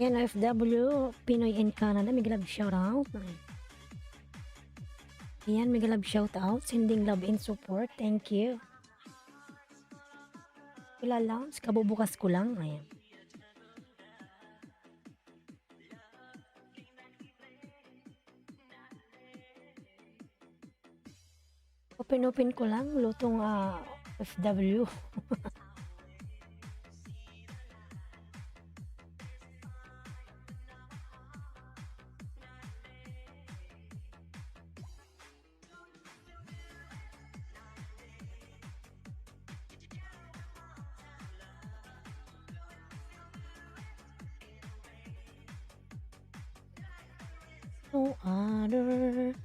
Ayan, OFW, Pinoy in Canada, mega love shoutout. Ayan, mega love shoutout. Sending love and support. Thank you. Kilala, kabubukas ko lang. Ayan. Open ko lang, lutong OFW. No other.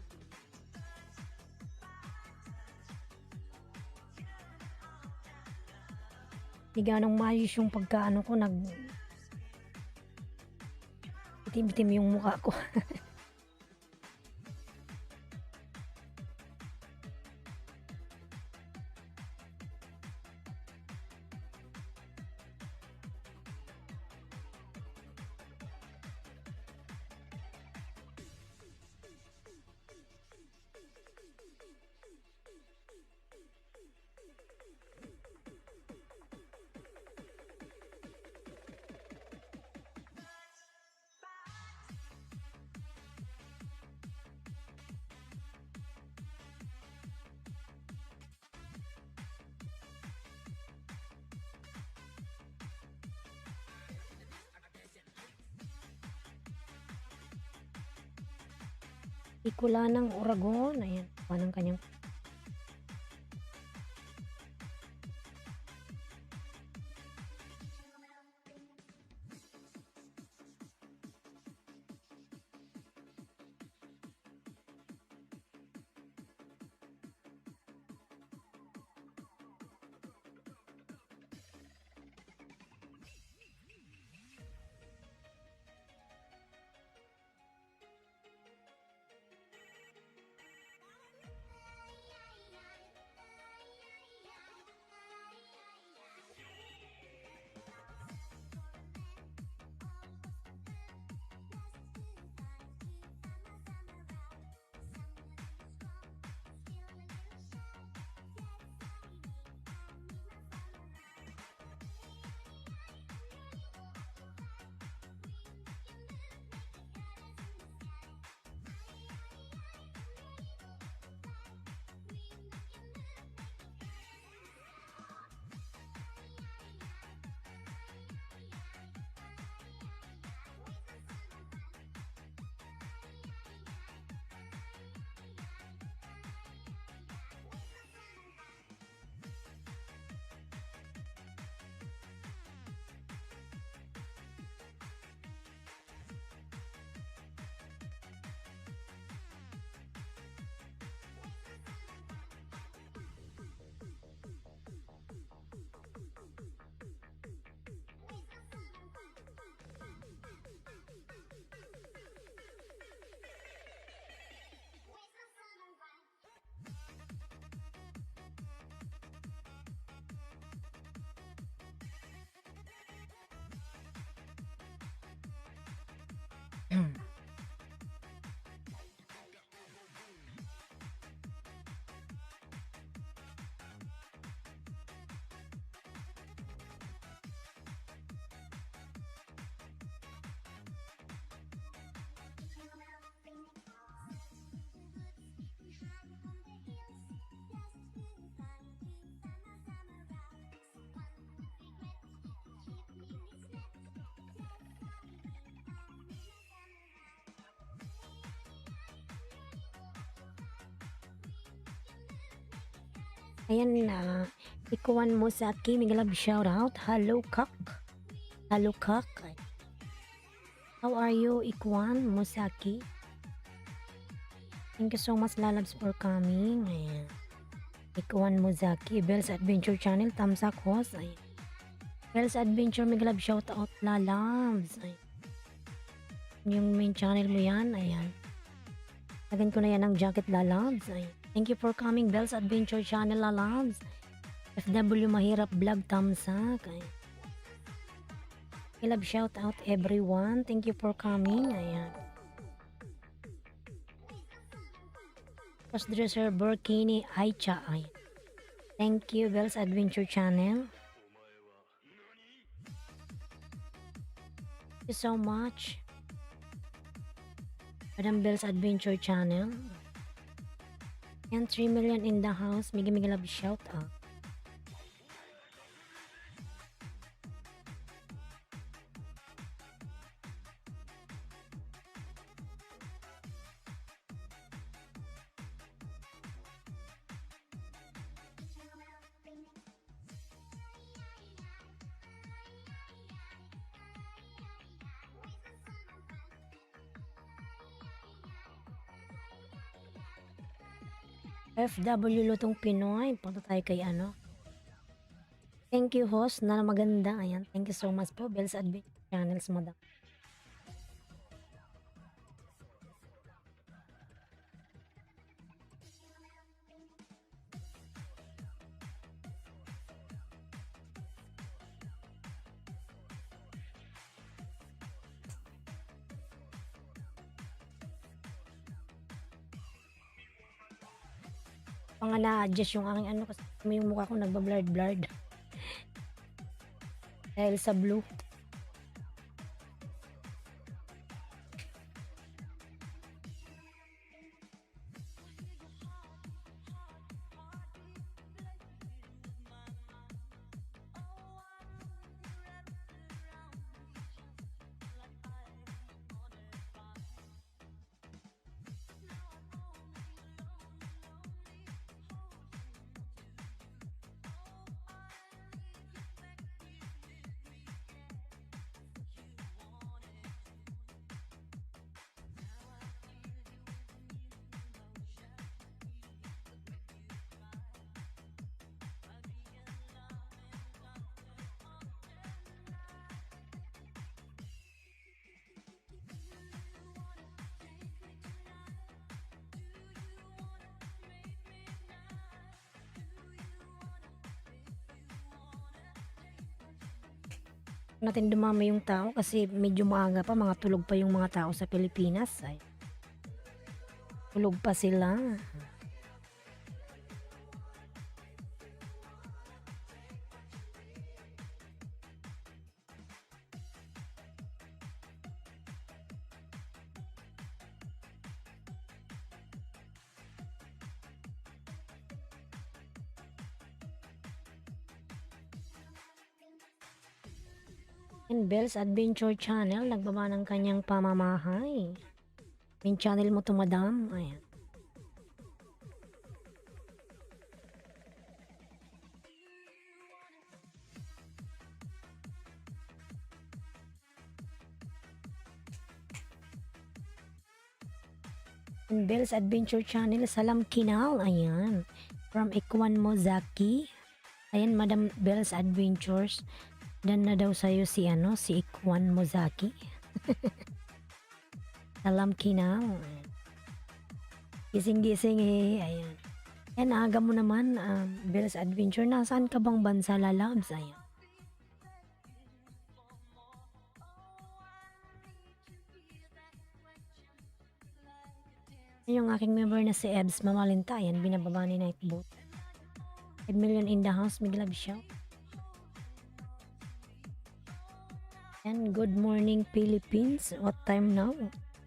Di ganong maayos yung pagkaano ko, itim-itim yung mukha ko. Ikula ng Oragon. Ayan, ng kanyang ayan na, ikuan mo sa akin, mega love shoutout. Hello, Kak. Hello, Kak. How are you, Ikuan Musaki? Thank you so much, lalabs, for coming. Ayan. Ikuan Musaki, Bell's Adventure Channel, thumbs up, host. Ayan. Bell's Adventure, mega love shoutout, lalabs. Ayan. Yung main channel mo yan, ayan. Lagyan ko na yan ng jacket, lalabs. Ayan. Thank you for coming, Bell's Adventure Channel, lalabs. FW Mahirap Vlog, thumbs up. Ayan. I love shout out everyone. Thank you for coming. Ayan. Crossdresser Burkini Aicha. Ayan. Thank you, Bells Adventure Channel. Thank you so much. Madam Bells Adventure Channel. And 3 million in the house. Mega love shout out. FW Lutong Pinoy. Punta tayo kay ano. Thank you, host. Na maganda. Ayan. Thank you so much po. Bells Adventure Channels, madam. Pang na-adjust yung aking ano kasi yung mukha ko nagba-blurred. Dahil sa blue. Natin dumami yung tao kasi medyo maaga pa, mga tulog pa yung mga tao sa Pilipinas. Ay, tulog pa sila. And Bells Adventure Channel, nagbaba ng kanyang pamamahay. Yung channel mo to, madam. Ayan. And Bells Adventure Channel, Salam Kinal. Ayan. From Ikwan Mozaki. Ayan, Madam Bells Adventures. Dan na daw sa'yo si ano, si Ikwan Mozaki. Salam Kinal. Gising-gising eh. Ayan. Yan, aga mo naman, Bells Adventure. Nasaan ka bang bansa, lalabs? Ayan. Yung aking member na si Ebs Mamalinta. Ayan, binababa ni Nightboat. 5 million in the house. May love shout. And good morning, Philippines. What time now?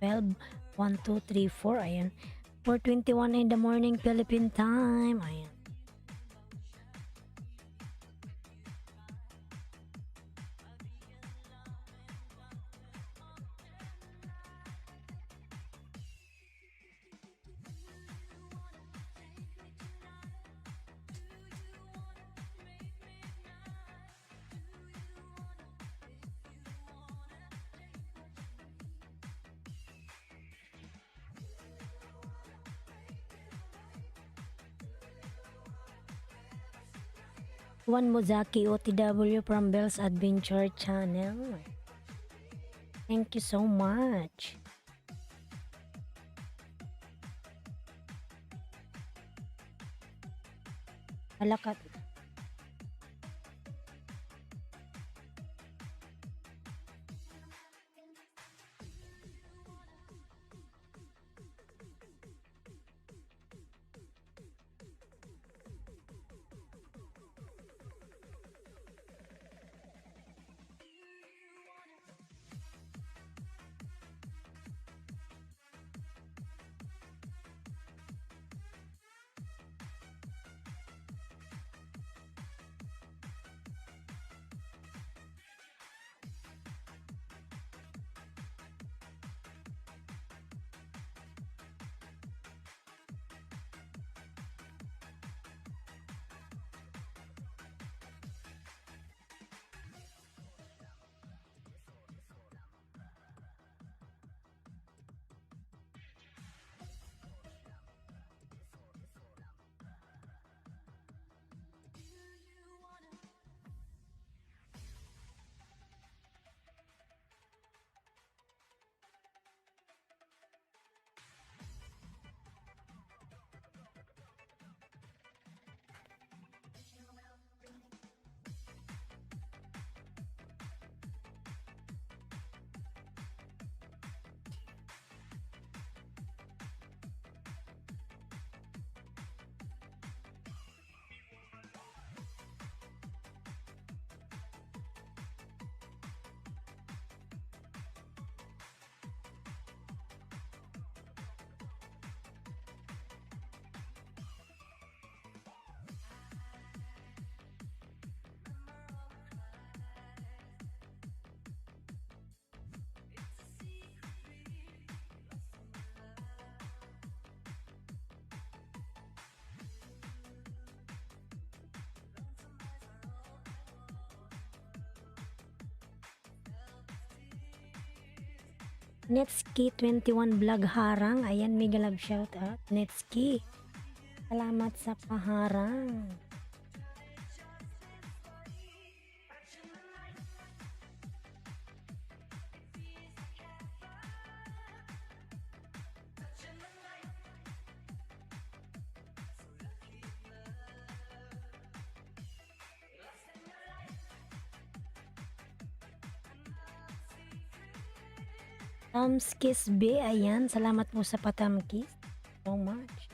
12, 1, 2, 3, 4. Ayan. 4:21 in the morning, Philippine time. Ayan. Juan Mozaki OTW from Bells Adventure Channel. Thank you so much. Alakat. Netski 21 Vlog Harang. Ayan, mega love shout out. Netski. Salamat sa paharang. Tamskis B, ayan, salamat po sa patamkis. So much.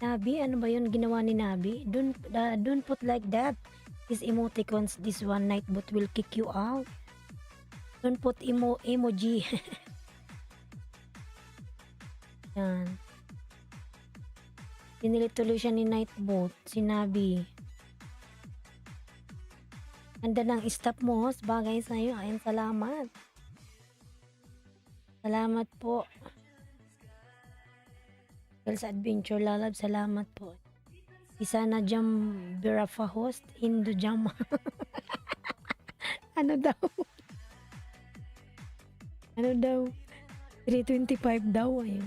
Nabi, ano ba yun ginawa ni Nabi? Don't put like that. These emoticons, this one night bot will kick you out. Don't put emoji. Yan. Pinilit tuloy siya ni Nightbot, si Nabi. Ganda ng stop mo, host. Bagay sa'yo. Ayun, salamat. Salamat po. Girls Adventure Lalab, salamat po. Isa na jam Birafa host, Indo jam. Ano daw? Ano daw? 325 daw, ayun.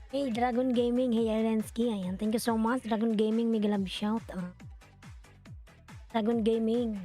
Hey, Dragon Gaming. Hey, Elensky. Ayan, thank you so much. Dragon Gaming, mega love shout. Dragon Gaming.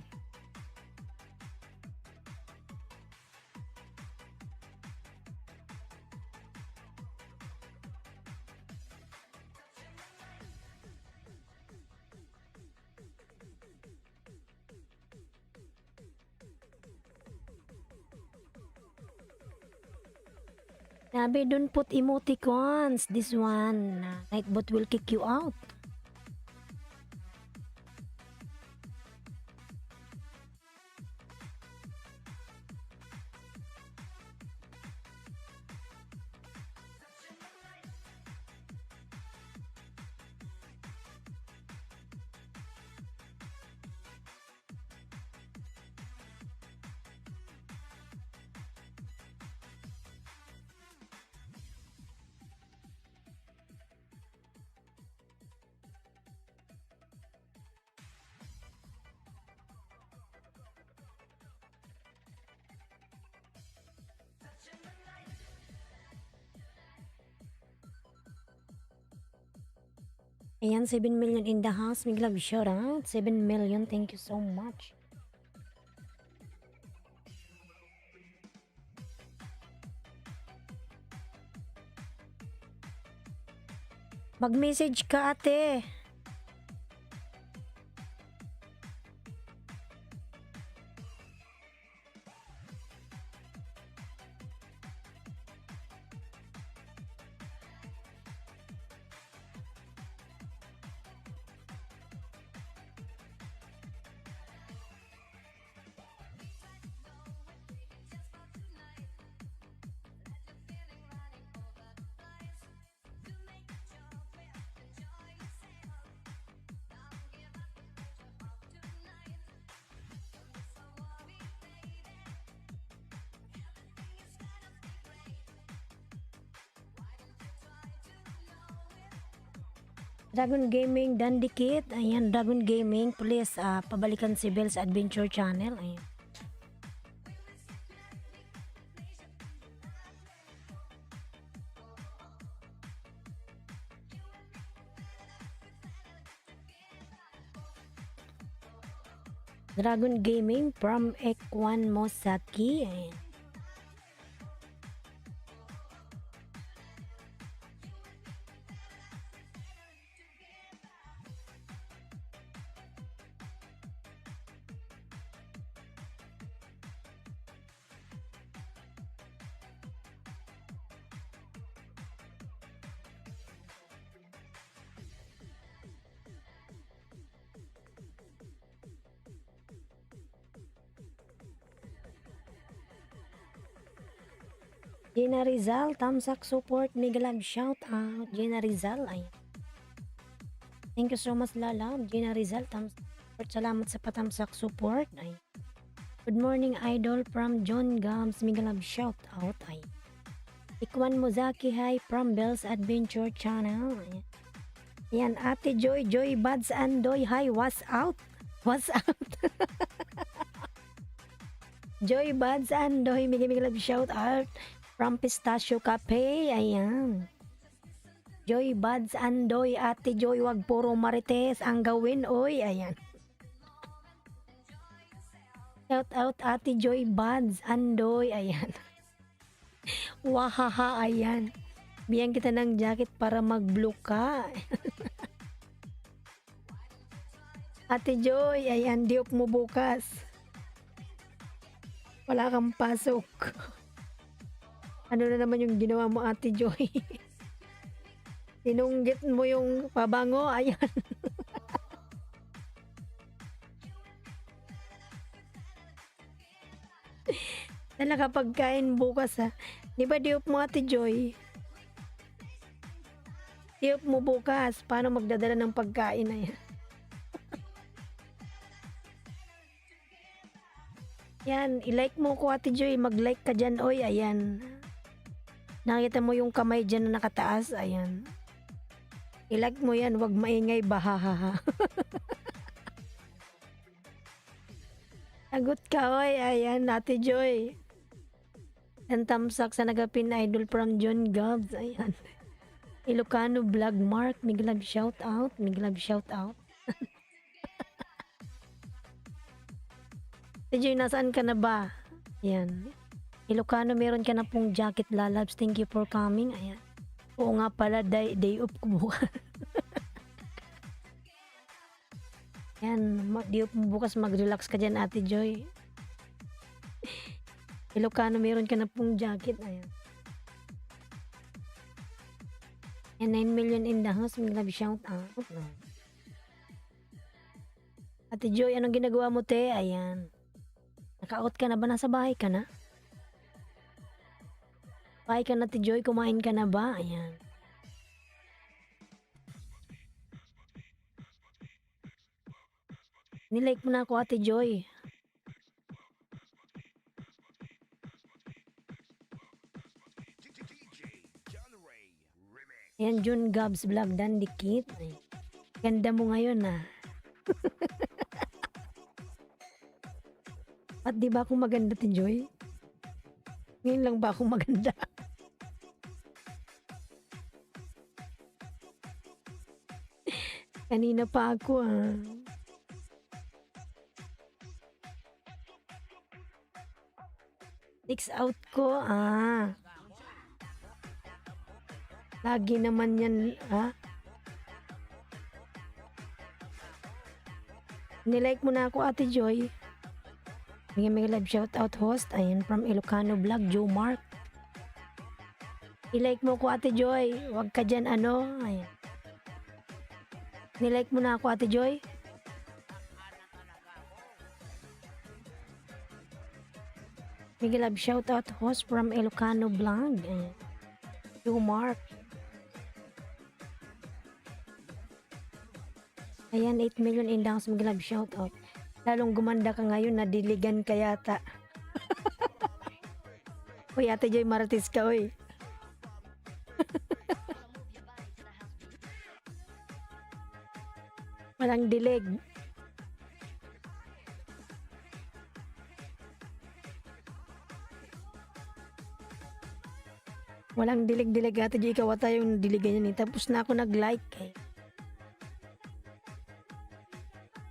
Sabi, don't put emoticons. This one, Nightbot will kick you out. Ayan, 7 million in the house. Big love shout out. 7 million. Thank you so much. Mag-message ka, ate. Dragon Gaming, Dandikit. Ayan, Dragon Gaming. Please, pabalikan si Bells Adventure Channel. Ayan. Dragon Gaming from Ekwan Mosaki. Ayan. Gina Rizal, Tamsak support, mega love shout out. Gina Rizal, ay. Thank you so much, Lalab. Gina Rizal, Tamsak support. Salamat sa patamsak support. Ay. Good morning, idol from John Gams, mega love shout out. Ay. Ikwan Mozaki, hi from Bell's Adventure Channel. Ay. Yan, Ate Joy, Joy Buds Andoy, hi, what's out? What's out? Joy Buds Andoy, mega love shout out. From Pistachio Cafe, ayan. Joy Buds Andoy, Ate Joy, wag puro marites ang gawin, oy, ayan. Shout out Ate Joy Buds Andoy, ayan. Wahaha, ayan. Bigyan kita ng jacket para mag-blue ka. Ate Joy, ayan, diop mo bukas. Wala kang pasok. Ano na naman yung ginawa mo, Ate Joy? Sinunggit mo yung pabango, ayan. Na nakapagkain bukas, ha. Di ba diop mo, Ate Joy? Diop mo bukas. Paano magdadala ng pagkain na yan? Yan, i-like mo ko, Ate Joy. Mag-like ka dyan, oy, ayan. Nakita mo yung kamay dyan na nakataas, ayan. I-like mo yan, wag maingay, bahahaha. Agot ka, oy, ayan, Ate Joy. And tamsak sa nagapin na idol from John Gabs, ayan. Ilocano Vlog Mark, miglab shout out, miglab shout out. Ate Joy, nasaan ka na ba? Ayan. Ilocano, meron ka na pong jacket, Lalabs. Thank you for coming. Ayan. Oo nga pala, day off ko bukas. Ayan, day off mo bukas, mag-relax ka dyan, Ate Joy. Ilocano, meron ka na pong jacket. Ayan. And 9 million in the house, may love shout out. No? Ate Joy, anong ginagawa mo, te? Ayan. Naka-out ka na ba? Nasa bahay ka na? Bahay ka na, Ate Joy, kumain ka na ba? Ayan. Nilike mo na ako, Ate Joy. Ayan, June Gabs Vlog, Dan Dikit. Ay, ganda mo ngayon, ah. At di ba ako maganda, Ate Joy? Ngayon lang ba ako maganda? Kanina pa ako, ah. Next out ko, ah. Lagi naman yan, ah. Nilike mo na ako, Ate Joy. May live shout out host. Ayan, from Ilocano Vlog, Joe Mark. I-like mo ko, Ate Joy. Huwag ka dyan, ano. Ayan. Nilike mo na ako, Ate Joy. May live shout out host from Ilocano Vlog. Ayan. Joe Mark. Ayan, 8 million in downs. May live shout out. Lalong gumanda ka ngayon, nadiligan ka yata. Uy, Ate Joy, marites ka, uy. Walang dilig. Walang dilig-dilig, Ate Joy. Ikaw ata yung diligan yan, eh. Tapos na ako nag-like, eh.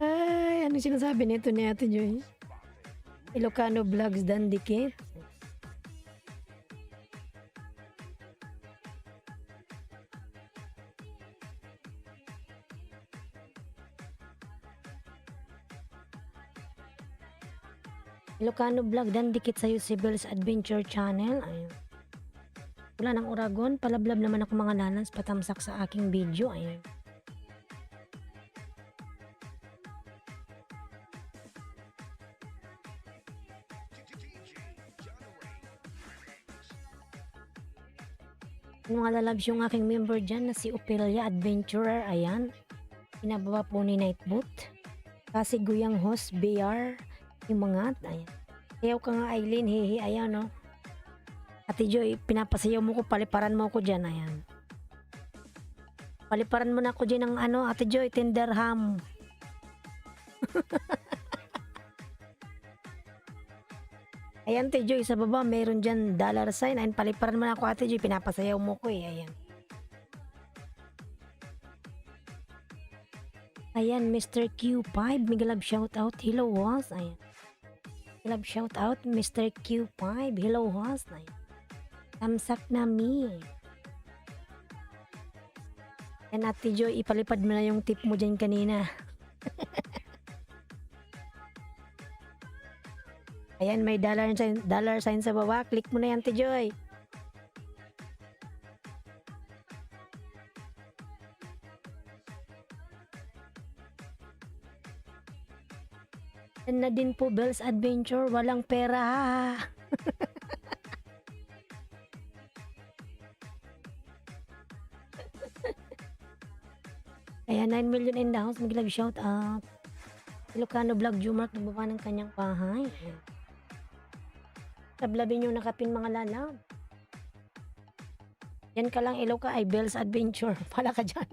Ay, ano yung sinasabi nito ni Ate Joy? Ilocano Vlogs Dandikit. Ilocano Vlog Dandikit sa Yusibel's Adventure Channel. Ayun. Wala ng Uragon, palablab naman ako mga lalans patamsak sa aking video. Ayun. Mga lalabs yung aking member dyan na si Opelia Adventurer. Ayan. Pinababa po ni Nightboot. Kasi Guyang Host, BR, yung mga. Ayan. Ayaw ka nga Aileen, hihi. Ayan no. Ate Joy, pinapasayaw mo ko, paliparan mo ko dyan. Ayan. Paliparan mo na ako dyan ng ano, Ate Joy, tender ham. Ayan, Ate Joy, sa baba, meron dyan dollar sign. Ayan, paliparan mo na ako, Ate Joy, pinapasayaw mo ko eh. Ayan. Ayan, Mr. Q5, Migalab shoutout. Hello, host. Ayan. Migalab shoutout, Mr. Q5. Hello, host. Ayan. Tamsak na mi. Yan Ate Joy, ipalipad mo na yung tip mo dyan kanina. Ayan, may dollar sign sa baba. Click mo na yan, Ate Joy. Yan na din po, Bell's Adventure. Walang pera. Ayan, 9 million in the house. Mag-love shout out. Ilocano Vlog Jumark nagbaba ng kanyang bahay. Tablabin yung nakapin mga lalab. Yan ka lang Iloca ay Bell's Adventure. Pala ka dyan.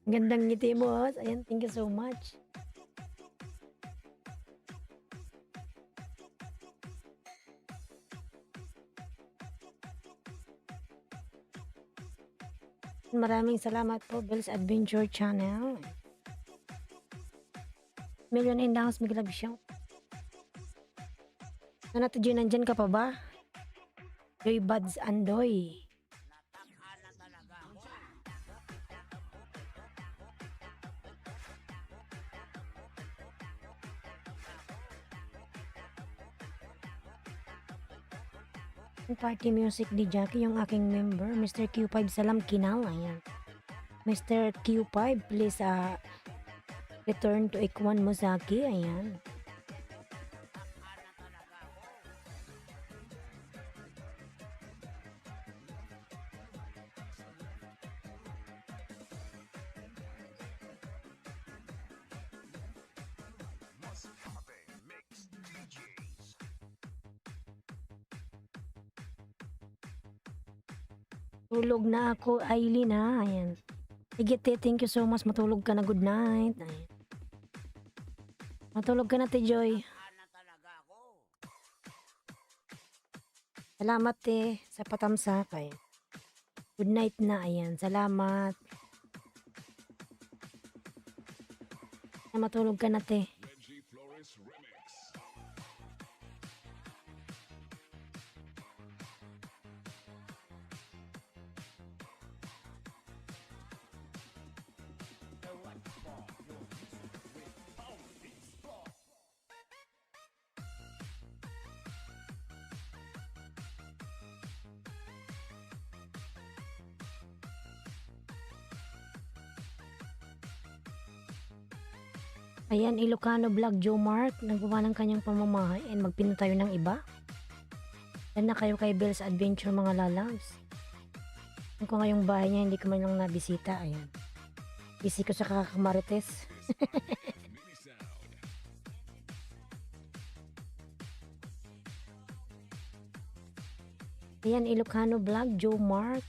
Gandang ngiti mo. Host. Ayan, thank you so much. Maraming salamat po, Bell's Adventure Channel. Million in the house, Migalab shout. Ano to, Joy, nandyan ka pa ba? Joy Buds Andoy. Party music di Jackie, yung aking member, Mr. Q5 Salam Kinal. Ayan. Mr. Q5, please return to Ikwan Mozaki. Ayan. Tulog na ako, Aileen ha. Ayan. Sige te, thank you so much. Matulog ka na, good night. Ayan. Matulog ka na, te Joy. Salamat te sa patamsak. Ayan. Good night na. Ayan. Salamat. Matulog ka na, te. Ayan, Ilocano Vlog Joe Mark, nagbawa ng kanyang pamamahay and magpino tayo ng iba. Yan na kayo kay Bell's Adventure mga lalabs. Kung ngayong bahay niya, hindi ko man lang nabisita. Ayan. Busy ko sa kakamarites. Ayan, Ilocano Vlog Joe Mark.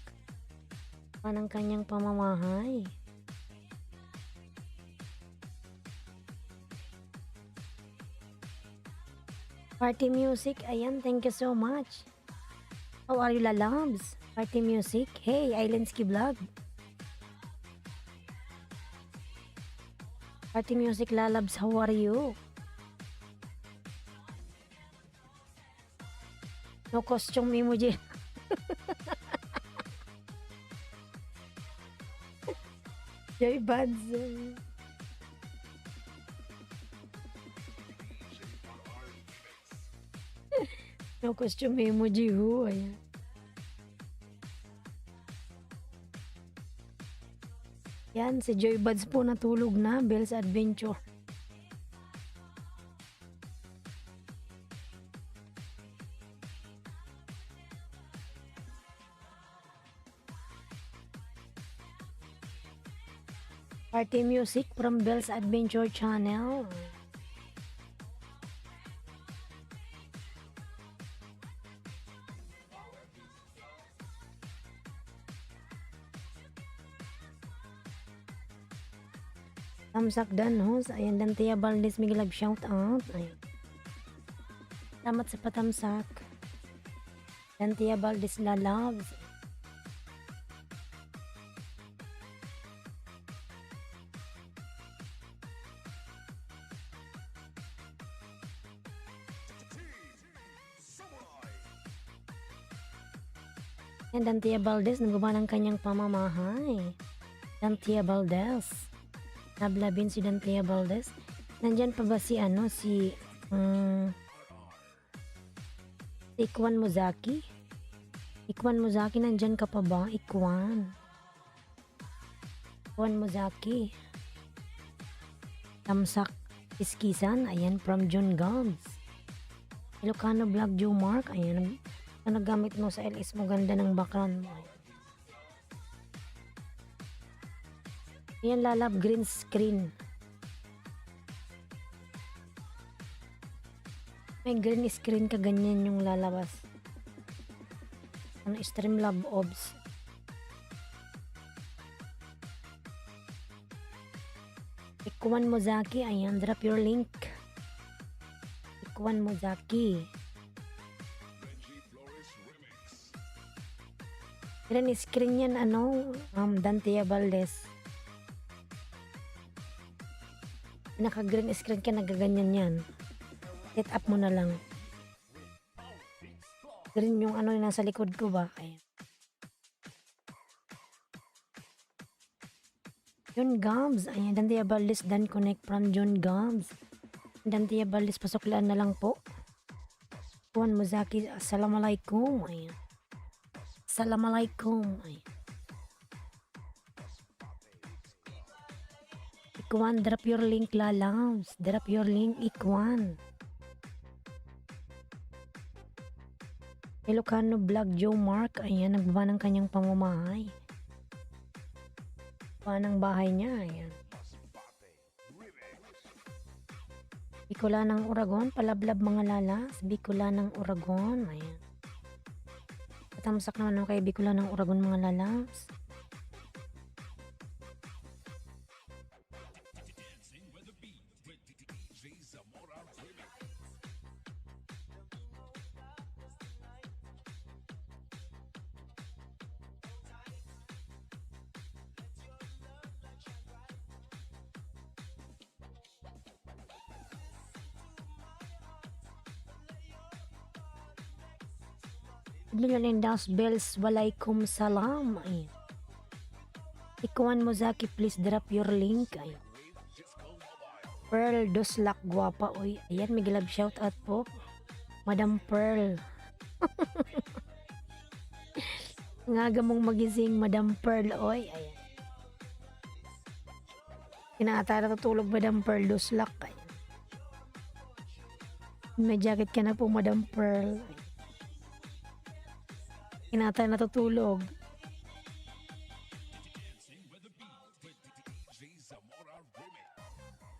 Ng kanyang pamamahay. Party music, ayan, thank you so much. How are you, lalabs? Party music, hey, Islandski Vlog. Party Music Lalabs, how are you? No costume emoji. Joy Buds. No costume emoji ho. Ayan. Yan, si Joy Buds po natulog na. Belle's Adventure. Party Music from Belle's Adventure Channel. Tamsak Dan host. Ayan, Dantia Valdez, Miguel Love, shout out. Ayan. Salamat sa patamsak. Dantia Valdez Lalabs. Yan, Dantia Valdez, nagawa ng kanyang pamamahay. Dantia Valdez. Lablabin si Dantia Valdez. Nandyan pa ba si Ikwan Mozaki? Ikwan Mozaki, nandyan ka pa ba? Ikwan Mozaki. Tamsak Iskisan, ayan, from John Gobs. Ilocano Vlog Joe Mark, ayan, na nagamit mo sa LS mo, ganda ng background mo. Ayan, Lalab green screen. May green screen ka, ganyan yung lalabas. Streamlab Obs. Ikwan Mozaki, ayan, drop your link. Ikwan Mozaki. Green screen yan, Dantia Valdez. Naka-green screen ka, nagaganyan yan. Set up mo na lang. Green yung yung nasa likod ko ba? Ayan. John Gobs. Ayan, Dantia Valdez, Dan Connect from John Gobs. Dantia Valdez, pasoklaan na lang po. Ikwan Mozaki, assalamualaikum. Ayan. Assalamualaikum. Ikwan, drop your link, Lalabs. Drop your link, Ikwan. Ilocano Vlog Joe Mark, ayan, nagbaba ng kanyang pamamahay. Nagbaba ng bahay niya, ayan. Bicolanang Uragon, palablab mga lalas. Bicolanang Uragon, ayan. Patamsak naman kay Bicolanang Uragon mga lalas. Million and Dash Bells, walaikum salam. Ayan. Ikwan Mozaki, please drop your link. Ayan. Pearl Doslak, guwapa. Oy, ayan, may glove shout out po. Madam Pearl. Ngaga mong magising, Madam Pearl. Oy, ayan. Kinaata na tutulog, Madam Pearl Doslak. Ayan. May jacket ka na po, Madam Pearl. Ayan. Kinata natutulog.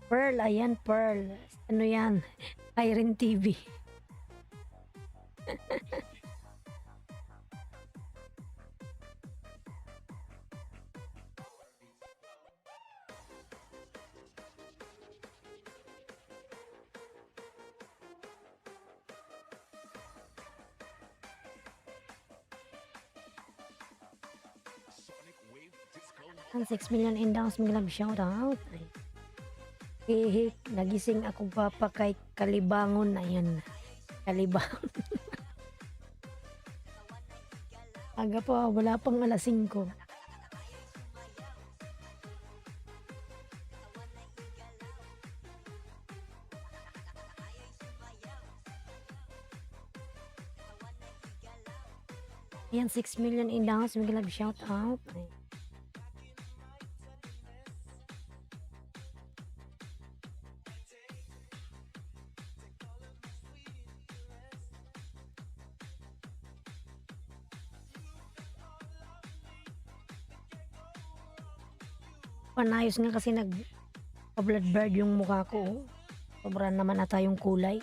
Pearl, ayan, Pearl. Ano yan? Irene TV. Ang 6 million in downs, may love shout out. Ay. Hihik, nagising ako papa kay Kalibangon, ayan, Kalibang. Aga pa, wala pang 5:00. Ayan, 6 million in the house, Miguel, shout out. Ayan. Panayos nga kasi nagpa-blood blood yung mukha ko, oh. Sobra naman ata yung kulay.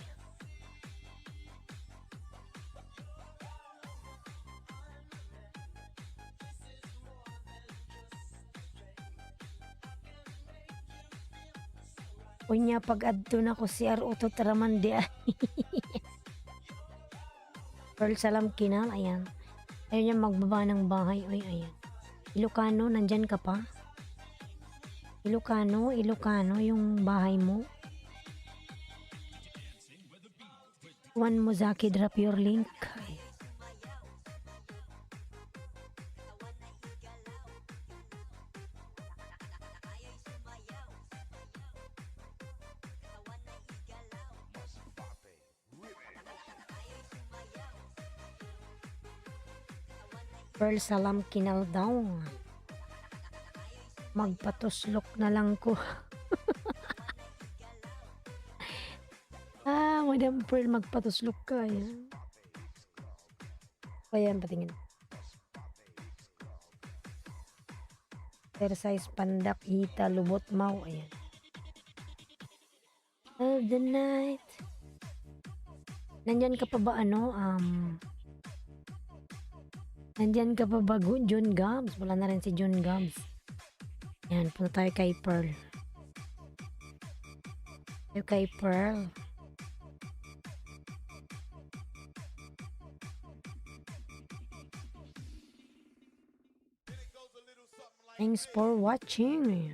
Unya pag adto na ko si utot raman di ay. Pearl Salam Kinal, ayan. Ayaw niya magbaba ng bahay. Uy, ayan. Ilocano, nandyan ka pa? Ilocano, yung bahay mo. Juan Mozaki, drop your link. Pearl Salam Kinal daw. Magpatuslok na lang ko. Madam Pearl, magpatuslok ka. Ayan. Ayan, patingin. Fair size, pandak, hita, lubot, mau. Ayan. Of the night. Nandyan ka pa ba nandyan ka pa ba John Gabs? Wala na rin si John Gabs. Yan, punta tayo kay Pearl. Tayo kay Pearl. Thanks for watching.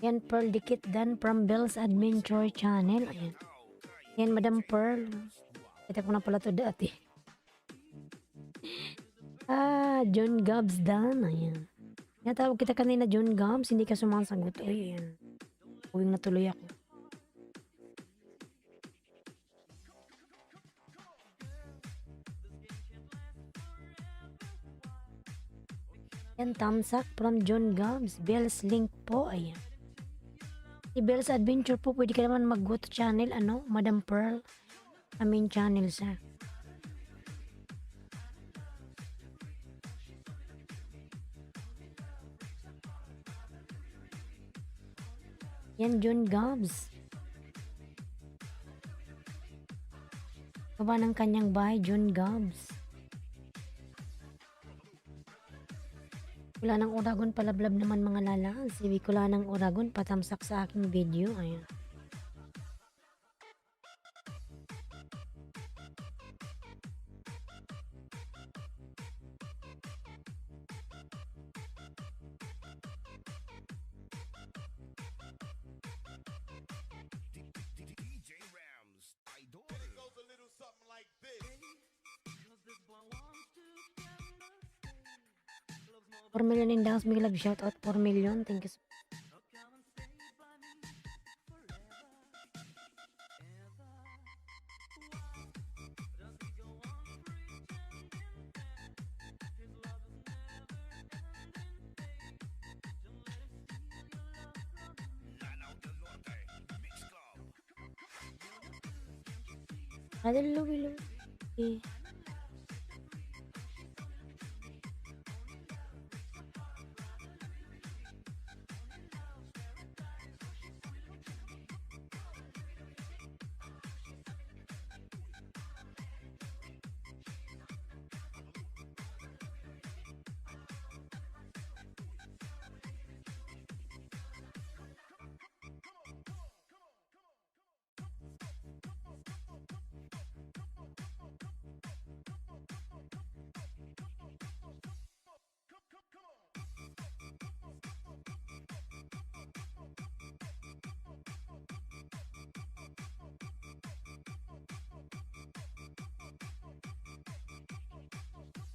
Yan, Pearl Dikit Dan from Bell's Adventure Channel. Ayan. Yan, Madam Pearl. Kita ko na pala to dati. John Gabs Dan. Ayan. Natawag kita kanina, John Gabs. Hindi ka sumasagot. Uy, ayan. Uwing natuloy ako. Yan, thumbs up from John Gabs. Bell's link po. Ayan. Si Bell's Adventure po. Pwede ka naman mag-go to channel. Madam Pearl. Main channel sa. Yan, John Gabs. Baba ng kanyang bahay, John Gabs. Wala ng Oragon, palablab naman mga lala. Si Wikula ng Oragon, patamsak sa aking video. Ayan. $4 million in dance, may love shout out 4 million. Thank you. Hello.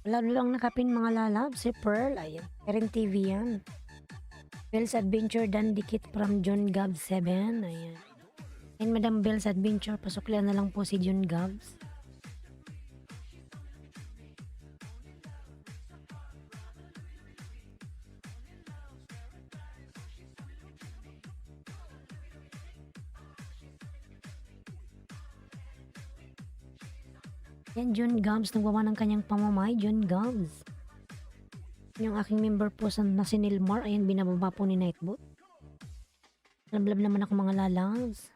Lalo lang nakapin mga lalab, si Pearl, ayan. Karen TV yan. Bell's Adventure dan dikit from John Gabs 7, ayan. And Madam Bell's Adventure, pasuklian na lang po si John Gabs. Yan, John Gabs, nagwawa ng kanyang pamamay, John Gabs. Yung aking member po na si Nilmar, ayan, binababa po ni Nightbot. Lablab naman ako mga lalabs.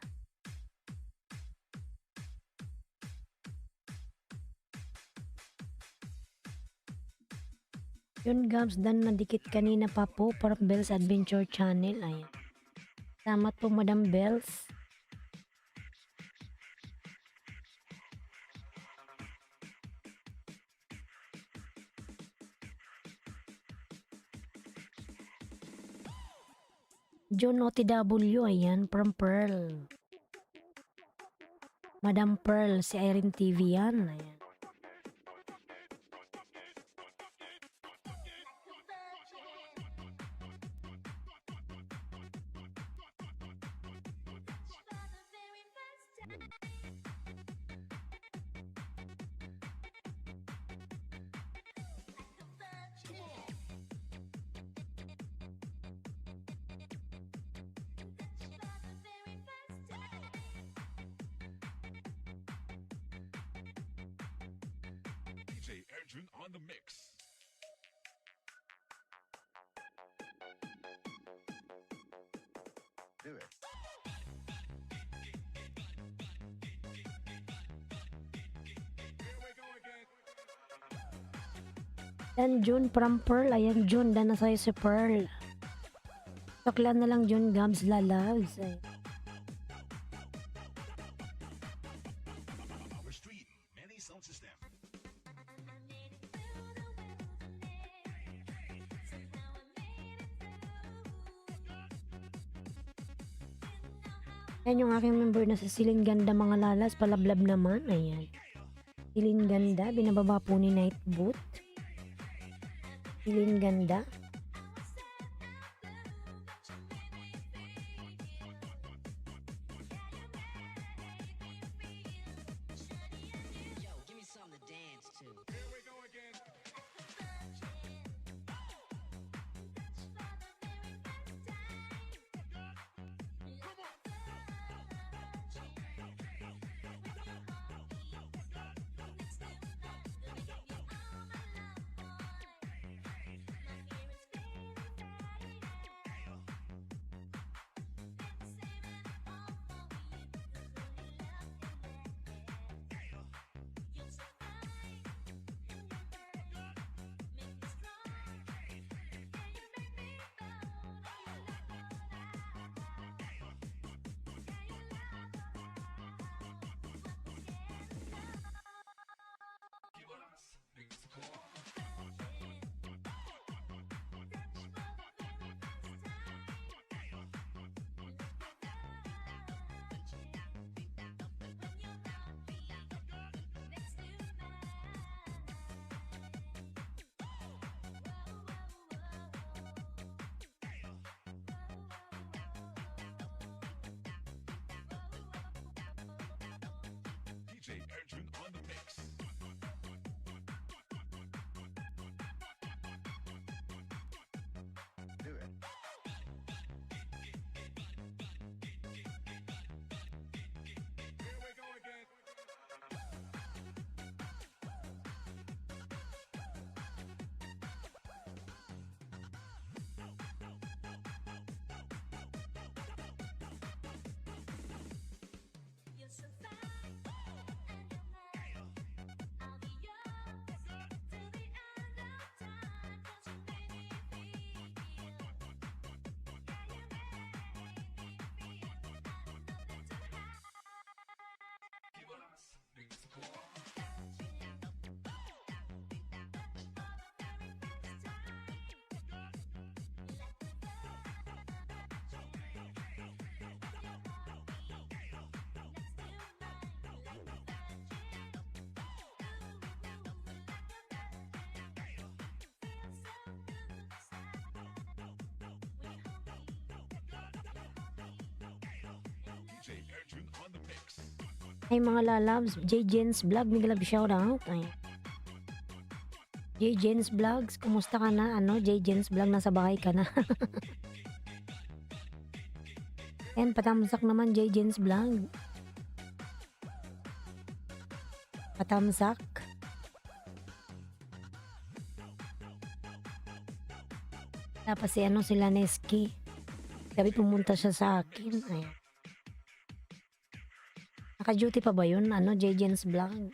John Gabs, dan nadikit kanina pa po para Bell's Adventure Channel, ayan. Salamat po, Madam Bells. John OTW, ayan, from Pearl. Madam Pearl, si Irene TV yan, ayan. DJ Arjun on the mix. Do it. Here we go again. Yan, June from Pearl, ayan, June, dan na sa'yo si Pearl. Suklan na lang, John Gabs, lalabs, ayan. Our street, many sound system. Yan yung aking member na sa Silin Ganda mga lalas, palablab naman, ayan. Silin Ganda, binababa po ni Nightbot. Silin Ganda. Yo, give me something to dance to. Here we go again. DJ Arjun on the mix. Do it. Here we go again. Ay mga lalabs, J Jens Vlog, mega love shoutout. Ay. J Jens Vlogs, kumusta ka na? Ano, J Jens Vlog, nasa bahay ka na. Ayan, patamsak naman J Jens Vlog. Patamsak. Tapos si ano sila Neski. Gabi pumunta siya sa akin. Ayan. Naka-duty pa ba yun? Ano, J Jens Vlog?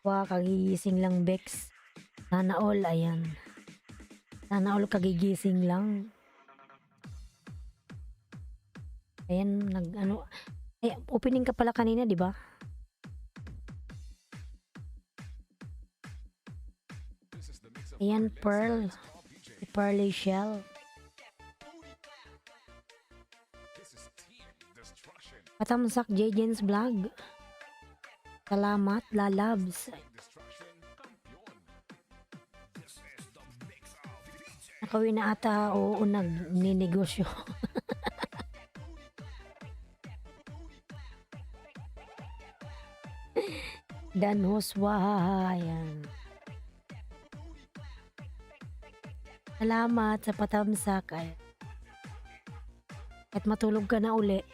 Wow, kagigising lang Bex. Sana all, ayan. Sana all kagigising lang. Ayan, ano. Ay, opening ka pala kanina, di ba? This is the mix of Ayan, hard hits Pearl. that is called PJ. Si Pearly Shell. This is Team Destruction. Patamsak J Jens Vlog. Salamat, lalabs. Destruction. Yun. This is the mix of PJ. Nakawin na ata, oo, nagninegosyo. Dan Hoswa, ayan. Salamat sa patamsak. Ay. At matulog ka na uli.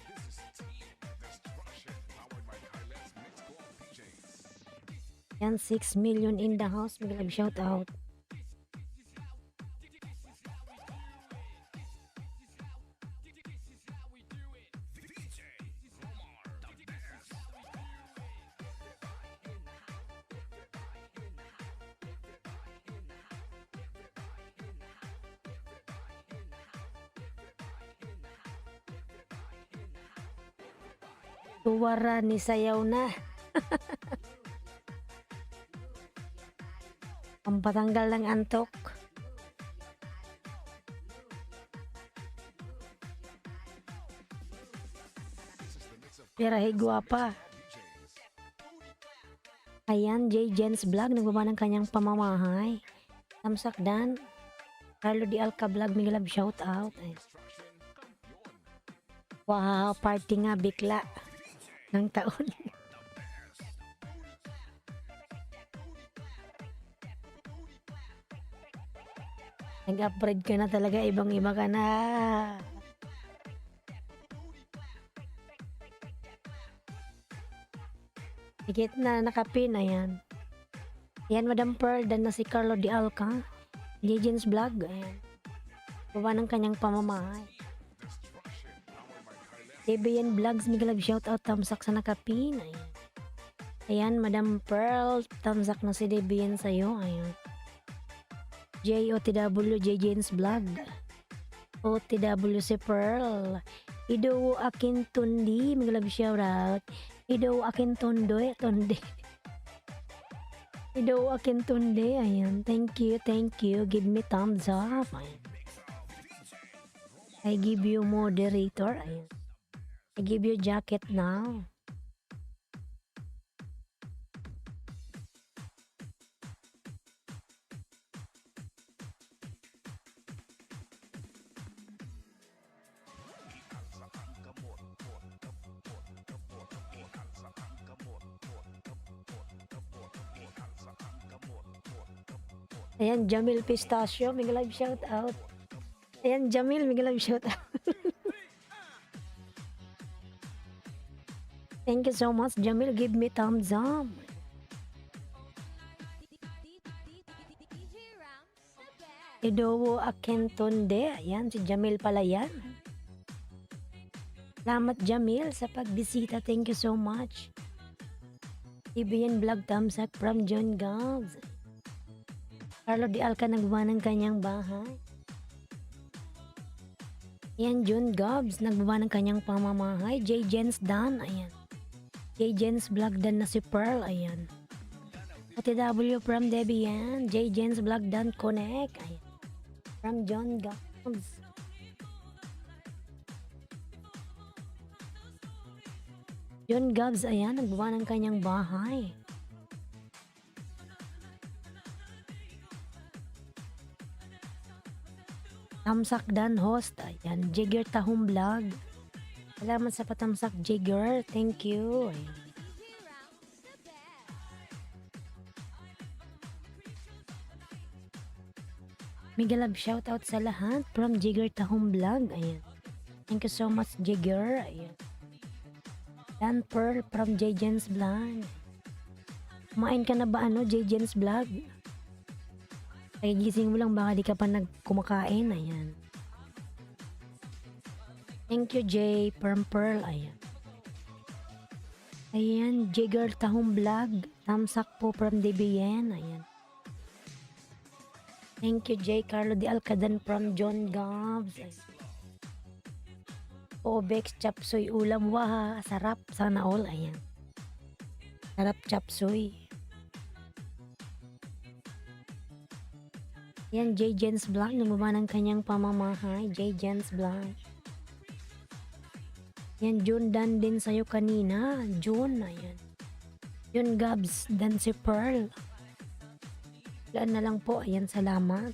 This is Team Destruction. Powered by Kyle's mix called PJs. Yan, 6 million in the house. Biglang shout out. Tuwara ni sayaw na. Pampatanggal ng antok. Pera higwapa. Ayan, J Jens Vlog, nagbaba ng kanyang pamamahay. Tamsak Dan. Carlo Di Alca Vlog, may love shout out. Ay. Wow, party nga bigla ng taon. Nag-upgrade ka na talaga, ibang-iba ka na. Higit na nakapin, ayan. Ayan, Madam Pearl, dan na si Carlo Di Alca. Legends Vlog, ayan. Baba ng kanyang pamamahay. DBN Vlogs, may love shoutout, tamsak sa nakapin, ayan. Ayan, Madam Pearl, tamsak na si DBN sa'yo, ayan. JOTW, JJN's Vlog. OTW si Pearl. Ido akin tundi, may love shoutout. Ido akin tondi. Ido akin tundi, ayan. Thank you. Give me thumbs up, ayan. I give you moderator, ayan. I give you jacket now. Ayan, Jamil Pistachio, may live shout out. Ayan, Jamil, may live shout out. Thank you so much, Jamil. Give me thumbs up. Idowo Akentonde. Ayan, si Jamil pala yan. Salamat, Jamil, sa pagbisita. Thank you so much. TBN Vlog thumbs up from John Gabs. Carlo Di Alca nagbuwa ng kanyang bahay. Ayan, June Gobs, nagbaba ng kanyang pamamahay. J. Jens Dan, ayan. J. Jens Vlog Dan na si Pearl, ayan. OTW from Debian, J. Jens Vlog Dan Connect, ayan. From John Gobs. John Gobs, ayan, nagbaba ng kanyang bahay. Tamsak Dan host, ayan. Jigger Tahong Vlog. Salamat sa patamsak, Jigger. Thank you. Ayan. Mega love shoutout sa lahat from Jigger Tahong Vlog. Ayan. Thank you so much, Jigger. Ayan. Dan Pearl from J. Jens Vlog. Kumain ka na ba J. Jens Vlog? Ay, gising mo lang, baka di ka pa nagkumakain. Ayan. Thank you, J. From Pearl. Ayan. Ayan, Jigger Tahong Vlog. Tamsak po from DBN. Ayan. Thank you, J. Carlo de Alcadan from John Gobs. Obex Chapsuy ulam. Wah, sarap. Sana all. Ayan. Sarap chapsuy. Ayan, J. Jens Vlog. Namaba ng kanyang pamamahay. J. Jens Vlog. Ayan, June Dan din sa'yo kanina. June, ayan. June Gobs, dan si Pearl. Laan na lang po. Ayan, salamat.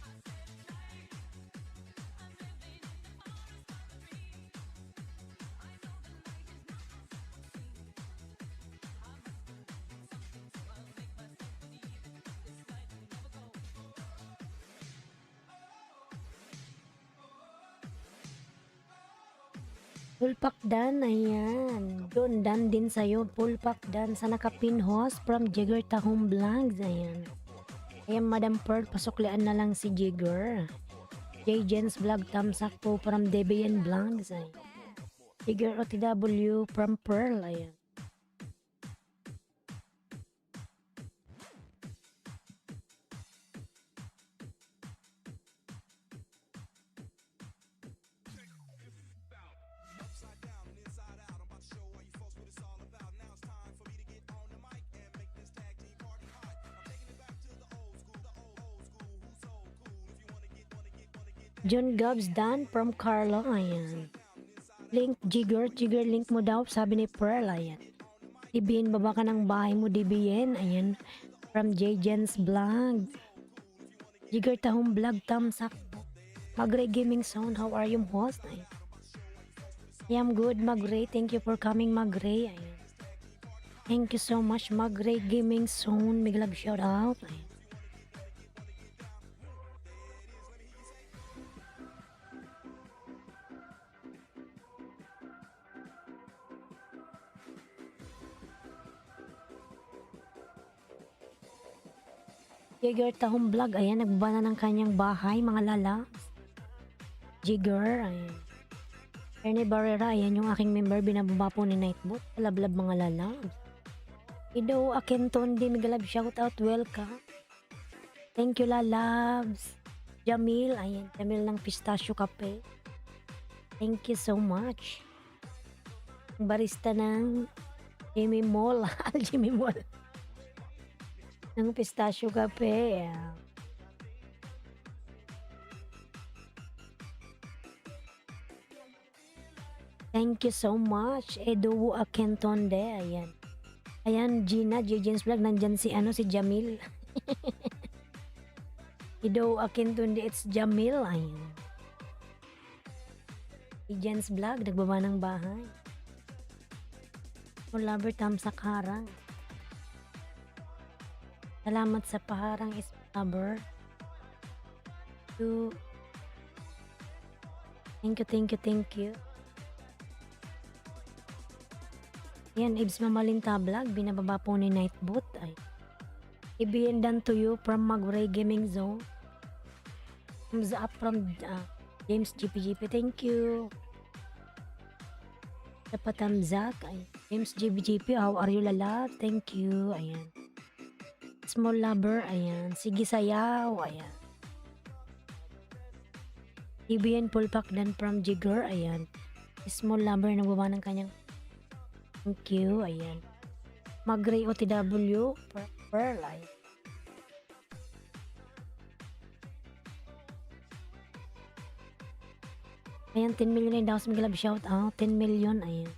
Pulpak Dan, ayan. June Dan din sa'yo. Pulpak Dan sa nakapin host from Jigger Tahong Vlogs. Ayan. Ayan, Madam Pearl, pasuklian na lang si Jigger. J. Jens Vlog, tamsak po from Debian Vlogs. Ayan. Jigger OTW from Pearl. Ayan. John Gobs Dan from Carlo. Ayan. Link Jigger link mo daw, sabi ni Pearl. Ayan. DBN, baba ka ng bahay mo, DBN. Ayan. From J. Jens Vlog. Jigger Tahong Vlog, tamsak. Magray Gaming Zone, how are you, host? Ayan. I am good, Magray. Thank you for coming, Magray. Ayan. Thank you so much, Magray Gaming Zone. Big love shout out. Ayan. Jigger Tahong Vlog, ayan, nagbaba na ng kanyang bahay, mga lalabs. Jigger, ayan. Ernie Barrera, ayan yung aking member, binababa po ni Nightbot. Lablab mga lalabs. Ido Akenton, di migalab, shout out, welcome. Thank you, lalabs. Jamil, ayan, Jamil ng Pistachio Cafe. Thank you so much. Barista ng Jimmy Mall, Jimmy Mall. Ng Pistachio Cafe. Yeah. Thank you so much. Edo Akenton de. Ayan. Ayan, Gina, J. Jens Vlog. Nandyan si Jamil. Edo Akenton de. It's Jamil. Ayan. J. Jens Vlog. Nagbaba ng bahay. Lover tamsak harang. Salamat sa paharang is lover. Thank you. Yan, Ibs Mamalinta Vlog, binababa po ni Nightbot. Ay, ibigyan dan to you from Magray Gaming Zone. Thumbs up from James GPGP. Thank you. Sa patamzak, ay, James GPGP, how are you, lala? Thank you. Ayan. Small lover, ayan. Sige sayaw, ayan. TBN Pulpak dan from Jigger, ayan. Small lover na baba ng kanyang thank you, ayan. Magray OTW, Pearl, ayan. Ayan, 10 million na daw sa mga love shout out. 10 million, ayan.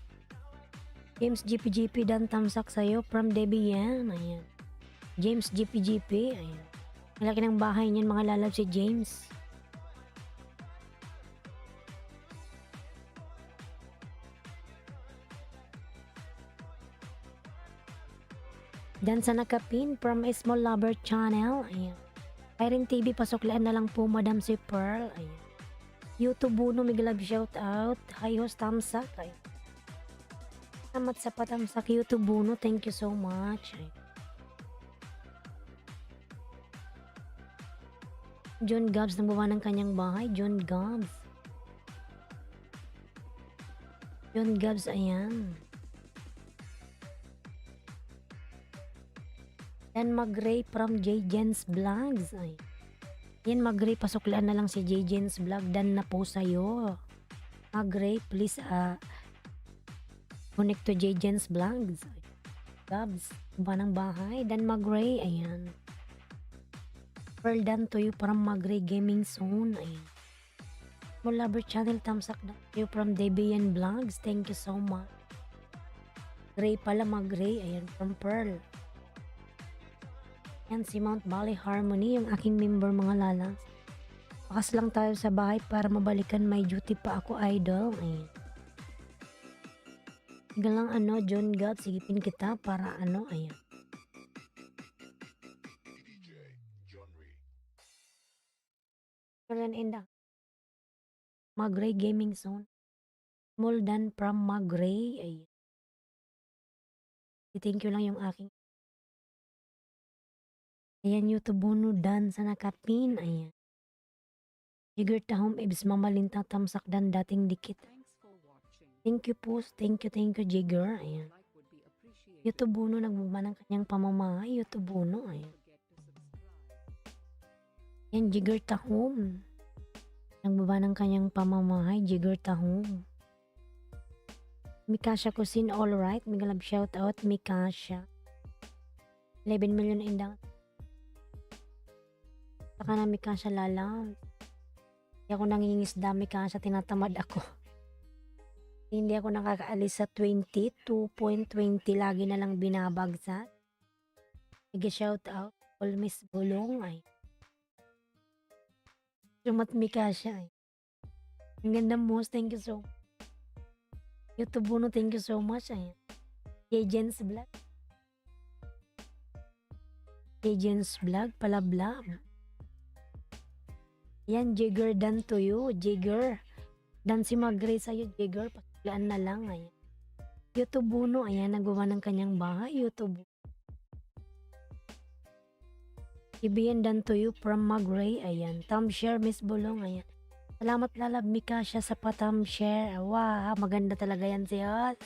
James GPGP dan tamsak sa'yo from Debian, ayan. James GPGP, ayan. Malaki ng bahay niyan mga lalab si James. Dan sa nakapin from a small lover channel, ayan. Irene TV, pasoklaan na lang po Madam si Pearl, ayan. YouTube Buno, may love shout out. Hi host tamsak, ayan. Salamat sa patamsak YouTube Buno, thank you so much, ayan. John Gabs nang baba ng kanyang bahay. John Gabs. John Gabs, ayan. Dan Magray from J. Jens Vlogs. Ay. Yan Magray, pasuklaan na lang si J. Jens Vlog. Dan na po sa'yo. Magray, please connect to J. Jens Vlogs. Gabs, baba ng bahay. Dan Magray, ayan. Pearl dan to you from Magray Gaming Zone. Ayan. Lover channel, tamsak na you from Debian Vlogs. Thank you so much. Gray pala, Magray. Ayan, from Pearl. Yan si Mount Valley Harmony, yung aking member mga lalas. Pakas lang tayo sa bahay para mabalikan, may duty pa ako, idol. Ayan. Sige lang John God, sigipin kita para ayan. Kailan inda? Magray Gaming Zone. Small dan from Magray. Ayan. Thank you lang yung aking. Ayan, YouTube Buno dan sa nakapin. Ayan. Jigger tahom ibs mamalinta tamsak dan dating dikit. Thank you po. Thank you Jigger. Ayan. YouTube Buno nagbaba ng kanyang pamamahay. YouTube Buno. Ayan. Yan, Jigger tahom. Nagbaba ng kanyang pamamahay. Jigger tahom. Mikasha Kusin, alright. Migalab shout out, Mikasha. 11 million indang. Saka na Mikasha lalang. Hindi ako nangingisda, Mikasha, tinatamad ako. Hindi ako nakakaalis sa 20, 2.20 lagi na lang binabagsak. Sige shout out, all Miss Bulong ay. Sumat Mikasha ay. Ang ganda mo, thank you so much. YouTube Buno, thank you so much ay. Agents Vlog. Agents Vlog, palabla. Yan, Jigger dan to you, Jigger. Dan si Magray sa'yo, Jigger. Pasaglaan na lang, ayan. YouTube Buno, ayan, nagawa ng kanyang bahay, YouTube. Ibiyan dan to you from Magray, ayan. Thumb share, Miss Bulong, ayan. Salamat lalab, Mikasha, sa pa-thumb share. Wow, maganda talaga yan siya.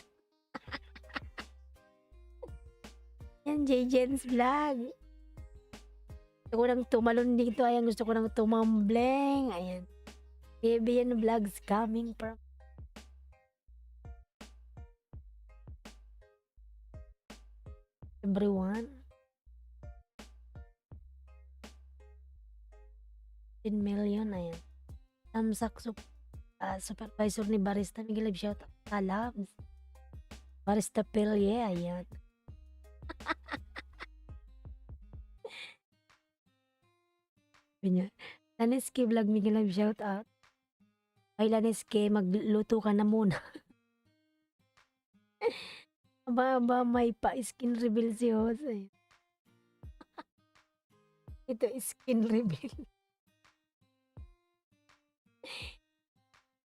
Yan, J. Jens Vlog. Gusto ko nang tumalon dito, ayan. Gusto ko nang tumambleng, ayan. Ibiyan Vlogs coming from everyone. 10 million, ayan. Tamsak supervisor ni Barista Miguel, shout out Talabs. Barista Pelye, ayan. Laneske Vlog Miguel, shout out. Ay Laneske, magluto ka na muna. Aba, may pa-skin reveal si Jose. Ito skin reveal.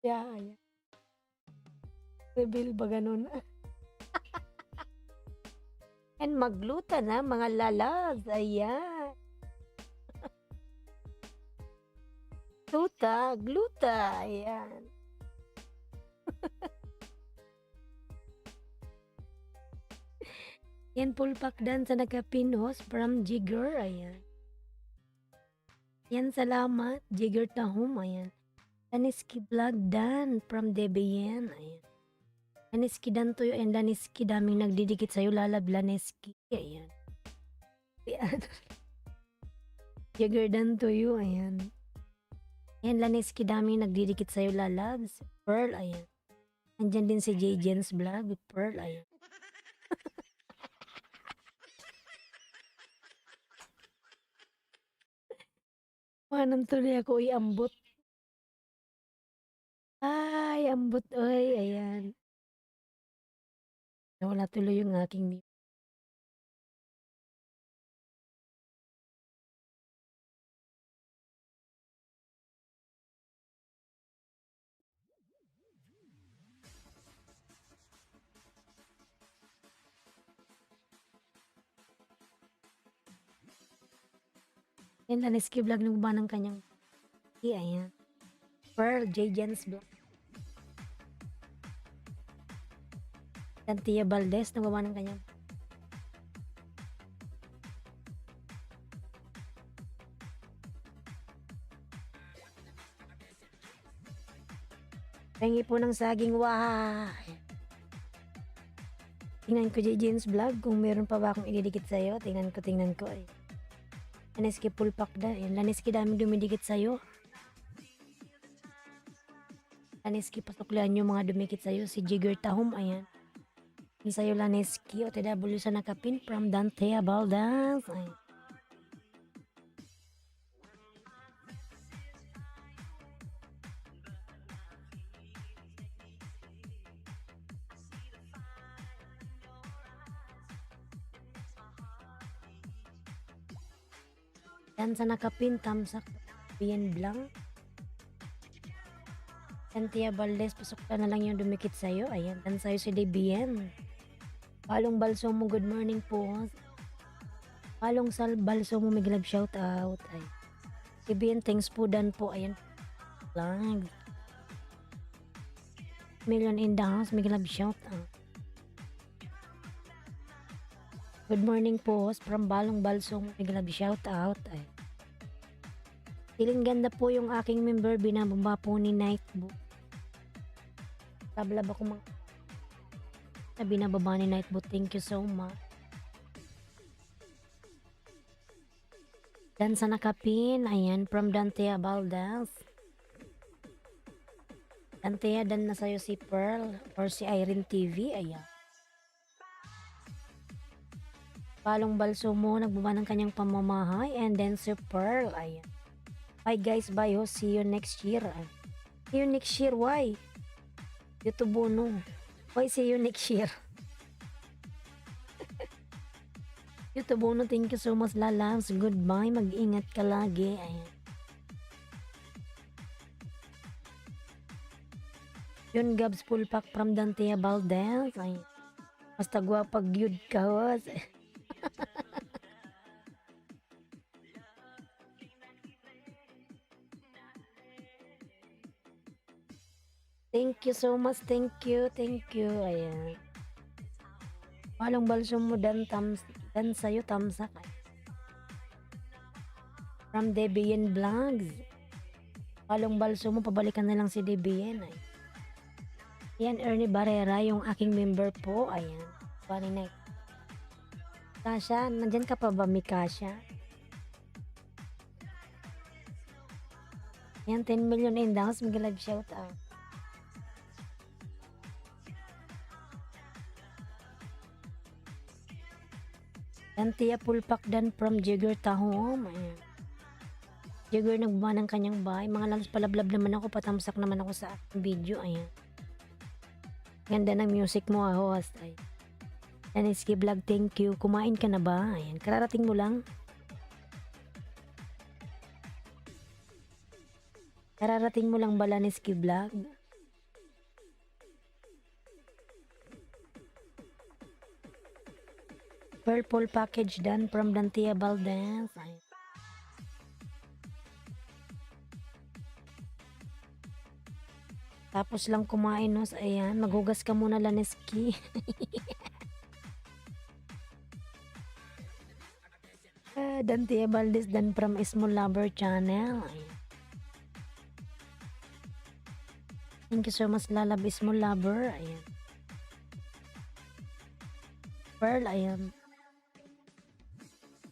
Yeah. Reveal ba ganun? And magluta na mga lalas. Ayan. Gluta. Ayan. Yan, pulpak dan sa nagkapinos from Jigger. Ayan. Yan, salamat. Jigger tahom. Ayan. Daniski Vlog Dan from Debian. Ayan. Daniski Dan Tuyo and Daniski daming nagdidikit sa'yo. Lalab Laneski. Ayan. Ayan. Jagger Dan Tuyo. Ayan. Ayan, Laneski daming nagdidikit sa'yo. Lalabs. Pearl. Ayan. Andyan din si J. Jens Vlog. Pearl. Ayan. Manang tuloy ako iambot. Ay, ambot. Ay, ayan. Nawala tuloy yung aking mute. Yan, Laneski Vlog nung ba ng kanyang ayan. Pearl, J. Jens Vlog. Tantia Valdez nung ba ng kanyang pengi po ng saging. Wah! Tingnan ko J. Jens Vlog kung meron pa ba akong ididikit sa'yo. Tingnan ko. Ay. Laneski Pulpak da. Yan, Laneski daming dumidikit sa'yo. Laneski pasuklan yung mga dumikit sa'yo. Si Jigger Tahom, ayan. Yung sa'yo Laneski, OTW sa nakapin from Dante Baldas. Ayan. Dan sa nakapin, tamsak, Bien Blanc. Tantia Valdez, pasok ka na lang yung dumikit sa'yo. Ayan, dan sa'yo si Debian. Palong Balso mo, good morning po. Palong Balso mo, may glove shout out. Ay. Debian, thanks po dan po. Ayan, lang. Million in the house, may glove shout out. Good morning po, from Balong Balso mo, may glove shout out. Ay. Feeling ganda po yung aking member, binababa po ni Nightboot. Tablab ako mga na binababa ni Nightboot. Thank you so much. Dan sa nakapin, ayan, from Dantea Baldas. Dantea, dan na sa'yo si Pearl or si Irene TV, ayan. Palong Balso mo, nagbaba ng kanyang pamamahay, and then si Pearl, ayan. Bye guys, bye ho, see you next year. See you next year, why? YouTube no. Why see you next year? YouTube no, thank you so much lalabs. Goodbye, mag-ingat ka lagi. Ayan. Yun Gabs Pulpak from Dantea Valdez. Ayan. Basta gwapag yun ka was. Thank you so much. Thank you. Ayan. Palong Balso mo dan sa'yo tamsak. From Debian Vlogs. Palong Balso mo, pabalikan na lang si Debian. Ay. Ayan, Ernie Barrera, yung aking member po. Ayan. Funny night. Kasha, nandyan ka pa ba, Mikasha? Ayan, 10 million in the house. Mag-live shout out. Tantia Pulpak dan from Jigger Tahom. Ayan. Jigger nagbuha ng kanyang bahay. Mga lalos palablab naman ako. Patamsak naman ako sa aking video. Ayan. Ganda ng music mo, host. Ay. Daniski Vlog, thank you. Kumain ka na ba? Ayan. Kararating mo lang. Kararating mo lang ba, Daniski Vlog? Purple package done from Dantia Valdez. Ayan. Tapos lang kumain, no? Ayan, maghugas ka muna, Laneski. Dantia Valdez dan from Small Lover Channel. Ayan. Thank you so much, Lalabis mo lover. Ayan. Pearl, ayan.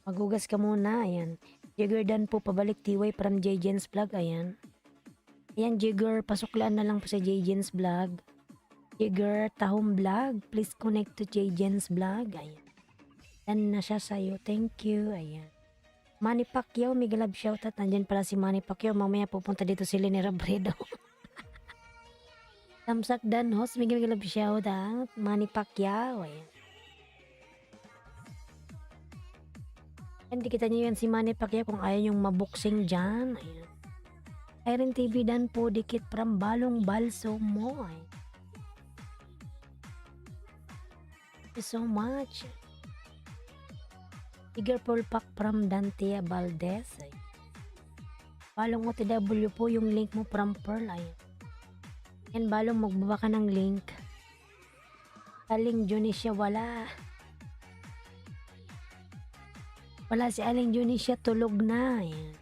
Magugas ka muna, ayan. Jigger Dan po pabalik tiway from JJ's vlog, ayan. Ayan, Jigger, pasuklaan na lang po sa JJ's vlog. Jigger, Tahom vlog, please connect to JJ's vlog, ayan. Dan na siya sa'yo, thank you, ayan. Manny Pacquiao, mega love shoutout. Nandyan pala si Manny Pacquiao. Mamaya pupunta dito si Lenny Robredo. Tamsak Dan host, mega love shoutout. Manny Pacquiao, ayan. Hindi kita nyo yan si Manny Pacquiao kung ayaw yung mabuksing dyan. Ayan. Irene TV Dan po dikit from Balong Balso mo. Ay. Thank you so much. Tiger Paul Pack from Dantia Valdez. Ay. Balong OTW po yung link mo from Pearl. Ay. Yan Balong magbaba ka ng link. Aling Junisha wala. Wala si Aling Junisha, tulog na. Ayan.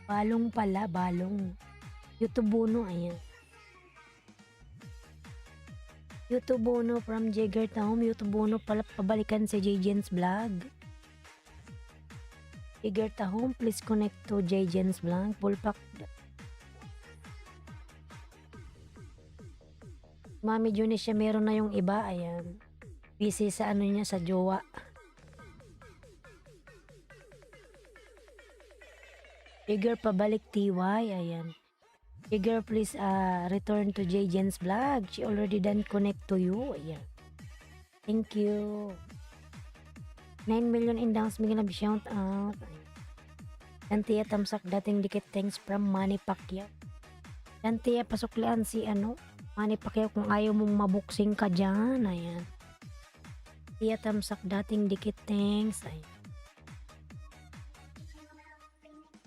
Balong pala, Balong. YouTubuno, ayan. YouTubuno from Jagger Tahom. YouTubuno pala pabalikan sa JJ's vlog. Jagger Tahom, please connect to JJ's vlog. Pulpak. Mami Junisha, meron na yung iba, ayan. Busy sa ano niya, sa jowa. Jigger pabalik TY, ayan. Jigger please return to JJ's vlog. She already done connect to you, ayan. Thank you. 9 million in downs, bigyan na shout out. Dantia tamsak dating dikit thanks from Manny Pacquiao. Dantia pasuklian si ano, Manny Pacquiao kung ayaw mong mabuksing ka dyan, ayan. Tia tamsak dating dikit thanks, ayan.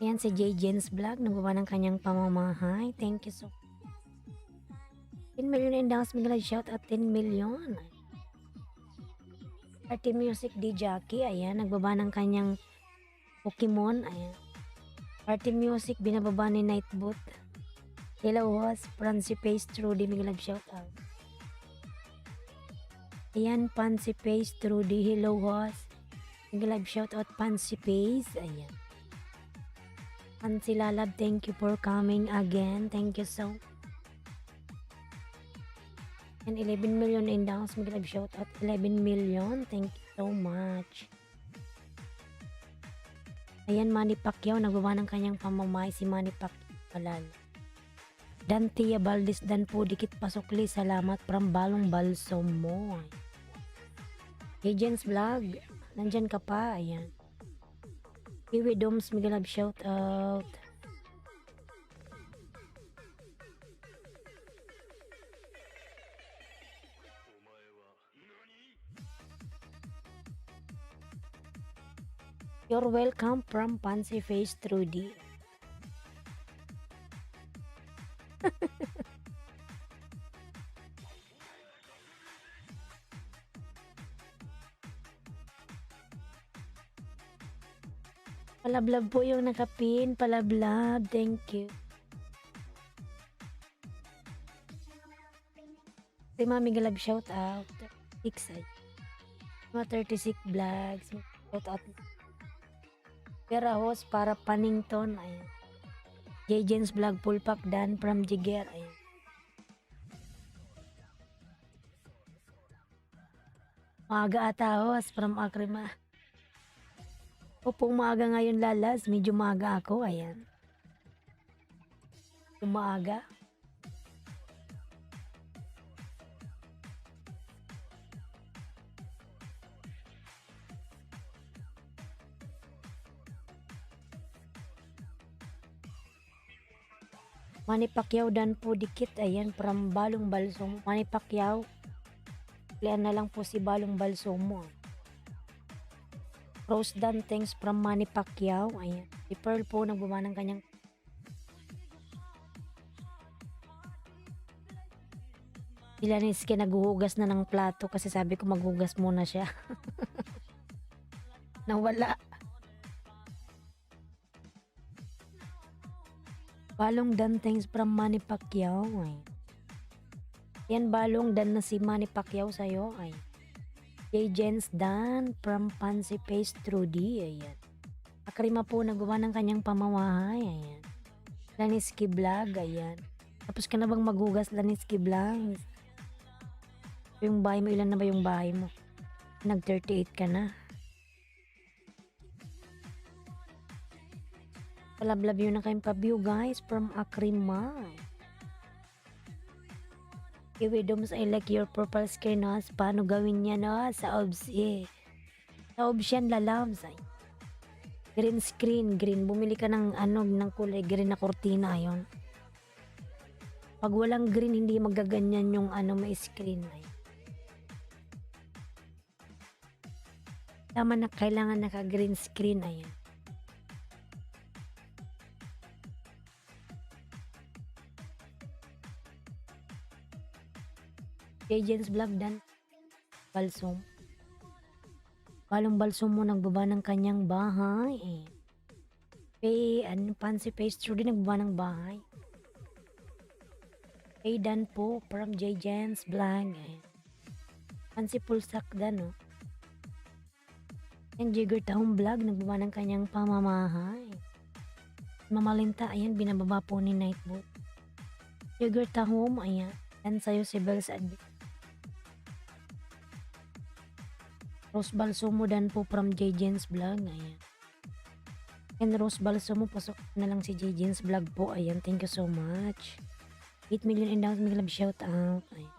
Ayan si JJ's vlog, nagawa ng kanyang pamamahay. Thank you so much. 10 million in downs, bigla shout at 10 million. Party Music D Jackie, ayan, nagbaba ng kanyang Pokemon, ayan. Party Music, binababa ni Nightboot. Hello host, Francie Pace Trudy, bigla shout out. Ayan, Pansy Pace Trudy, hello host. Bigla shout out Pansy Pace, ayan. Pansy Lalab, thank you for coming again. Thank you so much. And 11 million in downs. Mag-live shout out 11 million. Thank you so much. Ayan, Manny Pacquiao. Nagawa ng kanyang pamamay si Manny Pacquiao. Palal. Dantia Valdez Dan po dikit pasukli. Salamat from Balong Balso mo. Agents Vlog. Nandyan ka pa. Ayan. Kiwi Doms, mag-live shout out. You're welcome from Pansy Face Trudy. Palablab po yung nakapin. Palablab. Thank you. Si Mami Galab shout out. 6 ay. Mga 36 vlogs. Shout out. Pera host para Panington. Ayan. JJ's vlog Pulpak Dan from Jigger. Ayan. Maaga ata host from Akrima. Upong maaga ngayon lalas, medyo maaga ako, ayan. Maaga. Manny Pacquiao Dan po dikit, ayan, from Balong Balsong. Manny Pacquiao, klian na lang po si Balong Balsong mo. Rose Dan, thanks from Manny Pacquiao. Ayan. Si Pearl po nagbaba ng kanyang sila ni Ski naghuhugas na ng plato kasi sabi ko maghugas muna siya. Nawala. Balong Dan, thanks from Manny Pacquiao. Ay. Yan, balong Dan na si Manny Pacquiao sa'yo. Ay. J. Jens Dan from Fancy Face Trudy. Ayan. Akrima po nagawa ng kanyang pamawahay. Ayan. Laniski Vlog. Ayan. Tapos ka na bang maghugas, Laniski Vlog? Yung bahay mo, ilan na ba yung bahay mo? Nag-38 ka na. Palablab yun na kayong pa-view guys from Akrima. Iwidoms, I like your purple screen no? Paano gawin niya no? Sa OBS eh. Sa OBS yan lalabs. Ay. Green screen, green. Bumili ka ng ng kulay green na kortina yon. Pag walang green, hindi magaganyan yung may screen. Ay. Tama na, kailangan naka-green screen. Ayan. Agents Vlog Dan Balsum. Balong Balsum mo nagbaba ng kanyang bahay. Fancy Face Trudy nagbaba ng bahay. Dan po from J. Jens Vlog. Fancy Pulsak Dan no. Yung Jigger Tahong Vlog nagbaba ng kanyang pamamahay. Mamalinta, ayan, binababa po ni Nightboot. Jigger Tahong, ayan. Yan sa'yo si Bells Adventure. Rose Balsumo Dan po from J. Jens Vlog. Ayan. And Rose Balsumo, pasok na lang si J. Jens Vlog po. Ayan, thank you so much. 8 million and down, may love shout out. Ayan.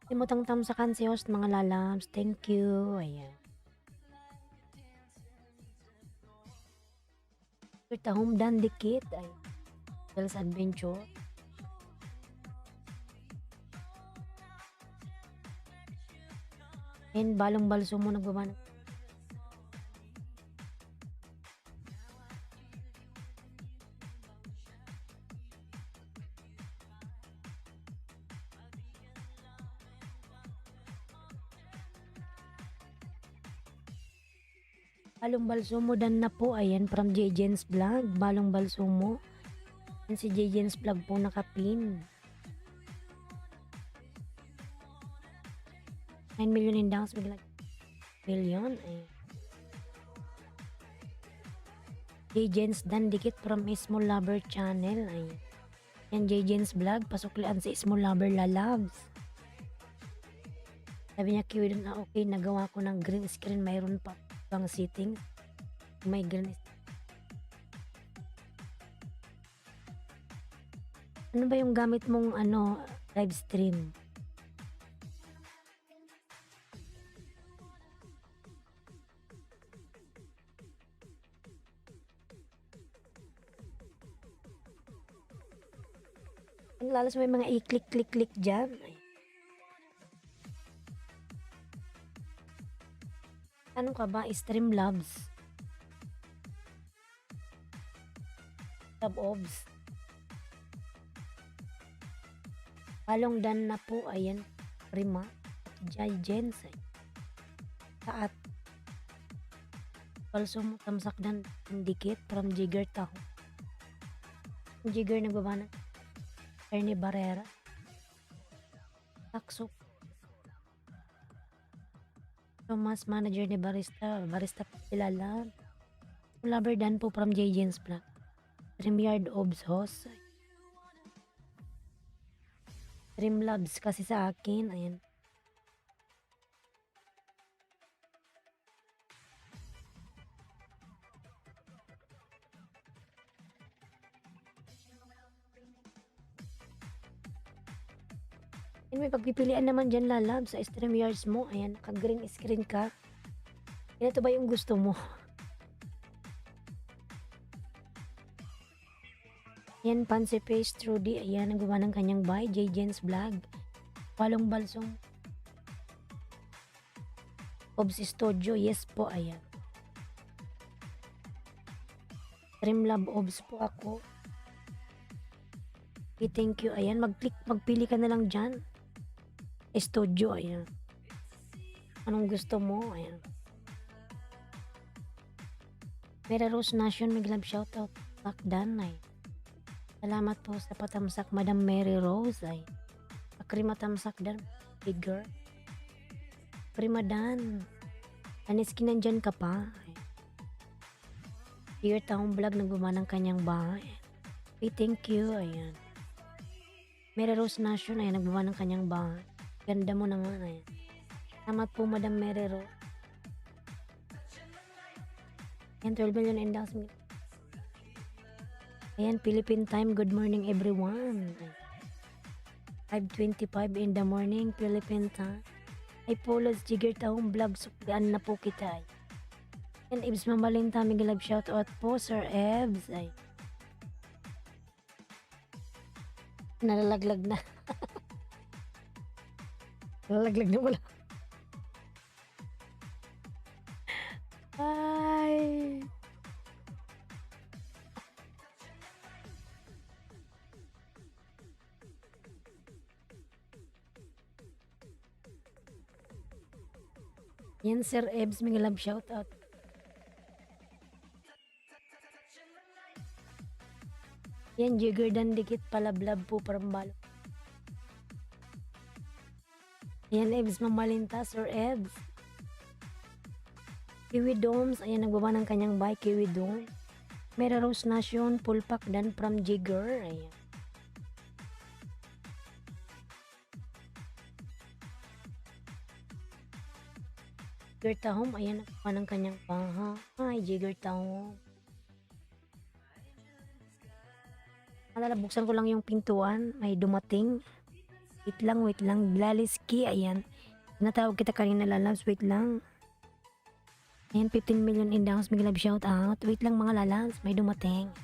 Timutang tam sa kansi host mga lalabs. Thank you. Ayan. Tahom Dan dikit. Ayan. Bells Adventure. And balong balso mo nagbaba ng balong balso mo Dan na po. Ayan, from J. Jens Vlog. Balong balso mo. Yan si J. Jens Vlog po nakapin. 9 million in downs, bigla million. Ay. J. Jens Dan dikit from Small Lover channel. Ay. Yan J. Jens Vlog, pasuklian si Small Lover lalabs. Sabi niya, kiwi na okay, nagawa ko ng green screen, mayroon pa bang settings? May green. Ano ba yung gamit mong live stream? Lalo sa may mga i-click dyan. Ano ka ba? Streamlabs. Sub-obs. Balong Dan na po. Ayan. Prima. At Jens. At palso mo tamsak Dan dikit from Jigger Taho. Jigger nagbaba na. Ernie Barrera. Takso. Thomas, manager ni Barista. Barista kilala. Lover Dan po from J. Jens Vlog. StreamYard Obs host. Streamlabs kasi sa akin. Ayan. And may pagpipilian naman dyan lalab sa StreamYards mo. Ayan, naka-green screen ka. Ito ba yung gusto mo? Ayan, Fancy Face Trudy. Ayan, nagawa ng kanyang bahay. J. Jens Vlog. Balong Balsong. Obs Studio. Yes po, ayan. Streamlab Obs po ako. Okay, thank you. Ayan, magpili ka na lang dyan. Studio, ayan. Anong gusto mo? Ayan. Mary Rose Nation, may love shoutout. Takdan ay. Salamat po sa patamsak, Madam Mary Rose ay. Akrima tamsak dan. Bigger. Primadan. Aniski nandyan ka pa. Ay. Dear Taong Vlog, nagbuman ng kanyang bahay. Okay, thank you. Ayan. Mary Rose Nation ay nagbuman ng kanyang bahay. Ganda mo naman. Ayan. Salamat po, Madam Mary Rose. Ayan, 12 million index. Ayan, Philippine time. Good morning, everyone. 5:25 in the morning, Philippine time. Ay, Polos, Jigger Taong Vlog. Suklian na po kita. Ayan, Ibs Mamalinta. May love shoutout po, Sir Ebs. Ay. Nalalaglag na. Nalalaglag na wala. Ay. Yan, Sir Ebs, may love shoutout. Yan, Jigger dan dikit palablab po parambalo. Yan, Ebs Mamalinta, Sir Ebs. Kiwi Domes, ayan, nagbaba ng kanyang bike, Kiwi Dome. Mary Rose Nation, Pulpak dan from Jigger, ayan. Jigger Tahom, ayan, nagbaba ng kanyang bahay, Jigger Tahom. Buksan ko lang yung pintuan, may dumating. Wait lang, Glaliski, ayan. Natawag kita kanina, lalabs, wait lang. Ayan, 15 million in the house, may love shout out. Wait lang mga lalabs, may dumating.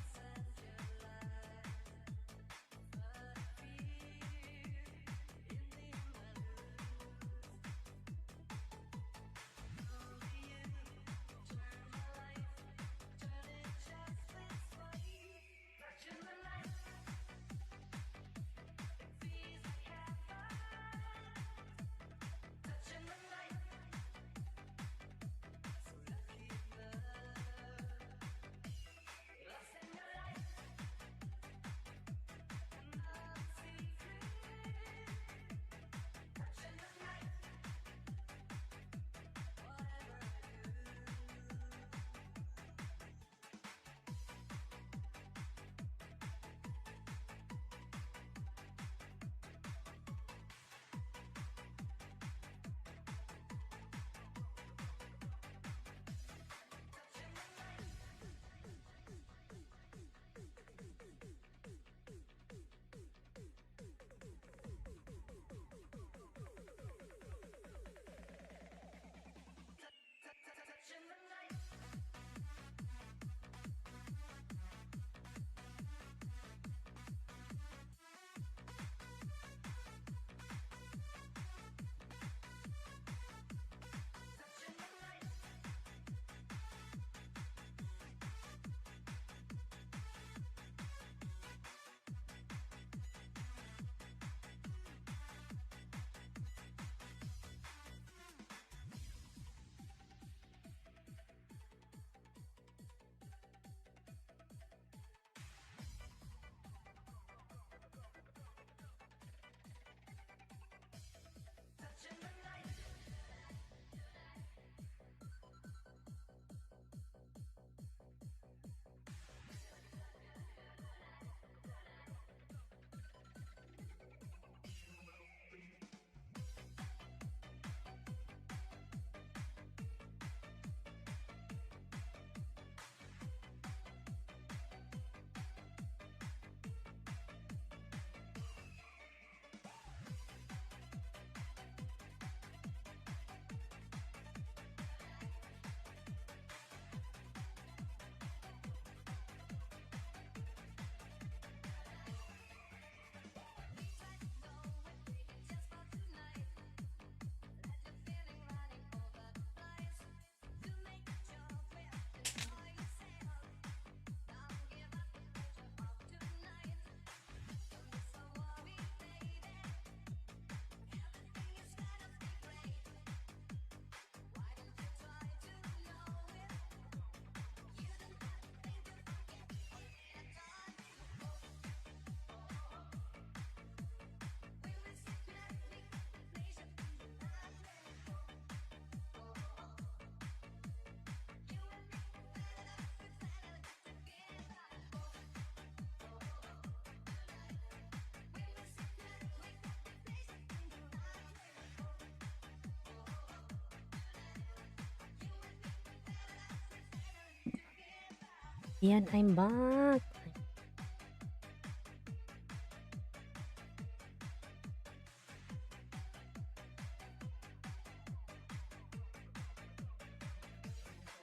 Yan, I'm back.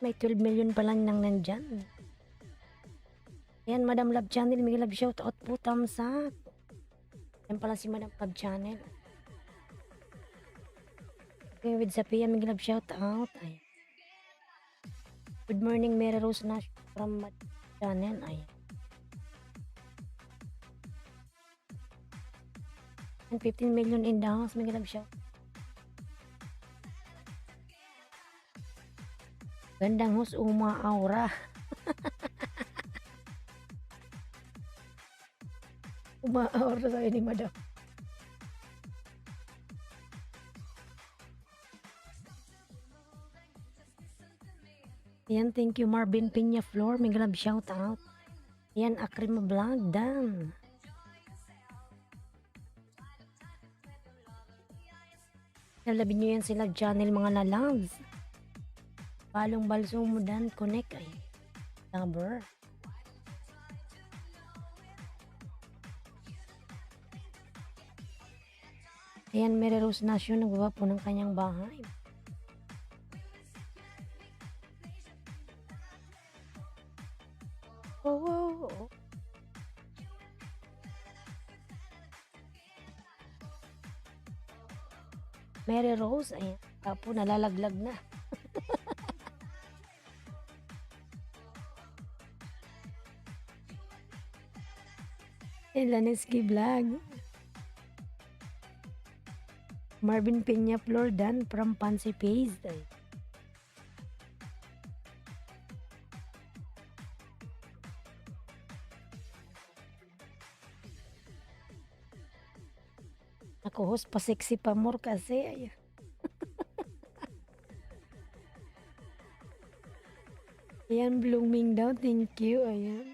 May 12 million pa lang nang nandyan. Yan, Madam Love Channel, may love shoutout po, thumbs up. Yan pala si Madam Love Channel. Okay, with Sapia, may love shoutout. Ay. Good morning, Mary Rose Nash from Madam Channel. Ay. And 15 million in the house, may love shout. Gandang host, uma-aura. Uma-aura sa'yo ni Madam. Yan, thank you Marvin Pinya Flor, may love shout out. Yan, Akrima Vlog, Dan. Nalabin nyo yan sila channel mga na-loves. Balong balso mo dan, connect ay. Number. Ayan, Mary Rose Nation, nagbaba po ng kanyang bahay. Oh. Mary Rose, ayan. Tapo, nalalaglag na. Laneski Vlog. Marvin Peña Flordan from Fancy Face. Ay. Ako host pa sexy pa more kasi. Ayan. Ayan, blooming daw. Thank you. Ayan.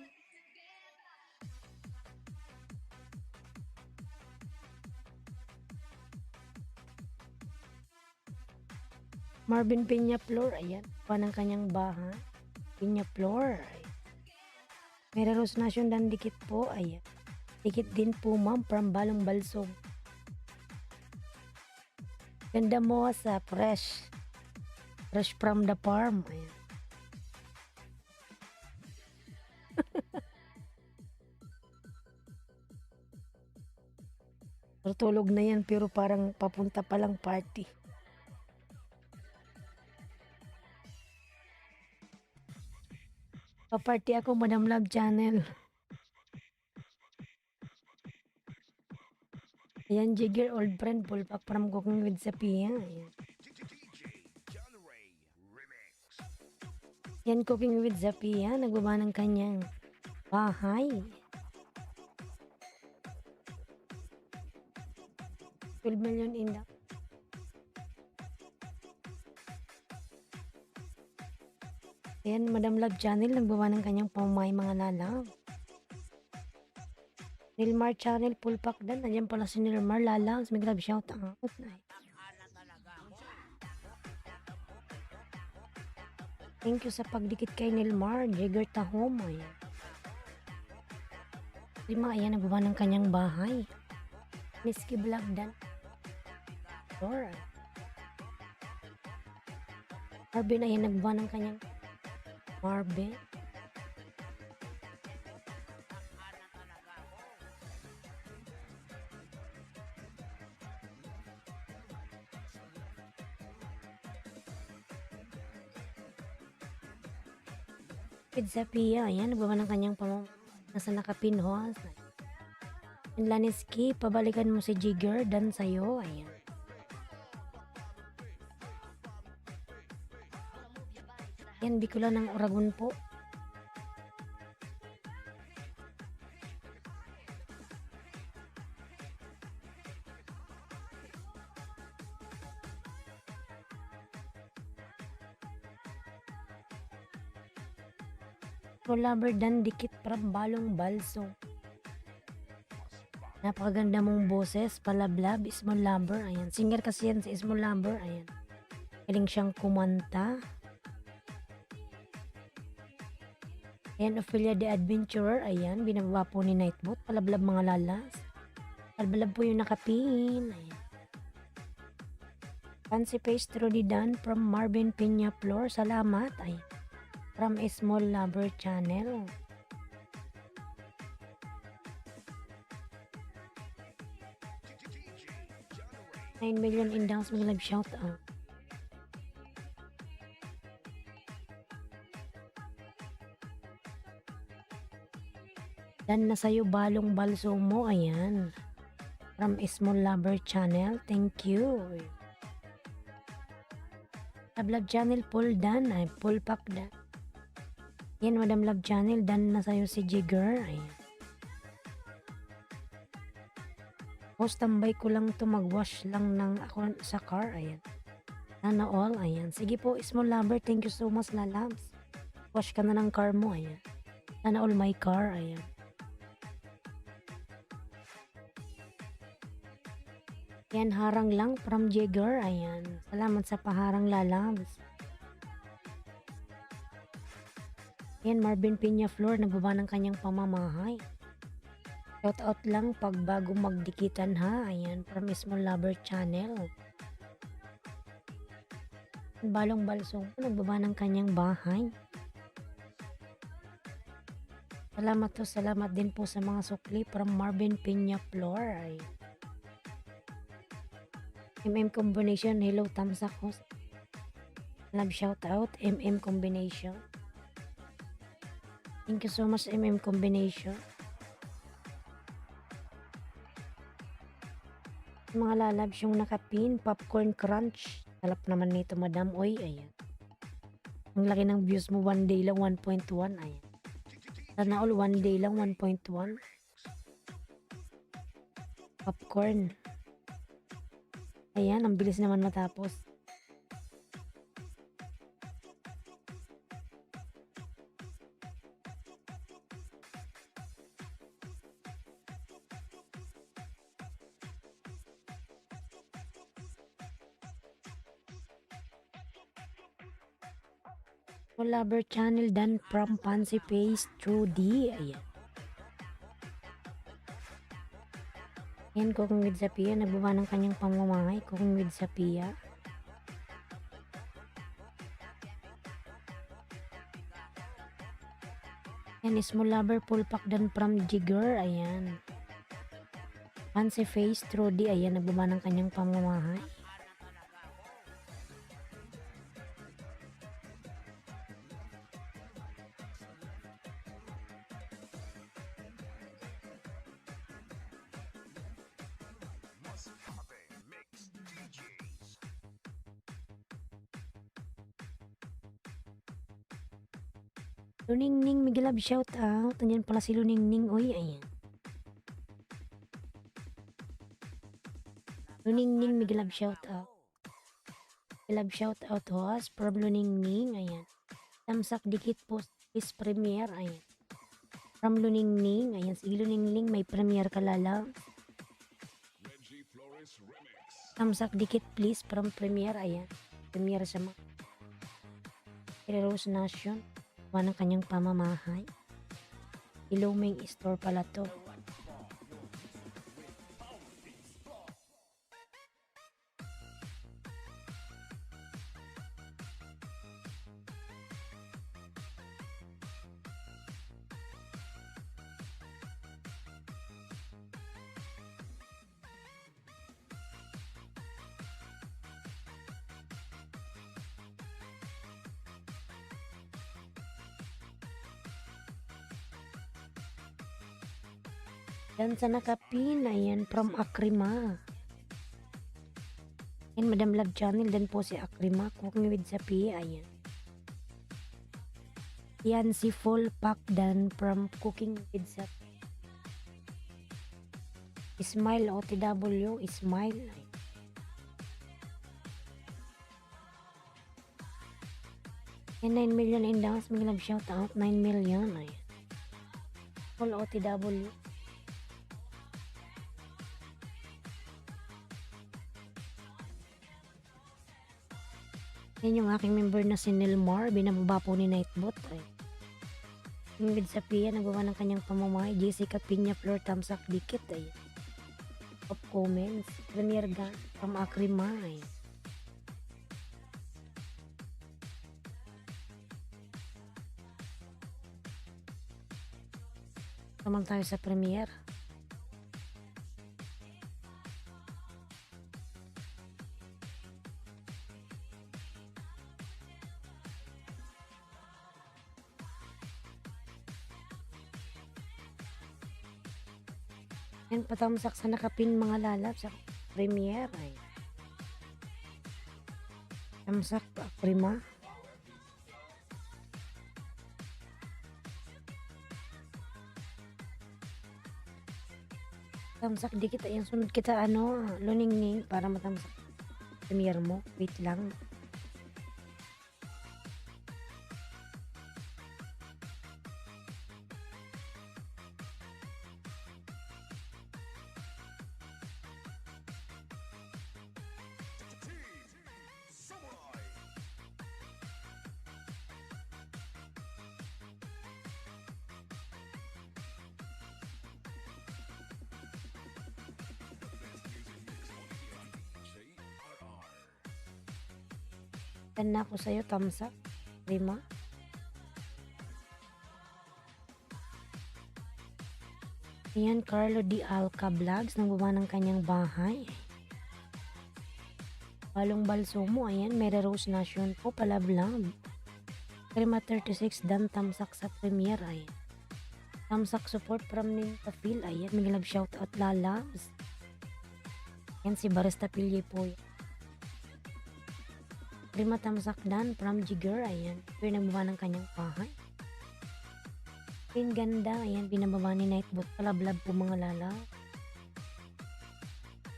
Marvin Peña Flor. Ayan. Pa ng kanyang bahay. Peña Flor. Mary Rose Nation dan dikit po. Ayan. Dikit din po ma'am from Balong Balsog. Ganda mo sa fresh. Fresh from the farm. Ayan. Tulog na yan pero parang papunta pa lang party. Paparty ako, Madam Love Channel. Ayan, Jigger, old friend, pulpak from Cooking with Sapia. Ayan. Yan, Cooking with Zapia, nagbaba ng kanyang bahay. 12 million in the... Yan, Madam Love Channel, nagbaba ng kanyang pamay mga lalaw. Nilmar Channel, pulpak dan. Nandiyan pala si Nilmar, lalaw. May grab shout out. Thank you sa pagdikit kay Nilmar. Jigger Tahom. Ayan. Lima, ayan, nagbaba ng kanyang bahay. Niski Vlog dan. Dora. Marvin, ayan, nagbaba ng kanyang Marvin. Pizza Pia, ayan, nagbaba ng kanyang nasa nakapinhos. Laniski, pabalikan mo si Jigger dan sa'yo, ayan. Yan, Bicula ng Oragon po. Lover dan dikit from Balong Balso. Napakaganda mong boses, palablab, Small Lover, ayan. Singer kasi yan si Small Lover, ayan. Galing siyang kumanta. Ayan, Ophelia the Adventurer. Ayan, binababa po ni Nightbot. Palablab mga lalas. Palablab po yung nakapin. Ayan. Fancy Face Trudy Dan from Marvin Peña Flor. Salamat. Ayan. From Small Lover Channel. $9 million indang mga live shout out. Dan na sa'yo balong balso mo. Ayan. From Small Lover Channel. Thank you. Love Channel full dan. Ay, full pack dan. Yan, Madam Love Channel. Dan na sa'yo si Jigger. Ayan. Post tambay ko lang to, mag-wash lang ng ako sa car. Ayan. Sana all. Ayan. Sige po, Small Lover. Thank you so much, lalabs. Wash ka na ng car mo. Ayan. Sana all my car. Ayan. Yan, harang lang from Jigger. Ayan. Salamat sa paharang, lalabs. Yan, Marvin Peña Flor. Nagbaba ng kanyang pamamahay. Shout out lang pag bago magdikitan ha. Ayan, from Small Lover Channel. Balong balsong po, nagbaba ng kanyang bahay. Salamat din po sa mga sukli from Marvin Peña Flor. Ayan. Combination, hello, tamsak host. Love shout out, Combination. Thank you so much, Combination. Mga lalabs yung nakapin, Popcorn Crunch. Talap naman nito, madam. Oy, ayan. Ang laki ng views mo, 1 day lang, 1.1. Ayan. Sana all, 1 day lang, 1.1. Popcorn. Ayan, ang bilis naman matapos. Lover Channel dan from Fancy Face True D. Ayan. Yan, Cooking with Sapia. Nagbaba ng kanyang pamamahay. Cooking with Sapia. Yan, Small Lover full pack dan from Jigger. Ayan. Fancy Face True D. Ayan, nagbaba ng kanyang pamamahay. Luningning, Miguel Lab, shout out. Nandiyan pala si Luningning. Uy, ayan. Luningning, Miguel Lab, shout out. Miguel Lab, shout out host from Luningning. Ayan. Tamsak dikit post is premiere. Ayan. From Luningning. Ayan. Sige Luningning, may premiere ka lala. Tamsak dikit please from premiere. Ayan. Premiere sa mga Rose Nation. Ng kanyang pamamahay. Iluming store pala to. Dan sa nakapin, ayan, from Akrima. Ayan, Madam Love Channel, dan po si Akrima, Cooking with Sapia, ayan. Yan si full pack dan from Cooking with Sapia. Smile OTW, Smile. Ayan, 9 million indang, may love shout out, 9 million, ayan. Full OTW. Yan yung aking member na si Nilmar. Binababa po ni Nightbot. Ay. Ingrid Sapia nagawa ng kanyang pamumuhay. Jessica Piña Flor tamsak dikit ay. Top comments. Premier Gan from Akrima ay. Naman tayo sa premier. Yan patamsak sa nakapin mga lalab sa premier ay. Tamsak Akrima. Tamsak dikit ay. Sunod kita luningning para matamsak premier mo. Wait lang. Team Samurai. Dan na ako sa'yo, tamsak. Prima. Ayan, Carlo Di Alca Vlogs. Nagbawa ng kanyang bahay. Balong Balsumo. Ayan, Mary Rose Nation po. Palablab. Prima 36. Dan tamsak sa premier. Ayan. Tamsak support from Ninta Phil. Ayan, may love shoutout lalabs. Ayan, si Barista Pilye po. Prima tamsak dan from Jigger. Ayan, pinababa ng kanyang bahay. Pin ganda. Ayan, pinababa ni Nightbot. Palablab po mga lala.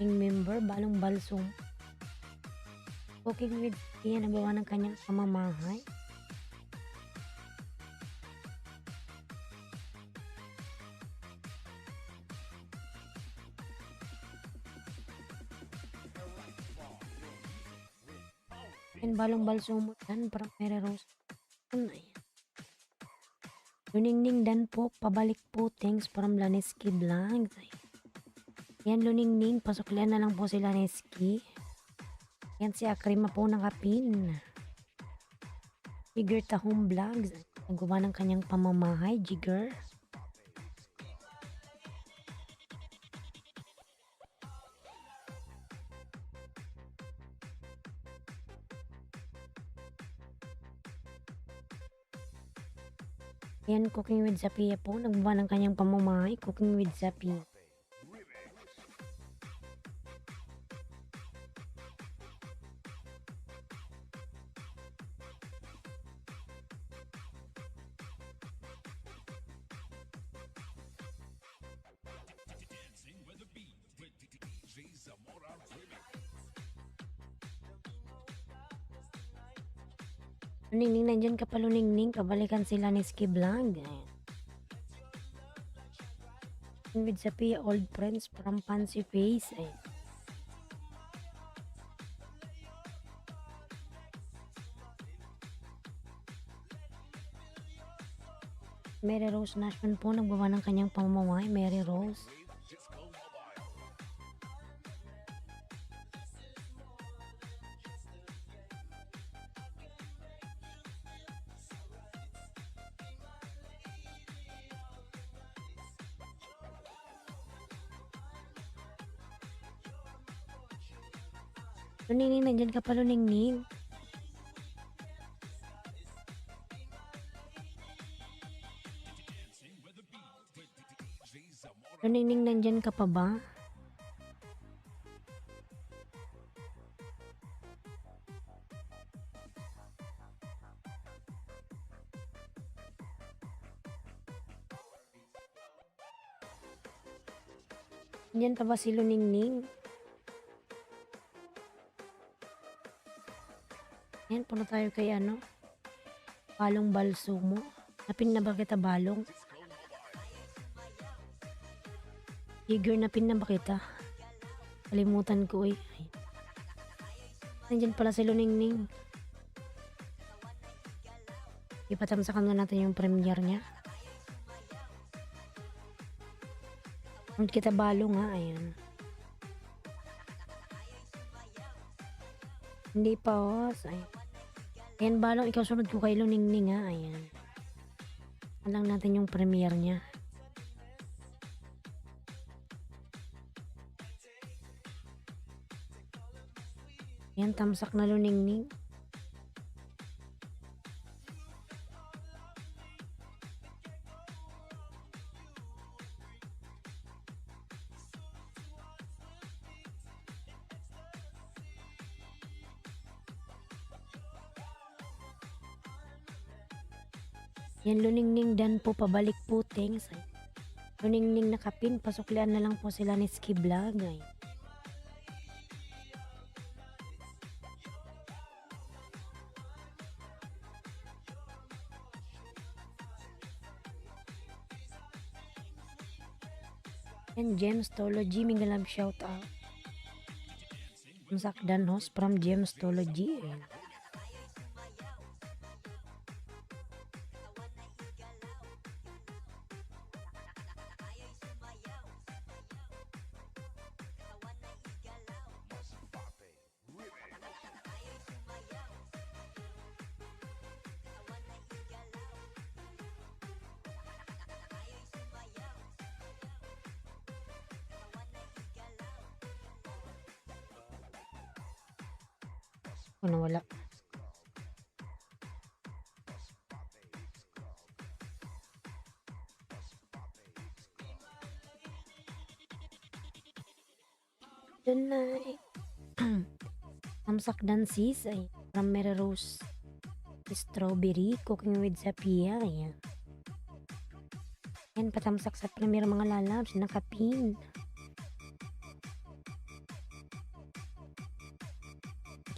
King member. Balong Balsum. Cooking with. Ayan, nabawa ng kanyang pamamahay. And Balong Balsumo dan from Mary Rose. Ayan. Luningning dan po, pabalik po, thanks from Laneski Vlogs. Yan, luningning, pasuklian na lang po si Laneski. Yan, si Akrima po nakapin. Jigger Tahong Vlogs. Nagawa ng kanyang pamamahay, Jigger. Yan, Cooking with Zapia po. Nagbawa ng kanyang pamamahay. Cooking with Zapia. Dancing with the beat with DJ Zamora Remix. Luningning, nandyan ka pa luningning. Kabalikan sila ni Ski Vlog. Ayan. With Zapia, old friends from Fancy Face. Ayan. Mary Rose Nation po. Nagbawa ng kanyang pamamahay. Mary Rose. Disco Mobile. Luningning, nandyan ka pa luningning. Dancing with the beat with DJ Zamora. Luningning, nandyan ka pa ba? Nandyan pa ba si luningning? Yan, puno tayo kay Balong Balsumo. Napin na ba kita, Balong? Jigger, napin na ba kita? Kalimutan ko eh. Ay. Nandyan pala si luningning. Ipatamsakan na natin yung premiere niya. Ang kita balong nga, ayan. Hindi pa, hos. Ayan, balong, ikaw sunod ko kay Luningning, ha, ayan. Alam natin yung premiere niya. Ayan, tamsak na Luningning. Yan, Luningning dan po pabalik po, thanks. Luningning nakapin, pasuklian na lang po sila ni Ski Vlog. Ay. Yan, Gemstology, may galab shout out. Tamsak dan host from Gemstology. Ayan. Ano, wala. Yun na eh. Tamsak dan sis ay from Mary Rose Strawberry cooking with Sapia. Ayan. Yan, patamsak sa premier mga lalabs nakapin.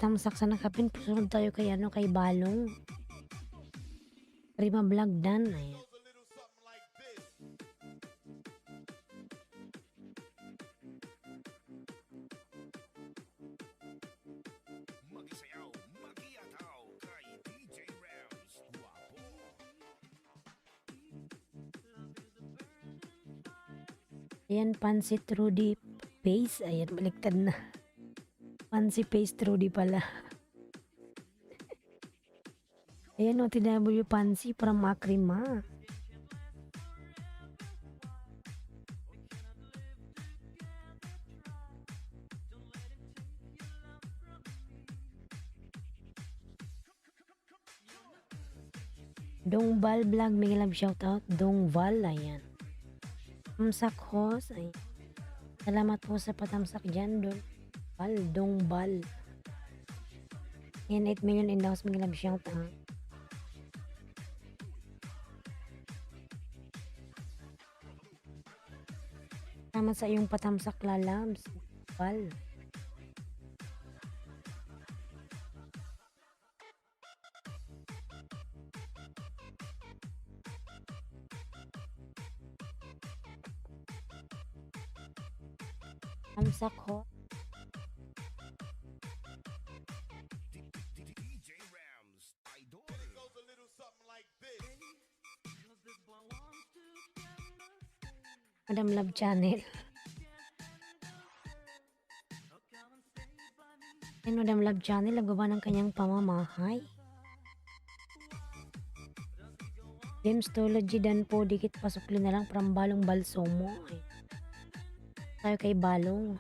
Tamsak sa nakapin, pusunod tayo kay ano, kay Balong. Prima Vlog dan. Ayan. Magisayaw, magiataw kay DJ Rams. Guwapo. Ayan, Pansit Rudy Pace. Ayan, baliktad na. Fancy Pace Rudy pala. Ayan o, TW Pansy from Makrima. Dongval Vlog, may love shoutout. Dongval, ayan. Tamsak host, ay. Salamat po sa patamsak dyan, Dongval. Ayan, 8 million in the house, may love shoutout. Salamat sa iyong patamsak, lalabs. Dongval. Tamsak ho. DJ Rams, idol. Goes a little something like this. Madam Love Channel. Yan, Madam Love Channel, nagawa ng kanyang pamamahay. Gemstology dan po, dikit pasukli na lang from Balong Balsomo. Ay. Tayo kay Balong.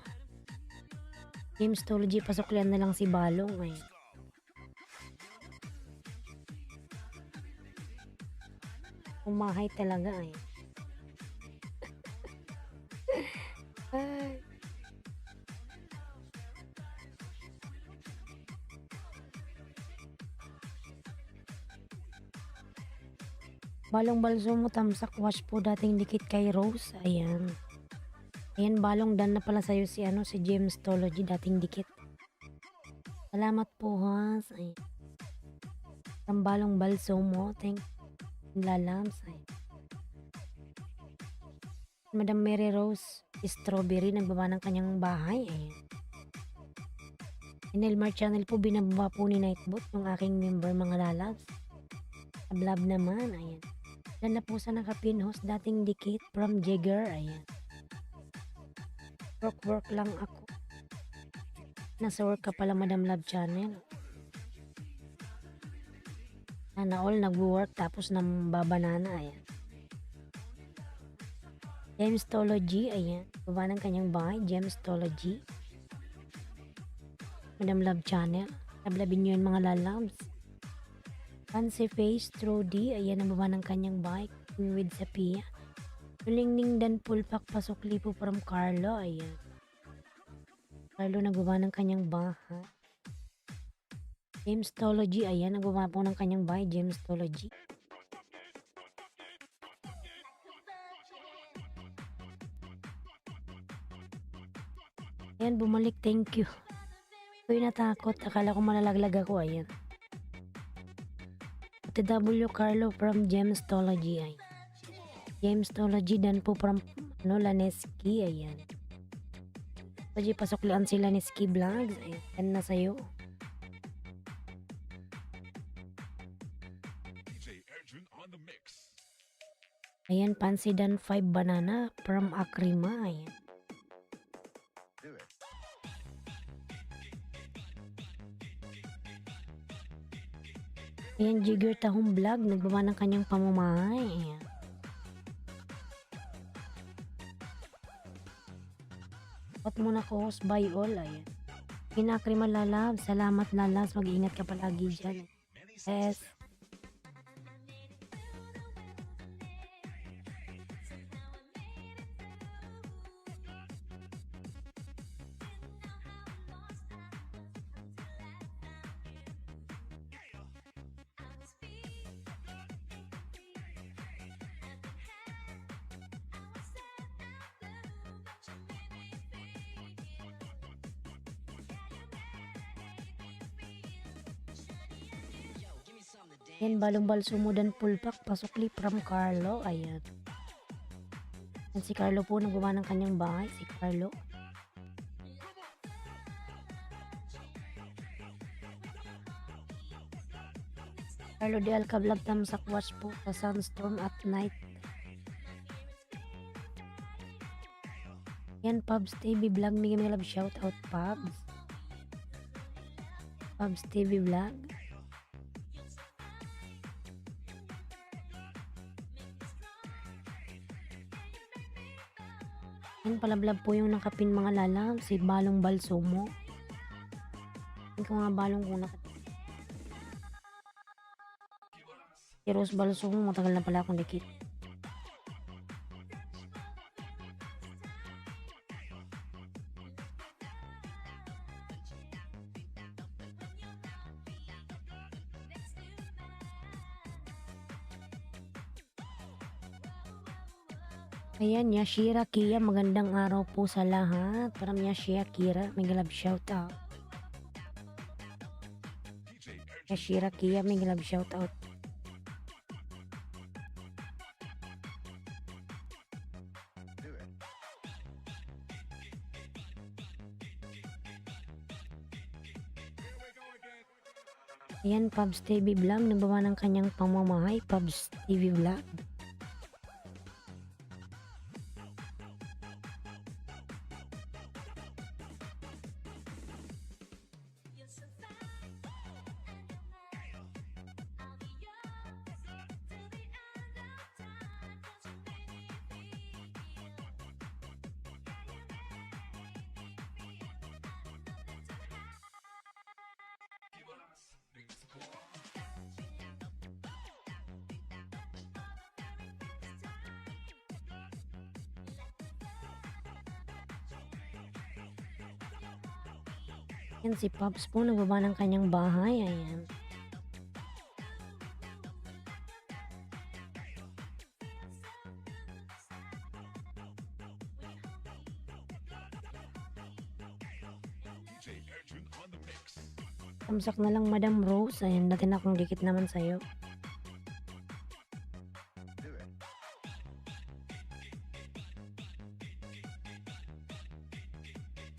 Gemstology, pasuklian na lang si Balong. Ay. Umahay talaga ay. Ay. Balong Balsomo, tamsak wash po dating dikit kay Rose. Ayan. Ayan, Balong, dan na pala sa'yo si Gemstology, dating dikit. Salamat po, has. Ay. Ang Balong Balsomo, thank lalams. Ay. Madam Mary Rose Strawberry, nagbaba ng kanyang bahay. Ayan. Inelmar Channel po, binababa po ni Nightbot, yung aking member mga lalabs. Ablab naman, ayan. Dan na po sa nakapin host, dating dikit from Jagger, ayan. Work lang ako. Nasa work ka pala, Madam Love Channel. Sana all nagwo-work tapos nambabanana, ayan. Gemstology, ayan. Baba ng kanyang bahay, Gemstology. Madam Love Channel. Lablabin nyo yun mga lalabs. Fancy Face, Trudy, ayan ang baba ng kanyang bahay. With Sapia. Tulingning dan pulpak pasok lipo from Carlo, ayan. Carlo nagbaba ng kanyang bahay. Gemstology, ayan, nagbaba po ng kanyang bahay, Gemstology. Ayan, bumalik, thank you. Ako'y natakot, akala ko malalaglag ako, ayan. TW Carlo from Gemstology, ayan. Gemstology dan po from Laneski, ayan. Pwede pasuklian sila ni Ski Vlogs, ayan, yan na sa'yo. DJ Edwin on the mix. Ayan, Pansidan 5 Banana from Akrima, ayan. Do it. Ayan, Jigger Tahong Vlog, nagbaba ng kanyang pamamahay, ayan. At muna ko, host by all, ayan. Pinakrima lalab, salamat lalabs, mag-iingat ka palagi dyan. Yes. Yo, give me something to dance. Ayan, balong-bal sumudan pulpak, pasukli from Carlo, ayan. Yan si Carlo po, nagbaba ng kanyang bahay, si Carlo. Carlo de Alca Vlog, tamsak watch po sa Sunstorm at night. Yan, Pubs TV Vlog, may love shout out, Pubs. Pubs TV Vlog. Yan, palablab po yung nakapin mga lalam, si Balong Balsumo. Yan ko nga balong kung nakapin. Si Rose Balsumo, matagal na pala akong dikit. Ayan, Yashira Kia, magandang araw po sa lahat. From Yashira Kira, may love shout out. DJ Edwin. Yashira Kia, may love shout out. Do it. Ayan, Pubs TV Vlog, nagbaba ng kanyang pamamahay, Pubs TV Vlog. Yan, si Pops po, nagbaba ng kanyang bahay, ayan. DJ Edwin on the mix. Tamsak na lang, Madam Rose, ayan, natin akong dikit naman sa'yo. Do it.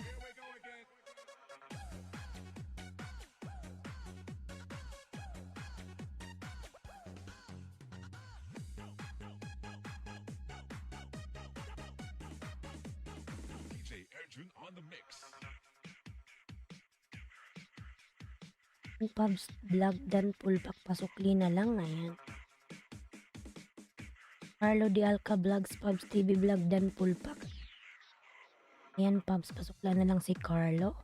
Here we go again. DJ Edwin Arjun on the mix. Pubs Vlog dan Pulpak pasukli na lang. Ayan. Carlo Di Alca Vlogs, Pubs TV Vlog dan Pulpak. Ayan, Pubs, pasukla na lang si Carlo.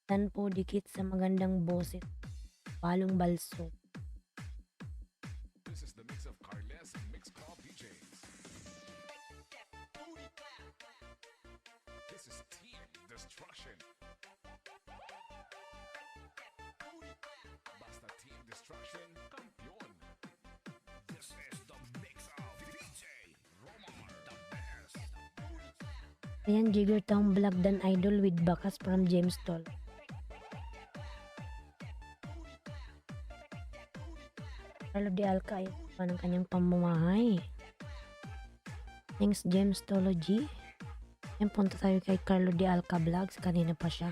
Dan po dikit sa magandang boses. Balong balso. This is the mix of Carles Mix Club DJs. This is Team Destruction. Basta Team Destruction, campeón. This is the mix of DJ Romar, the best. Ayan, Jigger Town Vlog dan Idol with Bakas from James Toll. Carlo Di Alca ay pa ng kanyang pamamahay. Thanks James Tology. Ayan, punta tayo kay Carlo Di Alca Vlogs. Kanina pa siya.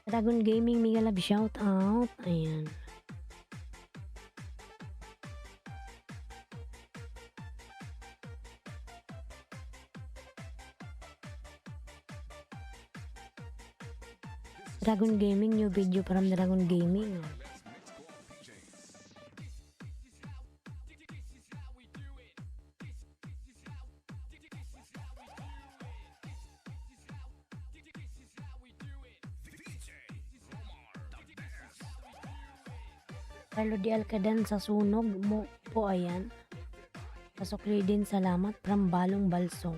Dragon Gaming, Mega Love shout out. Ayan. Dragon Gaming, new video from Dragon Gaming. Carles Mix Club DJs. Carlo Di Alcadan sa sunog mo po, ayan. Pasukli din, salamat from Balong Balsong.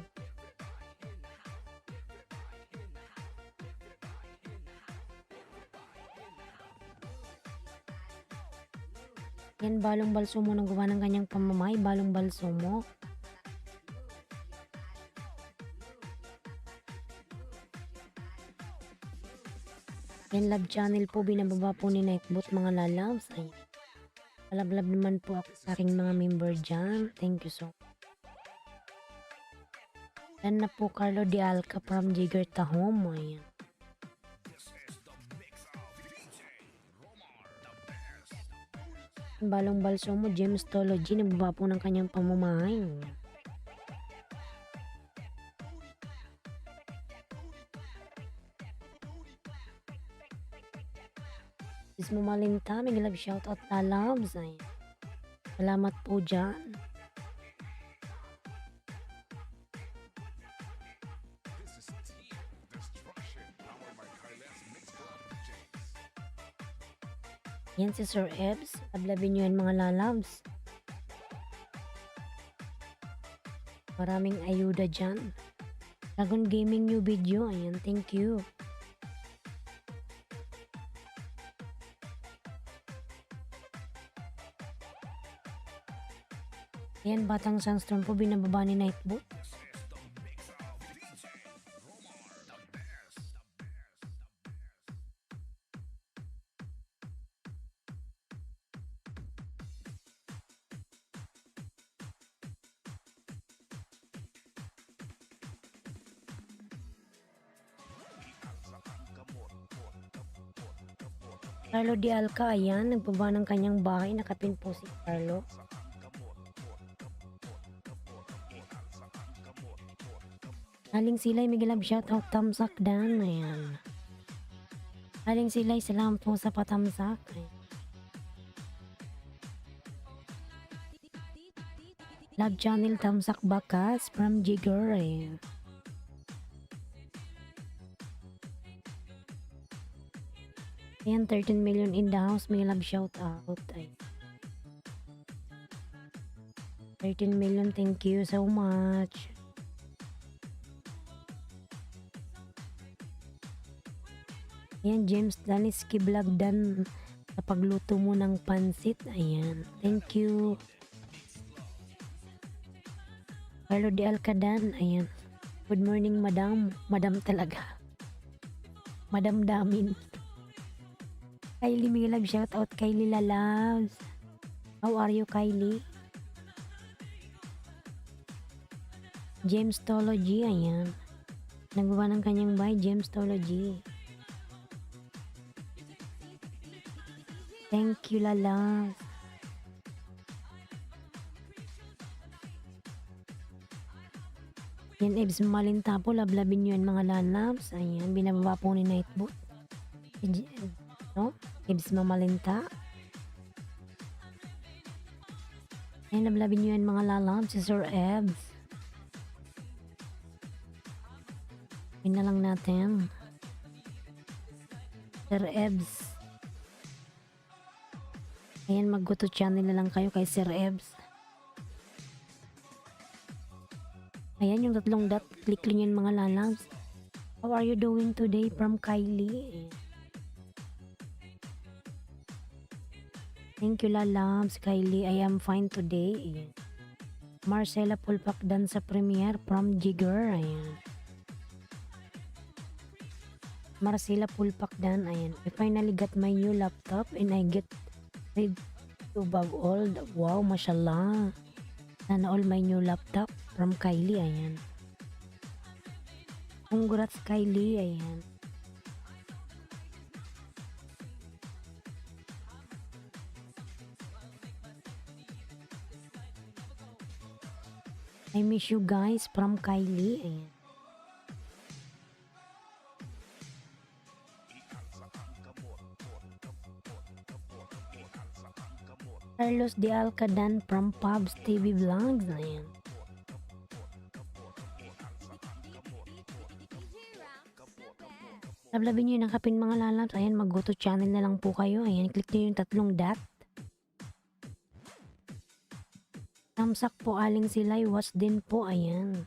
Yan, Balong Balso mo nang gawa ng kanyang pamamay. Balong Balso mo. Yan, Love Channel po, binababa po ni Nightbot, mga lalabs. Ay, palablab naman po ako sa aking mga member dyan. Thank you so much. Yan na po, Carlo Di Alca from Jigger Tahom. Ayan. Balong Balso mo, James Tology, nagbaba po ng kanyang pamamahay. Is mo malinta, may love shout out na loves. Ay, salamat po dyan. This is Team Destruction, powered by Carles Mix Club DJs. Yan si Sir Ebs. Lablabin nyo yan, mga lalabs. Maraming ayuda dyan. Dragon Gaming new video. Ayan, thank you. Ayan, Batang Sunstorm po, binababa ni Nightbot. Carlo Di Alca, ayan, nagbaba ng kanyang bahay. Nakapin po si Carlo. Aling Silay, may love shoutout, tamsak dan. Ayan. Aling Silay, salamat po sa patamsak. Ayan. Love Channel, tamsak Bakas from Jigger. Ayan. Ayan, 13 million in the house, may love shoutout. Ayan. 13 million, thank you so much. Ayan, James Daniski Vlog dan sa pagluto mo ng pansit. Ayan, thank you. Carlo Di Alcadan, ayan. Good morning, madam. Madam talaga. Madam Damin. Kylie, may love shout out, Kylie Lalabs. How are you, Kylie? Jamestology, ayan. Nagawa ng kanyang bahay, Jamestology. Thank you, Lalas. Yan, Ebs Malinta po, lablabin nyo yan mga lalabs. Ayan, binababa po ni Nightbot. No? Ebs Mamalinta. Ayan, lablabin nyo yan mga lalabs, si Sir Ebs. Yun na lang natin. Sir Ebs. Ayan, mag-go to channel na lang kayo kay Sir Ebs. Ayan, yung tatlong dot. Click nyo yan mga lalabs. How are you doing today from Kylie? Thank you lalabs, Kylie. I am fine today. Ayan. Marcela Pulpakdan sa premiere from Jigger. Ayan. Marcela Pulpakdan. Ayan. I finally got my new laptop and I get rid to bag old. Wow, mashallah. Sana all my new laptop from Kylie. Ayan. Congrats Kylie. Ayan. I miss you guys from Kylie. Ayan. Carlos de Alcadan from Pubs TV Vlogs. Ayan. Lablabin nyo yung nakapin mga lalabs. Ayan, mag-go to channel na lang po kayo. Ayan, click nyo yung tatlong dot. Tamsak po aling silay. Watch din po. Ayan.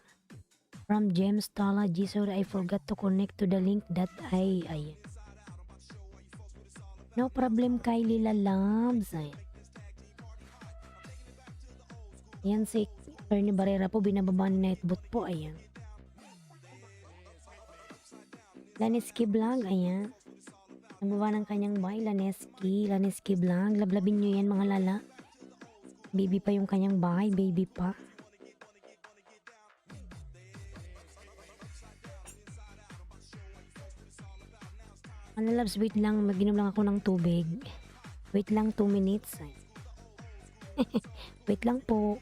From Jamestology. Sorry, I forgot to connect to the link that ayan. No problem, Kylie lalabs. Ayan. Ayan si Ernie Barrera po. Binababa ni Nightbot po. Ayan. Laneski Vlog, ayan. Nagawa ng kanyang bahay, Laneski Vlog. Lablabin nyo yan mga lala. Baby pa yung kanyang bahay, baby pa. Mga lalabs, wait lang, maginom lang ako ng tubig. Wait lang 2 minutes. Wait lang po.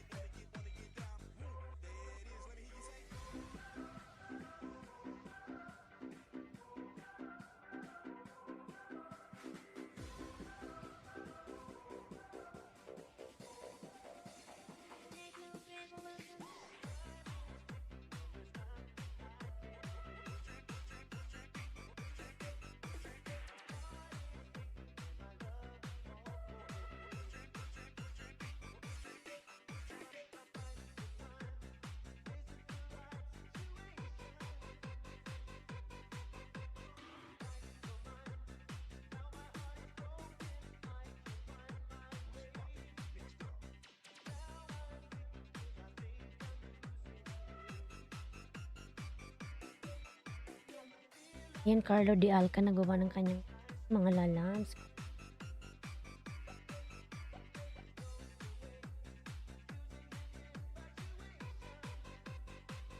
Yan, Carlo de Alca nagawa ng kanyang mga lalabs.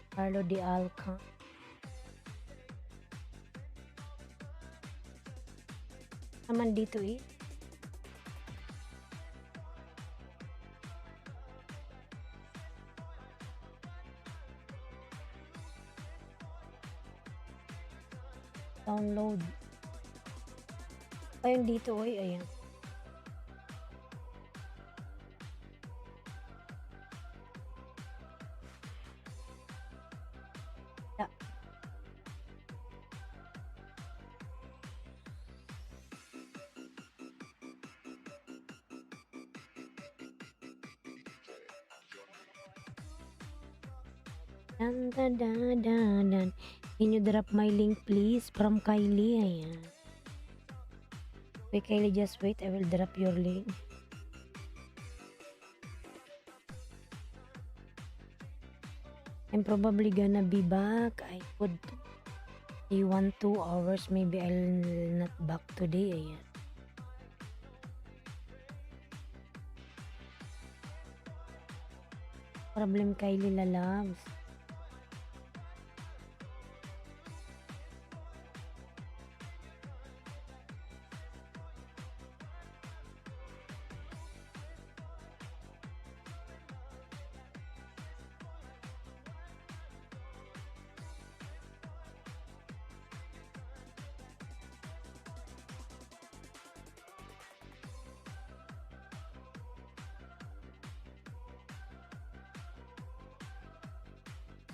Carlo de Alca. Naman dito eh. Download. Ayun dito, oy, ayan. Yeah. Dan, dan, dan, dan, dan. Can you drop my link please from Kylie? Ayan. Okay, Kylie, just wait. I will drop your link. I'm probably gonna be back. I could say 1-2 hours. Maybe I'll not back today. Ayan. Problem Kylie lalabs.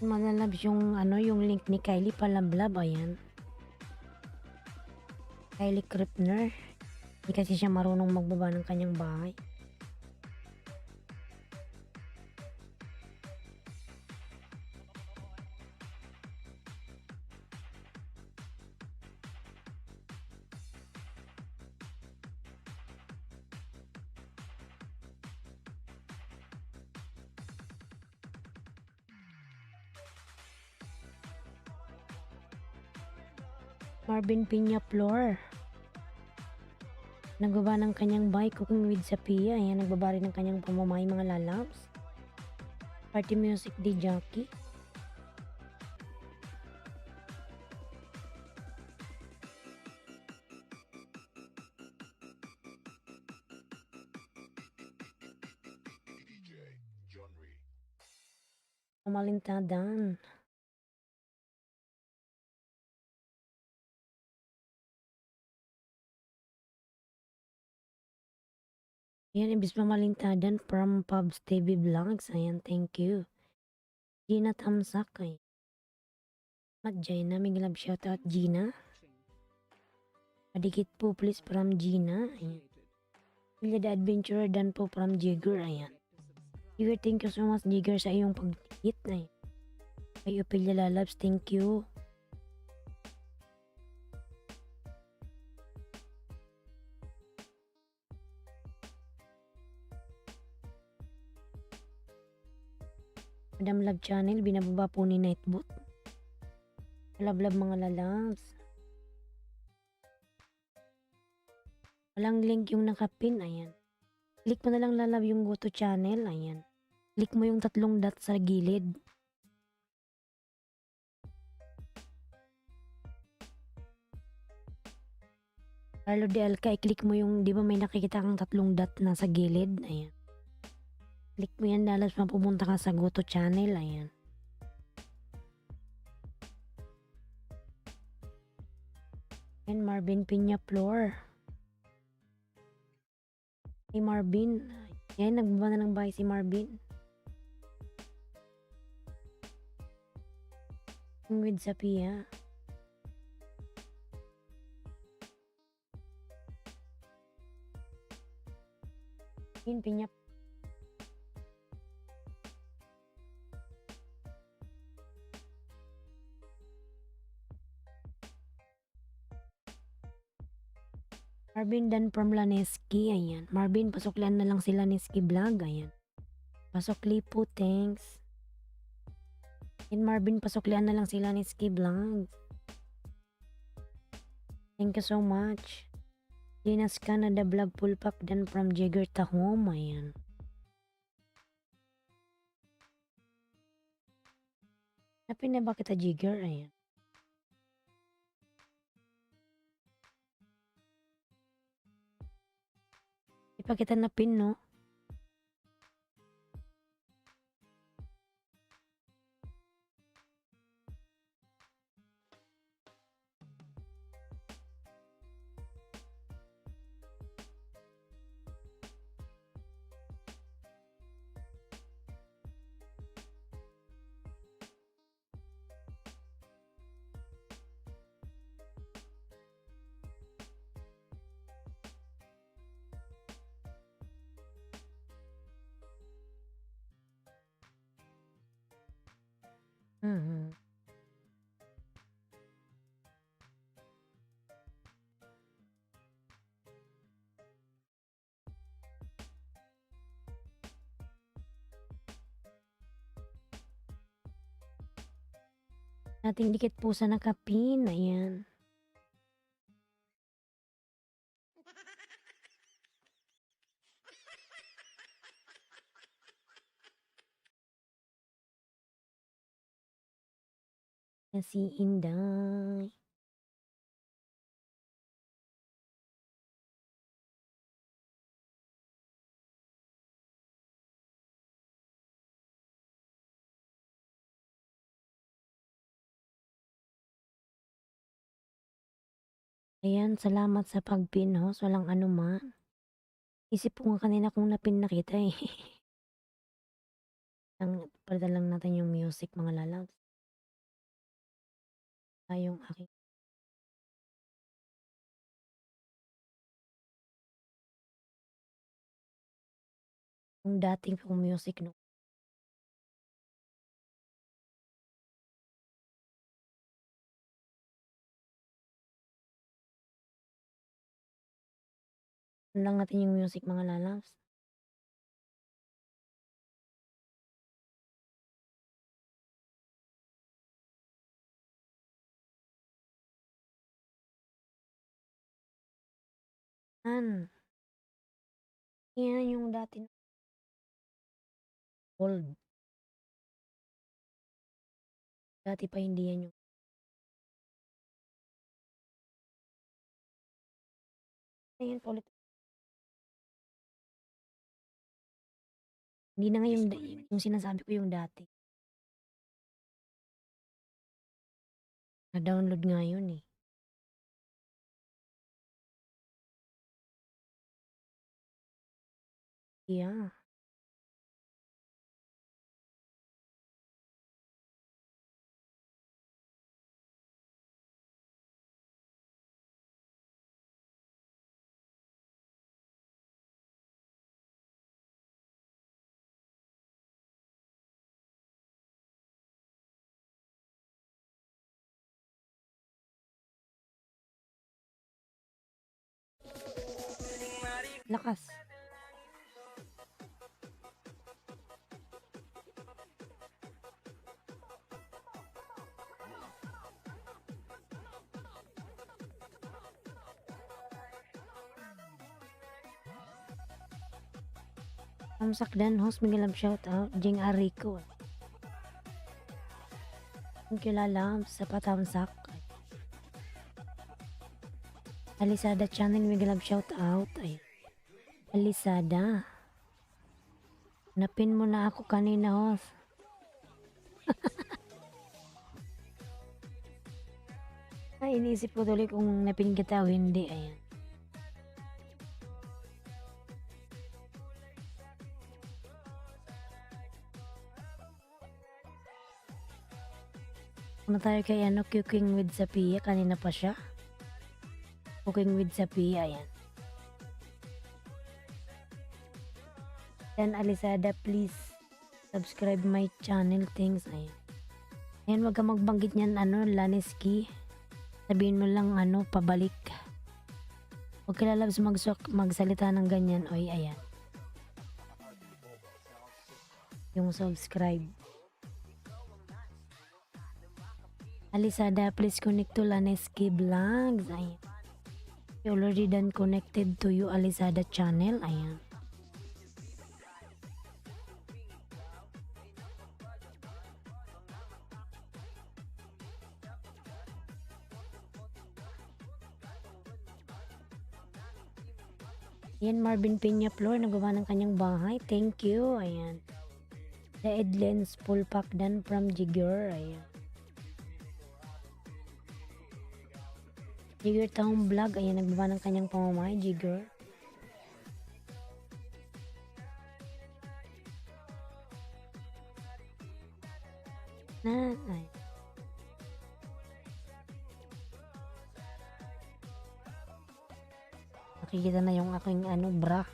Malalabs yung ano, yung link ni Kylie Palablab, ayan. Kylie Kripner. Hindi kasi siya marunong magbaba ng kanyang bahay. Marvin Piña Flor. Nagbaba ng kanyang bahay, cooking with Sapia. Ayan, nagbaba rin ng kanyang pamamahay, mga lalabs. Party music di Jackie. DJ John Ree. Pamalintadan. Ayan, ibis pamalintadan from Pubs TV Vlogs. Ayan, thank you. Gina Tamsak. Ay. At Gina, may love shoutout Gina. Padikit po please from Gina. Ayan. Pilya the Adventurer dan po from Jigger. Ayan. Jigger, thank you so much Jigger sa iyong pagdikit. Ay. Kayo Pilya Lalabs, thank you. Madam Love Channel, binababa po ni Nightbot. Love mga lalabs. Walang link yung nakapin, ayan. Click mo na lang lalab yung go to channel, ayan. Click mo yung 3 dot sa gilid. Carlo de Alca, i-click mo yung, di ba may nakikita kang 3 dot na sa gilid, ayan. Click mo yan, lalabs, mapupunta ka sa go to channel, ayan. And Marvin Piña Flor. Si Marvin. Yan, nagbaba na ng bahay si Marvin. With Sapia. Yun, Piña. Marvin dan from Laneski, ayan. Marvin, pasuklan na lang sila Laneski vlog, ayan. Pasukli po, thanks. And Marvin, pasuklian na lang sila Laneski vlog. Thank you so much. Dinas Canada vlog full pack dan from Jagger Tahom, ayan. Napin na ba kita Jagger, ayan. Ipakita na pin, no? Mhm. Nating dikit po sa nakapin, ayan. Yan si Inday. Ayan, salamat sa pag-pin, host. Walang anuman. Isip ko nga kanina kung napin na kita, eh. Ang Palitan lang natin yung music mga lalabs. Yung aking yung dating kong music no. Lang natin yung music mga lalabs. Yan yung dati old. Dati pa hindi yan yung ayan pa ulit. Hindi na nga yung sinasabi ko yung dati. Na-download nga yun eh. Yeah. Lakas. Tamsak dan host Miguel shout out Jing Arico. Thank you lalam sa patamsak. Alisada channel Miguel shout out. Ay. Alisada. Napin mo na ako kanina host. Ay, iniisip ko tuloy kung napin kita o hindi. Ayan. Ano tayo kay ano, Cooking with Sapia. Kanina pa siya. Cooking with Sapia. Ayan. Then Alisada, please subscribe my channel. Thanks. Ayan. Ayan, wag ka magbanggit niyan ano, Laneski. Sabihin mo lang ano, pabalik. Huwag ka lalabs magsalita ng ganyan. Oy, ayan. Yung subscribe. Alisada, please connect to Laneski Vlogs. Ayan. You already done connected to you Alisada channel. Ayan. Ayan, Marvin Peña Flor, nagawa ng kanyang bahay. Thank you. Ayan. The Edlens full pack dan from Jigger. Ayan. Jigger Town Vlog. Ayan, nagawa ng kanyang pamamahay. Jigger. Ay. Nakikita na yung aking ano, bra.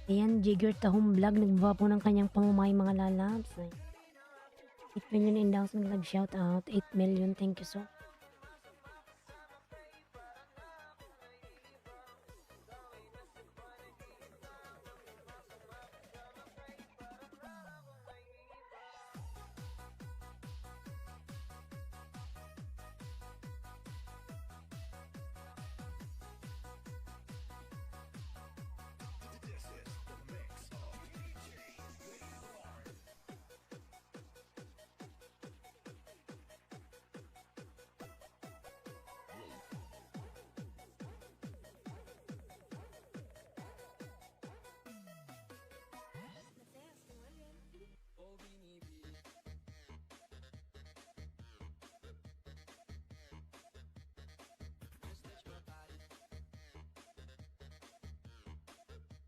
Ayan, Jigger Tahong Vlog. Nagbawa po ng kanyang pamamahay mga lalabs. 8 million endorsement live shout out. 8 million. Thank you so.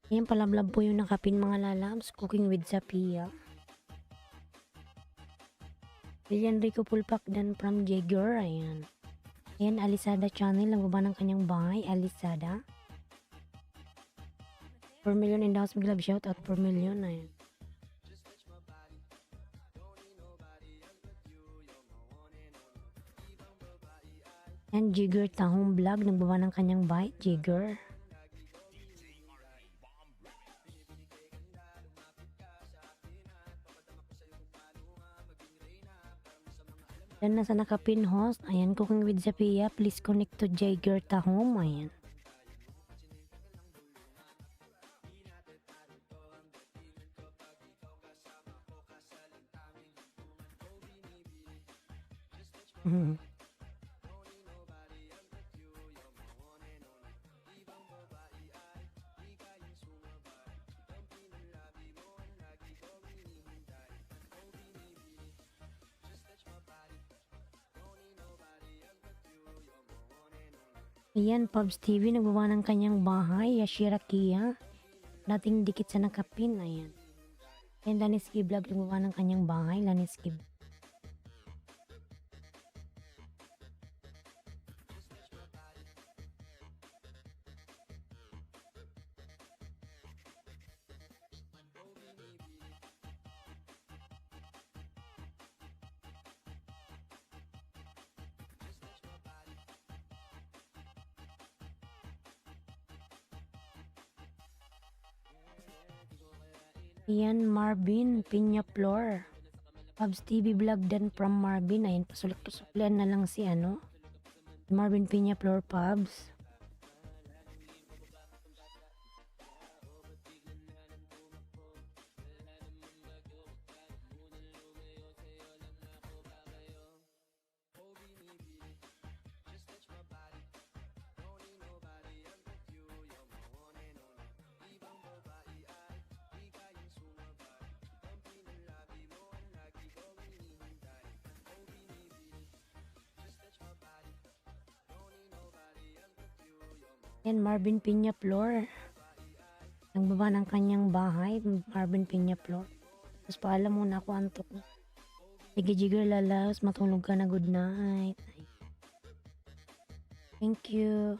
Ayan, palablab po yung nakapin mga lalabs. Cooking with Zapia. Lilian Rico Pulpak dan from Jagger. Ayan. Ayan, Alisada Channel. Nagbaba ng kanyang bahay. Alisada. 4 million in the house. Mag-love shout out 4 million. Ayan. And Jigger Tahong Vlog. Nagbaba ng kanyang bahay. Jigger. Yan nasa nakapin host. Ayan, Cooking with Zapia. Please connect to Jagger Tahong. Ayan. Mhm. Ayan, Pubs TV, nagbawa ng kanyang bahay, Yashira Kia. Dating dikit sa nakapin, ayan. Ayan, Laniski Vlog, nagbawa ng kanyang bahay, Laniski. Ayan, Marvin Piñaflor. Pubs TV Vlog dan from Marvin. Ayan, pasulit-pasulian na lang si Marvin Piñaflor Pubs. Yan, Marvin Piñaflor. Nagbaba ng kanyang bahay, Marvin Piñaflor. Tapos paalam muna ako, antok na. Sige, Jigger Lalas, matulog ka na, good night. Thank you.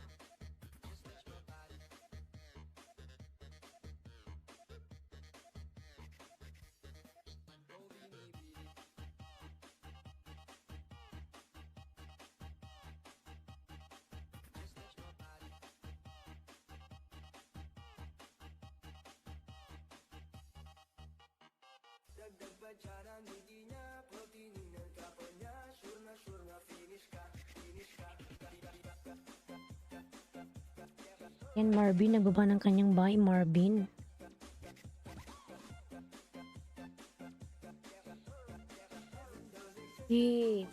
Yan, Marvin, nagbaba ng kanyang bahay, Marvin. Hey.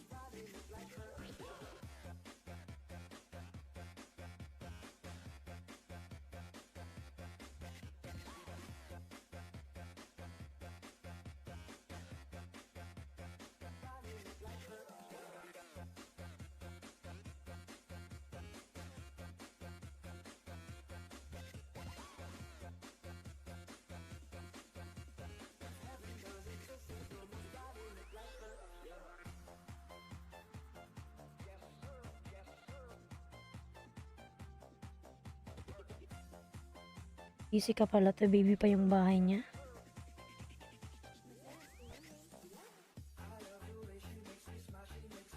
Easy ka pala to, baby pa yung bahay niya.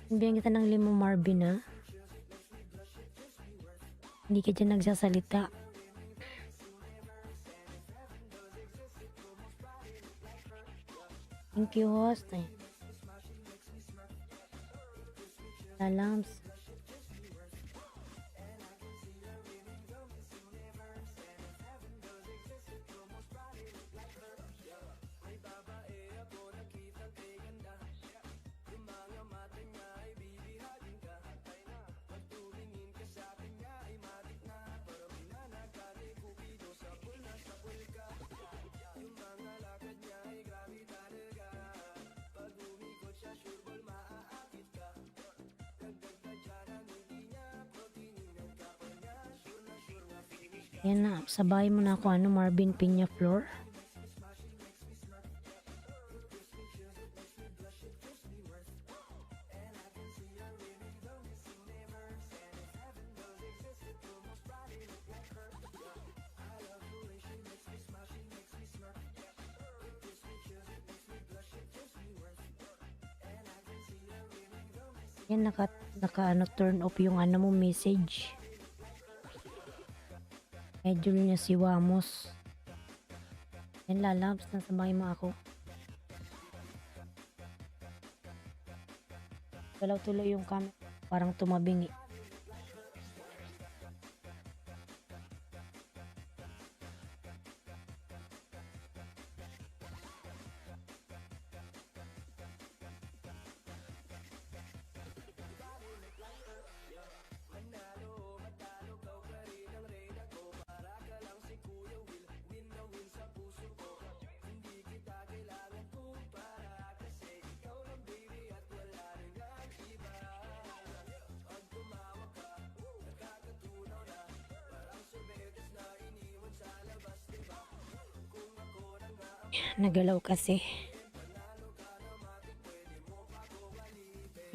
Bigyan kita ng limo, Marvin, ha? Hindi ka dyan nagsasalita. Thank you, host. Salams. Yan na, sabay mo na ako Marvin Peña Flor. Yan naka turn off yung mo message. Idol niya si Wamos. Yan lalabs na sabay mo ako. Galaw tuloy yung camera. Parang tumabingi. Nagalaw kasi.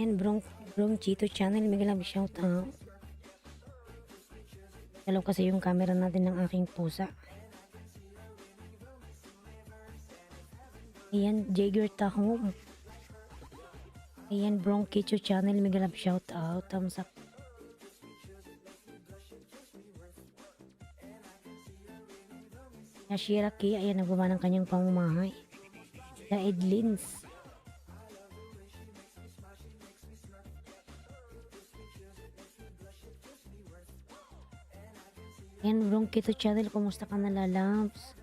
Yan, Brong Chito channel. May galang shout out. Nagalaw kasi yung camera natin ng aking pusa. Ayan, Jagger Tahom. Ayan, Brong Chito channel. May galang shout out. Thumbs up. Nashira Ki, ayan, nagbuba ng kanyang pamamahay. The Edlins. Ayan, Brong Kito channel, kumusta ka na lalabs?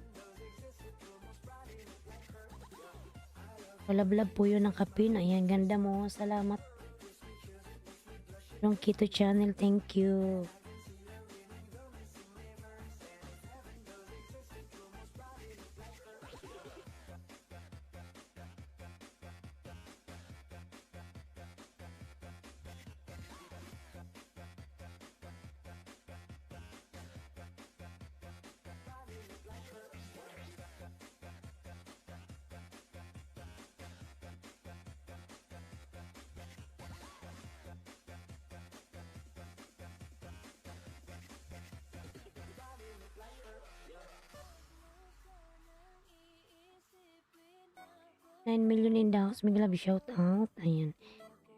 Kalablab po yun ng kapin. Ayan, ganda mo. Salamat. Brong Kito channel, thank you. $9 million in the house. May love shout out. Ayan.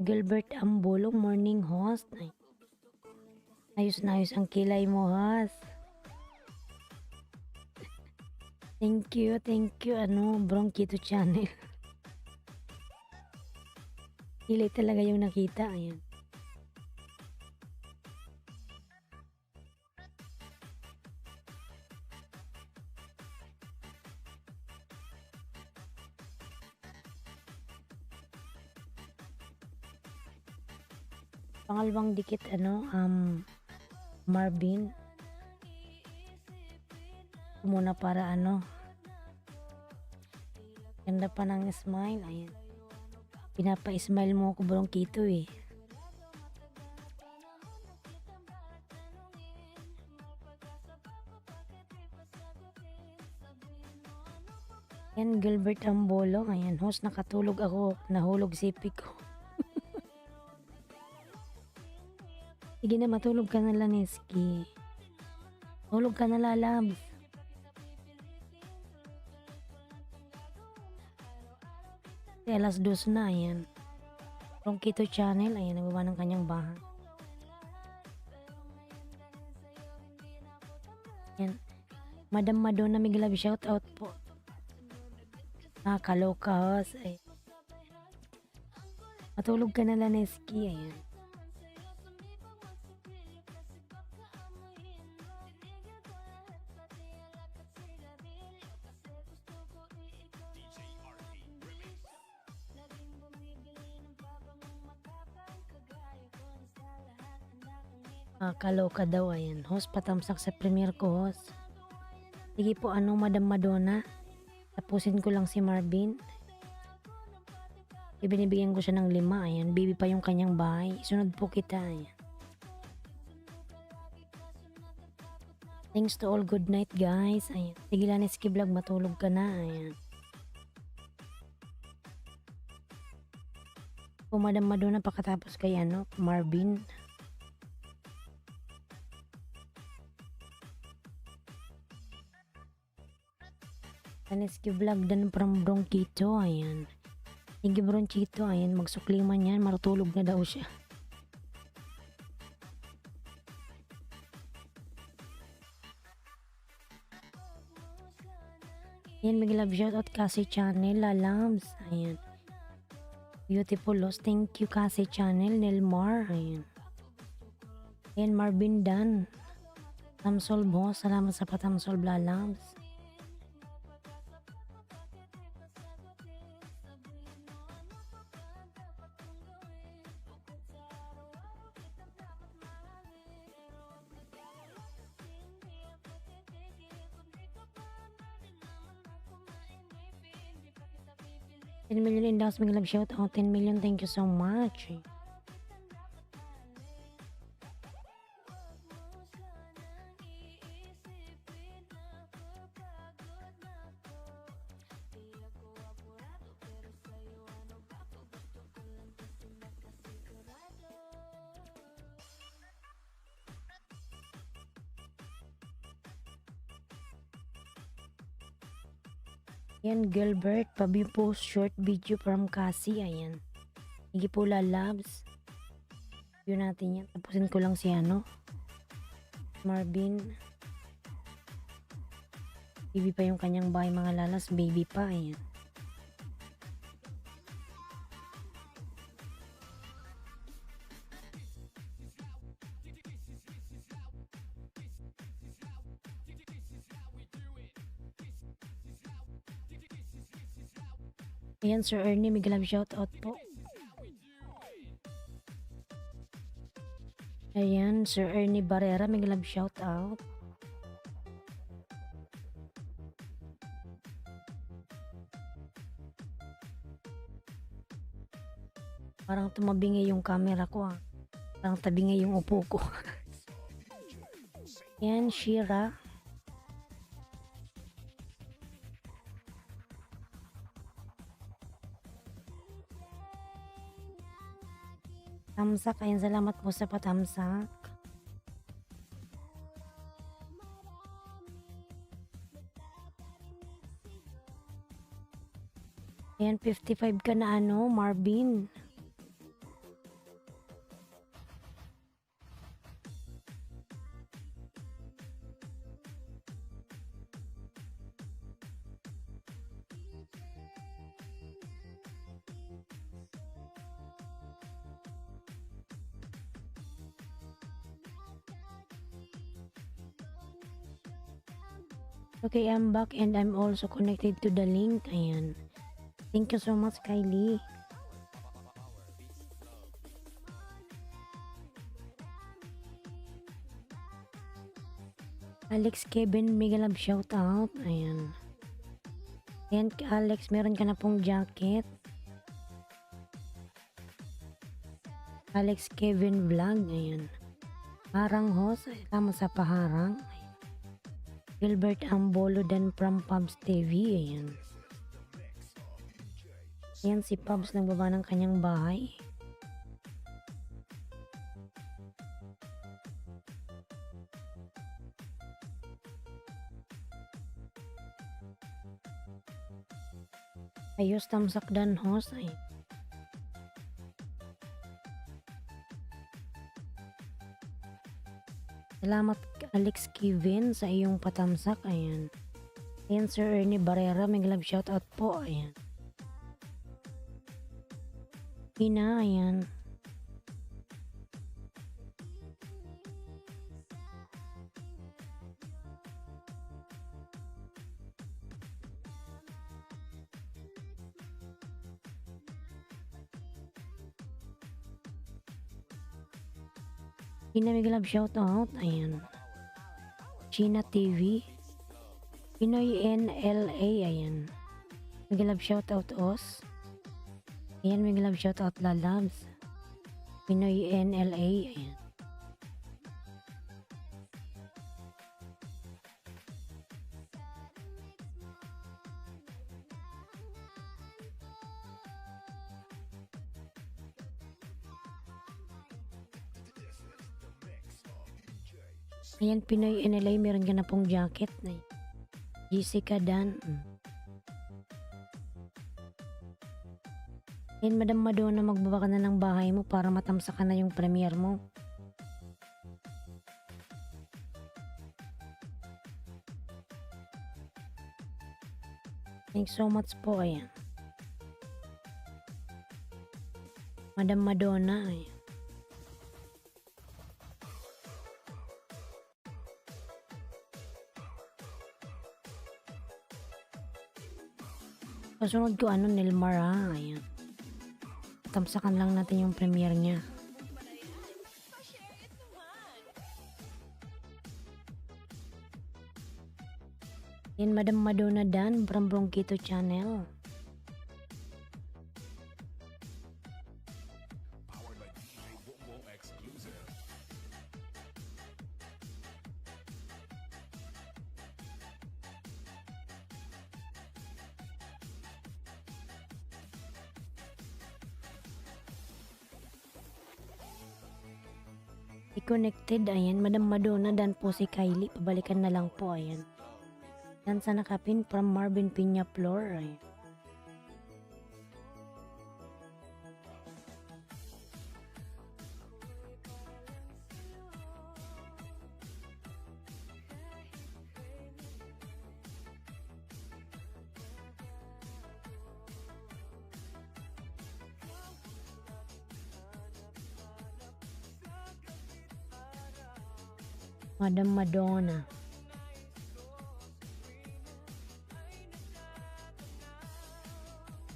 Gilbert Ambolo, morning host. Ay. Ayos na ayos ang kilay mo, host. Thank you. Brong Kito channel. Kilay talaga yung nakita. Ayan. Pangalawang dikit Marvin muna para ganda pa ng smile. Ayan, pinapa-smile mo ako Brong Kito eh. Yan, Gilbert Ambolo. Ayan, host, nakatulog ako, nahulog sipig ko. Sige na, matulog ka na lang, Neski. Tulog ka na, lalabs. Alas 2 na, ayan. Brong Kito channel, ayan, nagbawa ng kanyang bahay. Ayan. Madam Madonna, may love shout out po. Kaloka, host. Ay. Matulog ka na lang, Neski, ayan. Kaloka daw, ayan. Host, patamsak sa premiere ko, host. Sige po, Madam Madonna. Tapusin ko lang si Marvin. Ibinibigyan ko siya ng 5, ayan. Bibi pa yung kanyang bahay. Sunod po kita, ayan. Thanks to all, good night guys. Ayan. Sige lang, Ski Vlog, matulog ka na. Ayan. Pumadama doon na pakatapos kay Marvin. Ski Vlog dan from Bronquito. Ayan. Sige Bronquito. Ayan. Magsukliman yan. Marutulog na daw siya. Ayan. May love shoutout kasi channel. Lalams. Ayan. Beautiful Lost. Thank you kasi channel. Nelmar. Ayan. Ayan. Marvin Dan. Tamsol boss. Salamat sa patamsol. Lalams. $10 million indaos, may love shout out. 10 million, thank you so much. Yan, Gilbert, post short video from Cassie, ayan. Sige po, Lalabs. View natin yan. Tapusin ko lang si Marvin. Baby pa yung kanyang bahay, mga lalas. Baby pa, ayan. Ayan, Sir Ernie, may love shout out po. Ayan, Sir Ernie Barrera, may love shout out. Parang tumabingi yung camera ko ah. Parang tabingi yung upo ko. Ayan, Shira. Tamsak, ayan, salamat po sa patamsak. Ayan, 55 ka na Marvin. Okay, I'm back and I'm also connected to the link. Ayan. Thank you so much, Kylie. Alex Kevin, mega love shout out. Ayan. Ayan, Alex, meron ka na pong jacket. Alex Kevin Vlog. Ayan. Harang host. Tama sa paharang. Gilbert Ambolo dan from Pubs TV. Ayan. Ayan si Pubs nagbaba ng kanyang bahay. Ayos, tamsak dan host. Ayan. Salamat Alex Kevin sa iyong patamsak. Ayan. Ayan, Sir Ernie Barrera, may love shout out po. Ayan. Ina, ayan. Ina, may love shout out. Ayan. China TV, Pinoy NLA, ayan. May love shout out os. Ayan, may love shout out Lalabs. Pinoy NLA, ayan. Ayan, Pinoy NLA, meron ka na pong jacket. Ay, Jessica Dan. Ayan, Madam Madonna, magbaba ka na ng bahay mo para matamsakan na yung premiere mo. Thanks so much po. Ayan. Madam Madonna. Ayan. Kasunod ko Nilmar ayan. Tamsakan lang natin yung premiere niya. Yan, Madam Madonna Dan from Bronquito Channel. Powered by DJ Bongbong exclusive. I-connected, ayan. Madam Madonna Dan po si Kylie. Pabalikan na lang po, ayan. Dan sa nakapin from Marvin Piña Flor, ayan. Madam Madonna.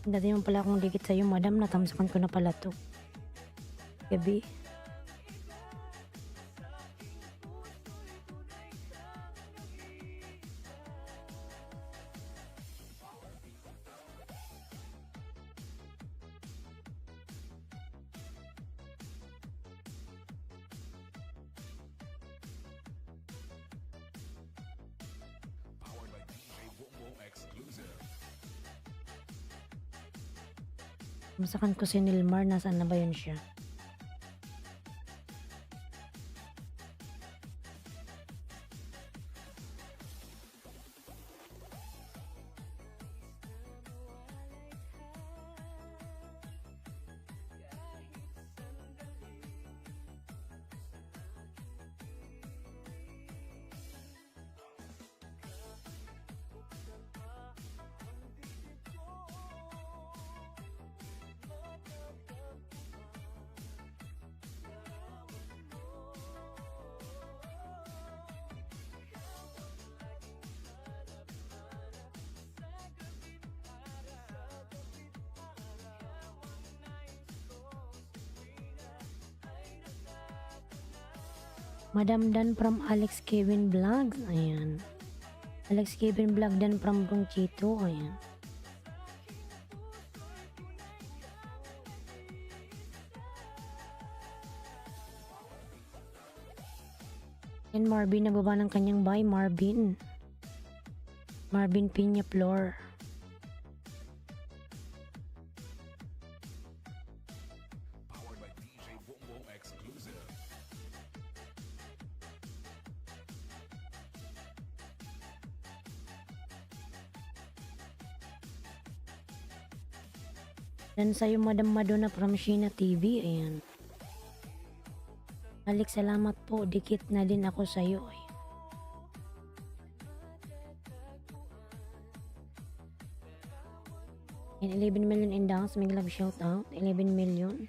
Dati yung pala akong dikit sa'yo, madam. Natamsakan ko na pala to. Gabi. Powered by DJ Bongbong exclusive. Tamsakan ko si Nilmar. Nasaan na ba yun siya? Madam Dan from Alex Kevin Vlogs. Ayan. Alex Kevin Vlog Dan from Bronquito. Ayan. And Marvin, nagbaba ng kanyang bahay. Marvin. Marvin Piña Flor. Powered by DJ Bongbong exclusive. Dan sa'yo, Madam Madonna from Sheena TV. Ayan. Alex, salamat po. Dikit na din ako sa'yo. Ayan. And 11 million in dance. May love shout out. 11 million.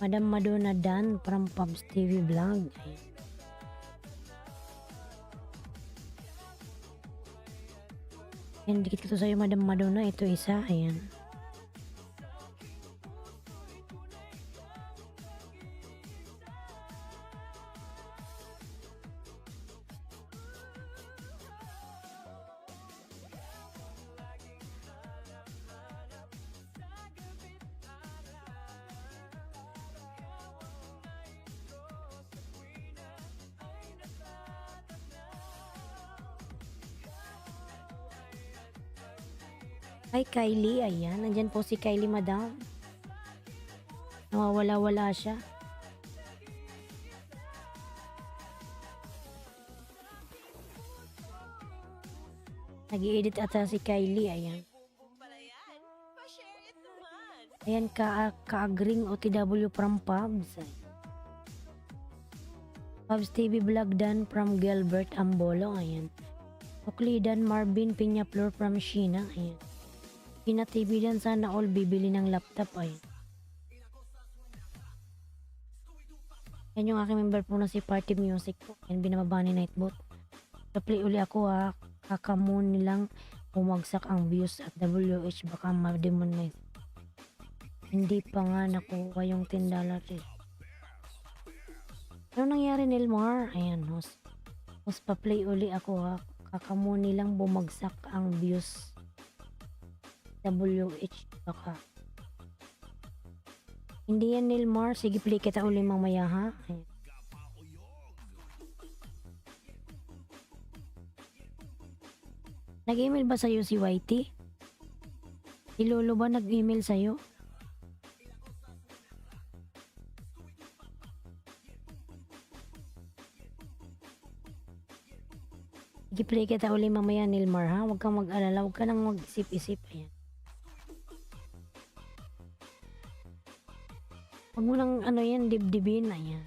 Madam Madonna Dan from Pubs TV Vlog. Ayan. Yan, dikit ko to sa'yo, Madam Madonna. Ito isa, ayan. Hi Kylie, ayan. Nandyan po si Kylie, madam. Nawawala-wala siya. Nag-i-edit ata si Kylie, ayan. Ayan, kaagring OTW from Pubs. Pubs TV vlog done from Gilbert Ambolo, ayan. Uklidan Marvin Piñaflor from Sheena, ayan. Sheena TV dan sana all bibili ng laptop, ayan. Yan yung aking member po na si Party Music po. Yan, binababa ni Nightbot. Play uli ako ha. Kakamoon nilang bumagsak ang views at WH baka ma-demonize. Hindi pa nga nakuha yung $10 eh. Ano nangyari Nilmar? Ayan, host. Host pa-play uli ako ha. Kakamoon nilang bumagsak ang views. WH baka. Hindi yan Nilmar. Sige, play kita uli mamaya ha. Ayan. Nag-email ba sa'yo si Whitey? Si Lolo ba nag-email sa'yo? Sige-play kita uli mamaya Nilmar ha. Huwag kang mag-alala. Huwag ka nang mag-isip-isip. Ayan. Huwag mo nang ano yan, dibdibin. Ayan.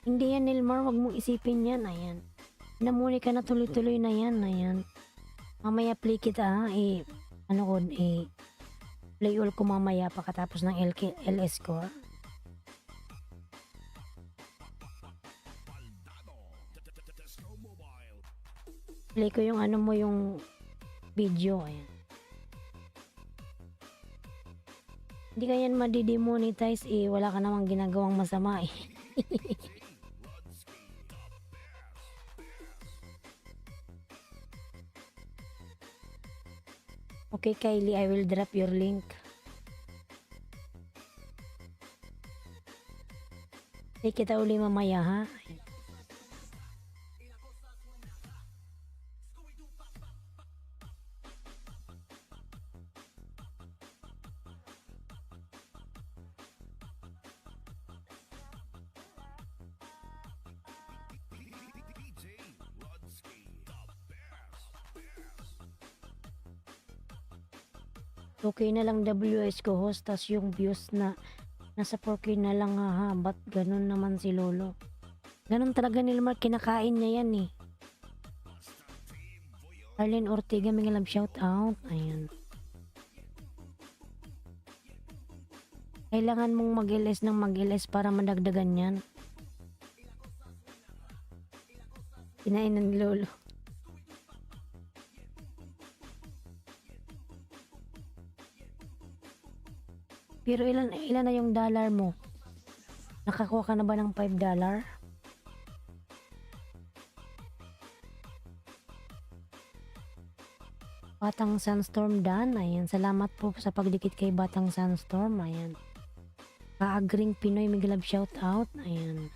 Hindi yan Nilmar, wag mong isipin yan, ayan. Namuni ka na tuloy-tuloy na yan, ayan. Mamaya play kita ha, ano ko, play all ko mamaya pagkatapos ng LS ko ha. Play ko yung ano mo yung video, ayan. Hindi ka yan madidemonetize wala ka namang ginagawang masama eh. Okay, Kylie, I will drop your link. Say kita uli mamaya ha. Okay na lang WS ko host, tas yung views na nasa 4K na lang ha. Ba't ganun naman si Lolo? Ganun talaga Nilmar, kinakain niya yan eh. Arlene Ortega, may love shout out. Ayan. Kailangan mong mag-LS ng mag-LS para madagdagan yan. Kinain ng Lolo. Pero ilan na yung dollar mo? Nakakuha ka na ba ng $5? Batang Sunstorm Dan, ayan. Salamat po sa pagdikit kay Batang Sunstorm, ayan. Kaagring Pinoy, may love shout out, ayan.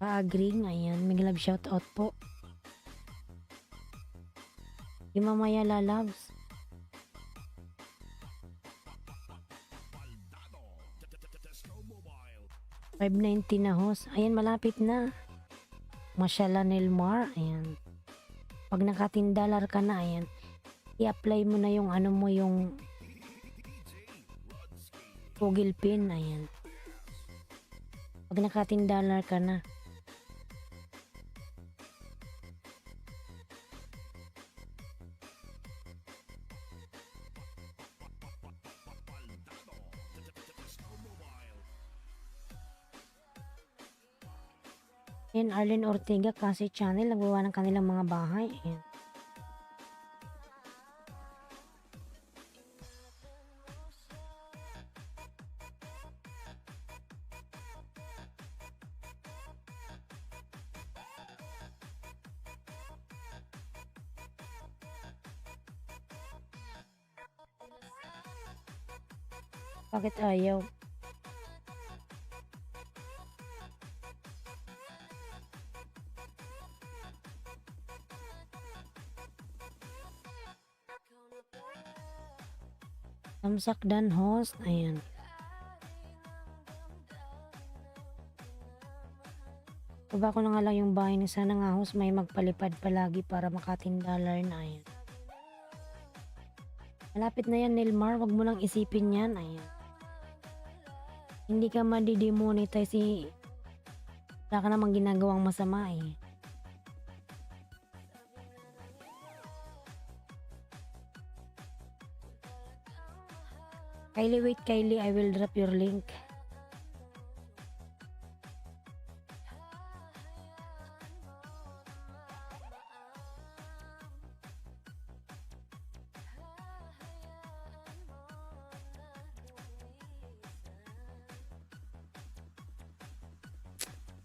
Kaagring, ayan, may love shout out po. Di mamaya lalabs. $5.90 na host. Ayan, malapit na. Mashallah Nilmar. Ayan. Pag naka $10 ka na, ayan. I-apply mo na yung ano mo, yung Google Pin. Ayan. Pag naka $10 ka na. Ayan, Arlene Ortega kasi channel, nagbawa ng kanilang mga bahay. Ayan. Bakit ayaw? Tamsak dan host. Ayan. Baba ko na nga lang yung bahay ni sana nga host may magpalipad palagi para $10 na. Ayan. Malapit na yan, Nilmar. Wag mo lang isipin yan. Ayan. Hindi ka madidemonetize wala ka namang ginagawang masama eh. Kylie, wait Kylie, I will drop your link.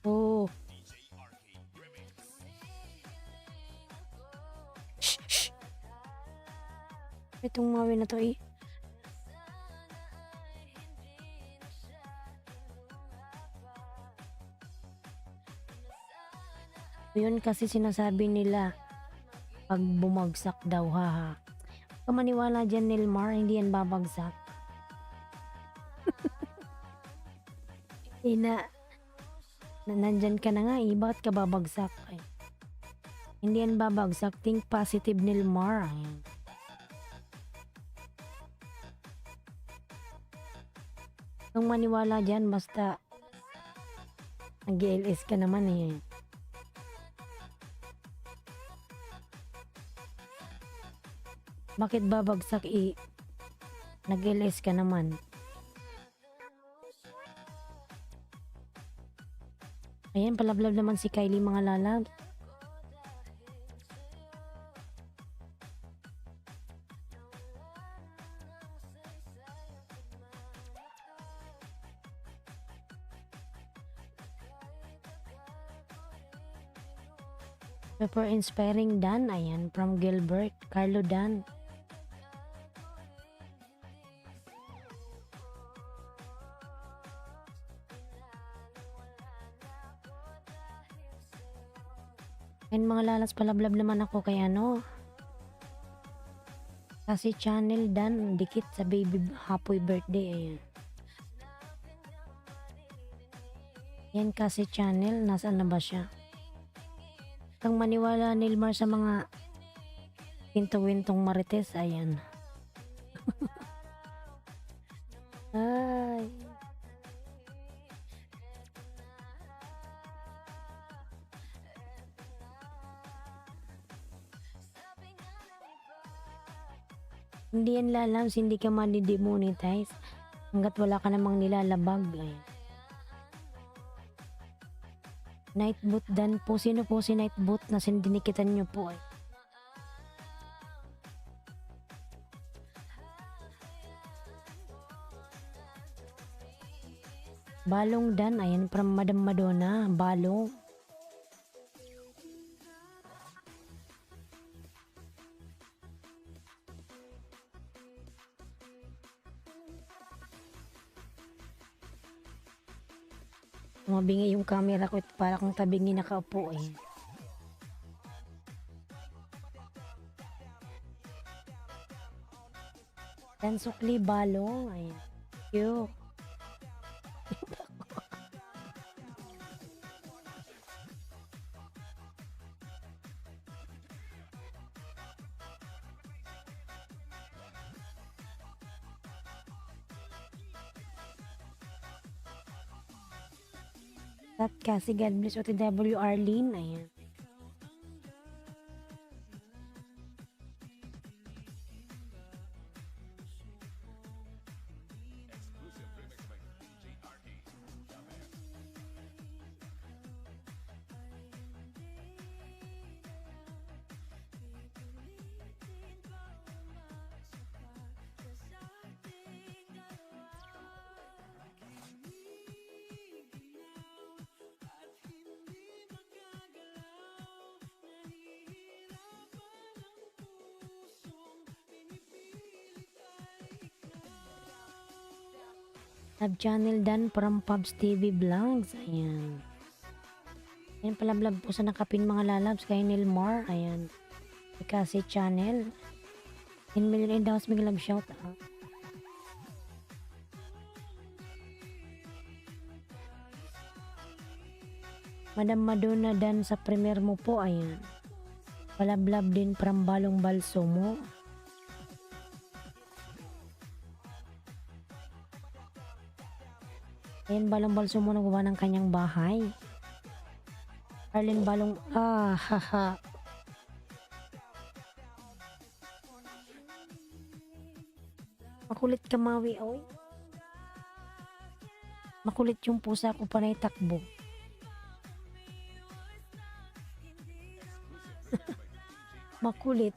Oh. Shh, shh. Itong mawi na to eh. Yun kasi sinasabi nila pag bumagsak daw haha. Huwag ka maniwala dyan Nilmar, hindi yan babagsak. Nandyan ka na nga eh, bakit ka babagsak? Ay. Hindi yan babagsak, think positive Nilmar. Ayan. Kung maniwala dyan, basta nag-LS ka naman eh. Bakit babagsak eh? Nag-LS ka naman. Ayan, palablab naman si Kylie mga lalab. Super inspiring Dan, ayan, from Gilbert, Carlo Dan. And mga lalas palablab naman ako kay ano. Kasi channel Dan, dikit sa baby happy birthday, ayan. Yan kasi channel, nasaan na ba siya? Kang maniwala Nilmar sa mga pinto-wintong marites, ayan. Ay. Hindi yan lalabs, hindi ka mani-demonetize hanggat wala ka namang nilalabag. Ayan. Nightboot Dan po. Sino po si Nightboot na sindinikitan nyo po ay? Balong Dan. Ayan, from Madam Madonna. Balong. Mabingi yung camera ko para kung tabingi nakaupo eh. Dan sukli balong. Ayan. Cute. At kasi God bless OTW Arlene. Ayan. Exclusive remix by DJ RK. The man. Sub channel Dan from Pubs TV Vlogs. Ayan. Ayan pala vlog po sa nakapin mga lalabs kay Nilmar. Ayan. Kasi channel. 10 million in the house, may love shout out. Madam Madonna dan sa premier mo po, ayan. Palablab din from Balong Balsomo. Ayan, Balong Balsomo nagawa ng kanyang bahay. Arlene Balong, haha. Makulit ka, Mawi, oy. Makulit yung pusa ko, panay takbo. Makulit.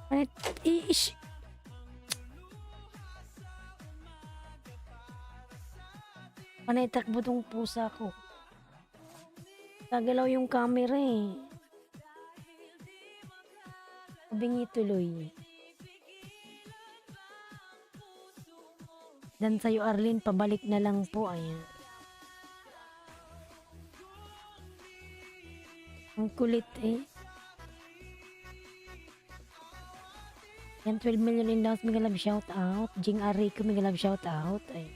Panay, ish. Panay takbo tong pusa ko. Gagalaw yung camera eh. Bingi tuloy. Dan sa'yo, Arlene, pabalik na lang po. Ayan. Ang kulit eh. Yan, 12 million in downs, may love shout out. Jing Arico, may love shout out. Ayan.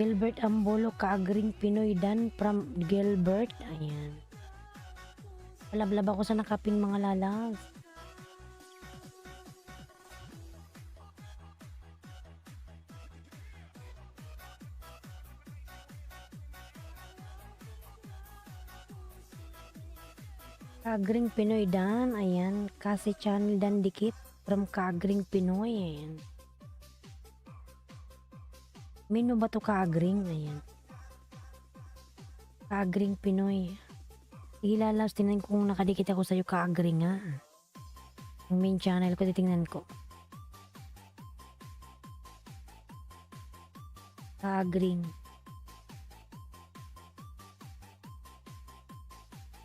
Gilbert Ambolo, kaagring Pinoy Dan from Gilbert. Ayan. Palablab ako sa nakaping mga lalas. Kaagring Pinoy Dan. Ayan. Kasi channel Dan Dikit from Kaagring Pinoy. Ayan. Mino ba to kaagring? Ayan. Kaagring Pinoy. Sige, lalas, tingnan ko kung nakadikit ako sa'yo kaagring ha. Yung main channel ko, titingnan ko. Kaagring.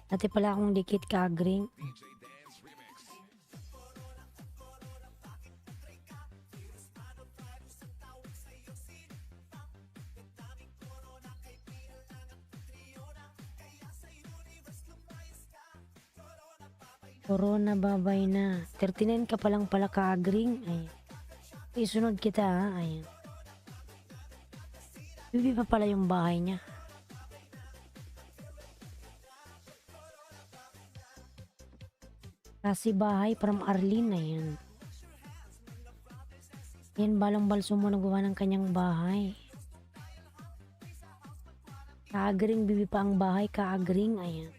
Dati pala akong dikit kaagring. DJ Dance Remix. Corona babay na. 39 ka palang pala kaagring. Ayan. Isunod kita ha. Ayan. Bibi pa pala yung bahay niya. Kasi bahay from Arlene. Ayan. Yan, Balong Balsomo nagawa ng kanyang bahay. Kaagring, bibi pa ang bahay. Kaagring. Ayan.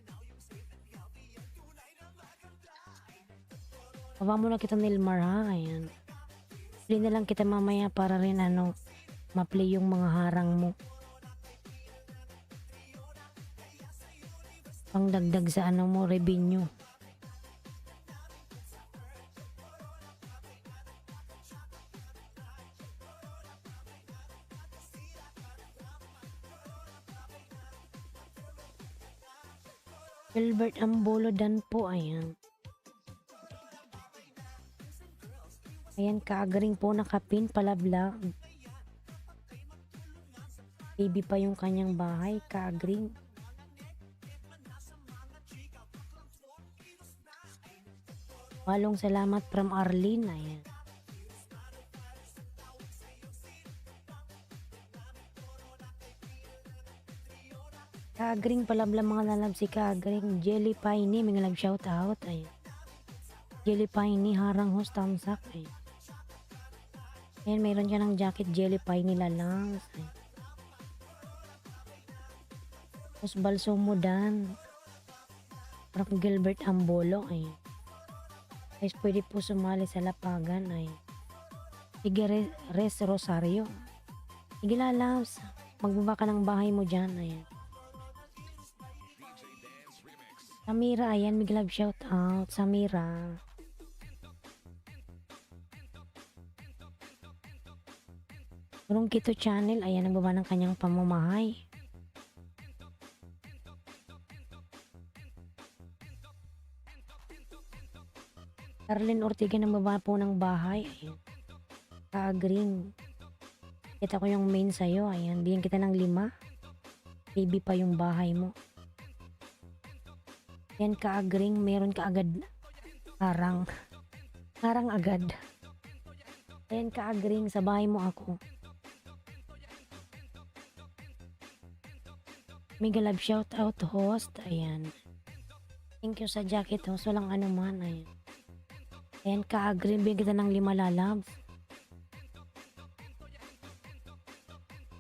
Baba muna kita Nilmar ha. Ayan. Play na lang kita mamaya para rin ma-play yung mga harang mo. Pang dagdag sa mo, revenue. Gilbert Ambolo Dan po. Ayan. Ayan, kaagring po nakapin, palablab. Baby pa yung kanyang bahay, kaagring. Walong salamat from Arlene. Ayan. Kaagring, palablab mga lalab si kaagring. Jelly Piney, may love shout out. Ayan. Jelly Piney, harang host, tamsak. Ayan. Ayan, mayroon siya ng jacket, Jelly Pie nila lang. Tapos Balsomo Dan. From Gilbert Ambolo. Ayan. Guys, pwede po sumali sa lapagan. Ayan. Sige, Res Rosario. Sige, lalabs. Magbaba ka ng bahay mo dyan. Ayan. DJ Dance Remix. Samira, ayan, may love shout out. Samira. Urong Kito Channel, ayan, nagbaba ng kanyang pamamahay. Arlene Ortega nagbaba po ng bahay. Ayan. Kaagring. Kita ko yung main sa'yo. Ayan, bigyan kita ng 5. baby pa yung bahay mo. Yan kaagring, meron ka agad harang. Harang agad. Yan kaagring, sa bahay mo ako. Mega love shout out host. Ayan. Thank you sa jacket host. Walang ano man. Ayan. Ayan kaagring, bigyan kita ng 5 lalabs.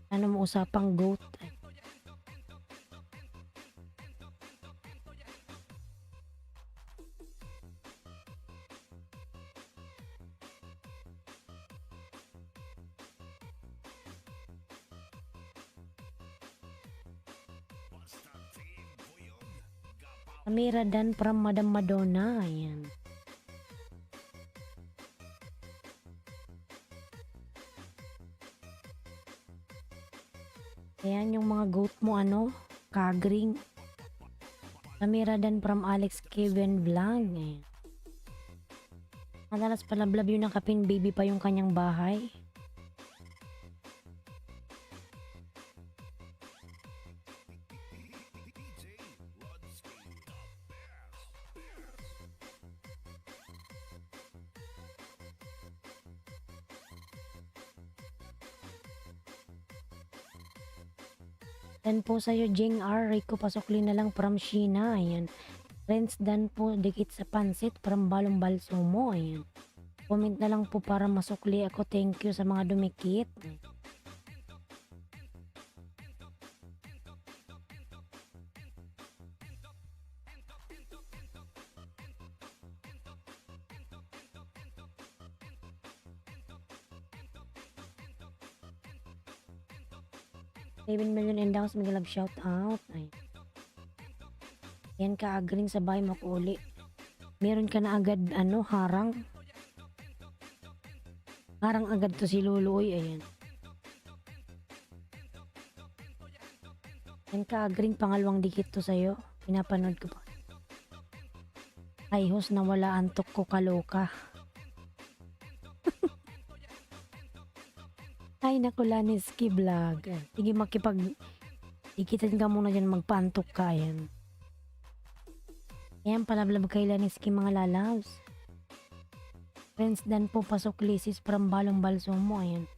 Ano mo usapang goat? Amira Dan from Madam Madonna. Ayan. Ayan yung mga goat mo ano, kagring. Amira Dan from Alex Kevin Vlog. Ayan. Madalas palablab yun ng kapin, baby pa yung kanyang bahay. Dan po sa'yo, Jing R. Rico Pasokli na lang from Sheena. Ayan. Friends dan po, dikit sa pansit from Balong Balsumo. Ayan. Comment na lang po para masukli ako. Thank you sa mga dumikit. $7 million and down, may love shout out. Ay. Yan kaagring sa bahay mo ko uli. Meron ka na agad ano, harang. Harang agad to si Luluoy. Ayan. Yan kaagring, pangalawang dikit to sa'yo. Pinapanood ko pa. Ay, host na wala antok ko kaloka. Ay, naku, Laniski Vlog. Sige, ikitan ka muna dyan, magpantok ka. Ayan. Ayan, palablab kay Laniski mga lalabs. Friends Dan po, pasok lisis from Balong Balsumo. Ayan.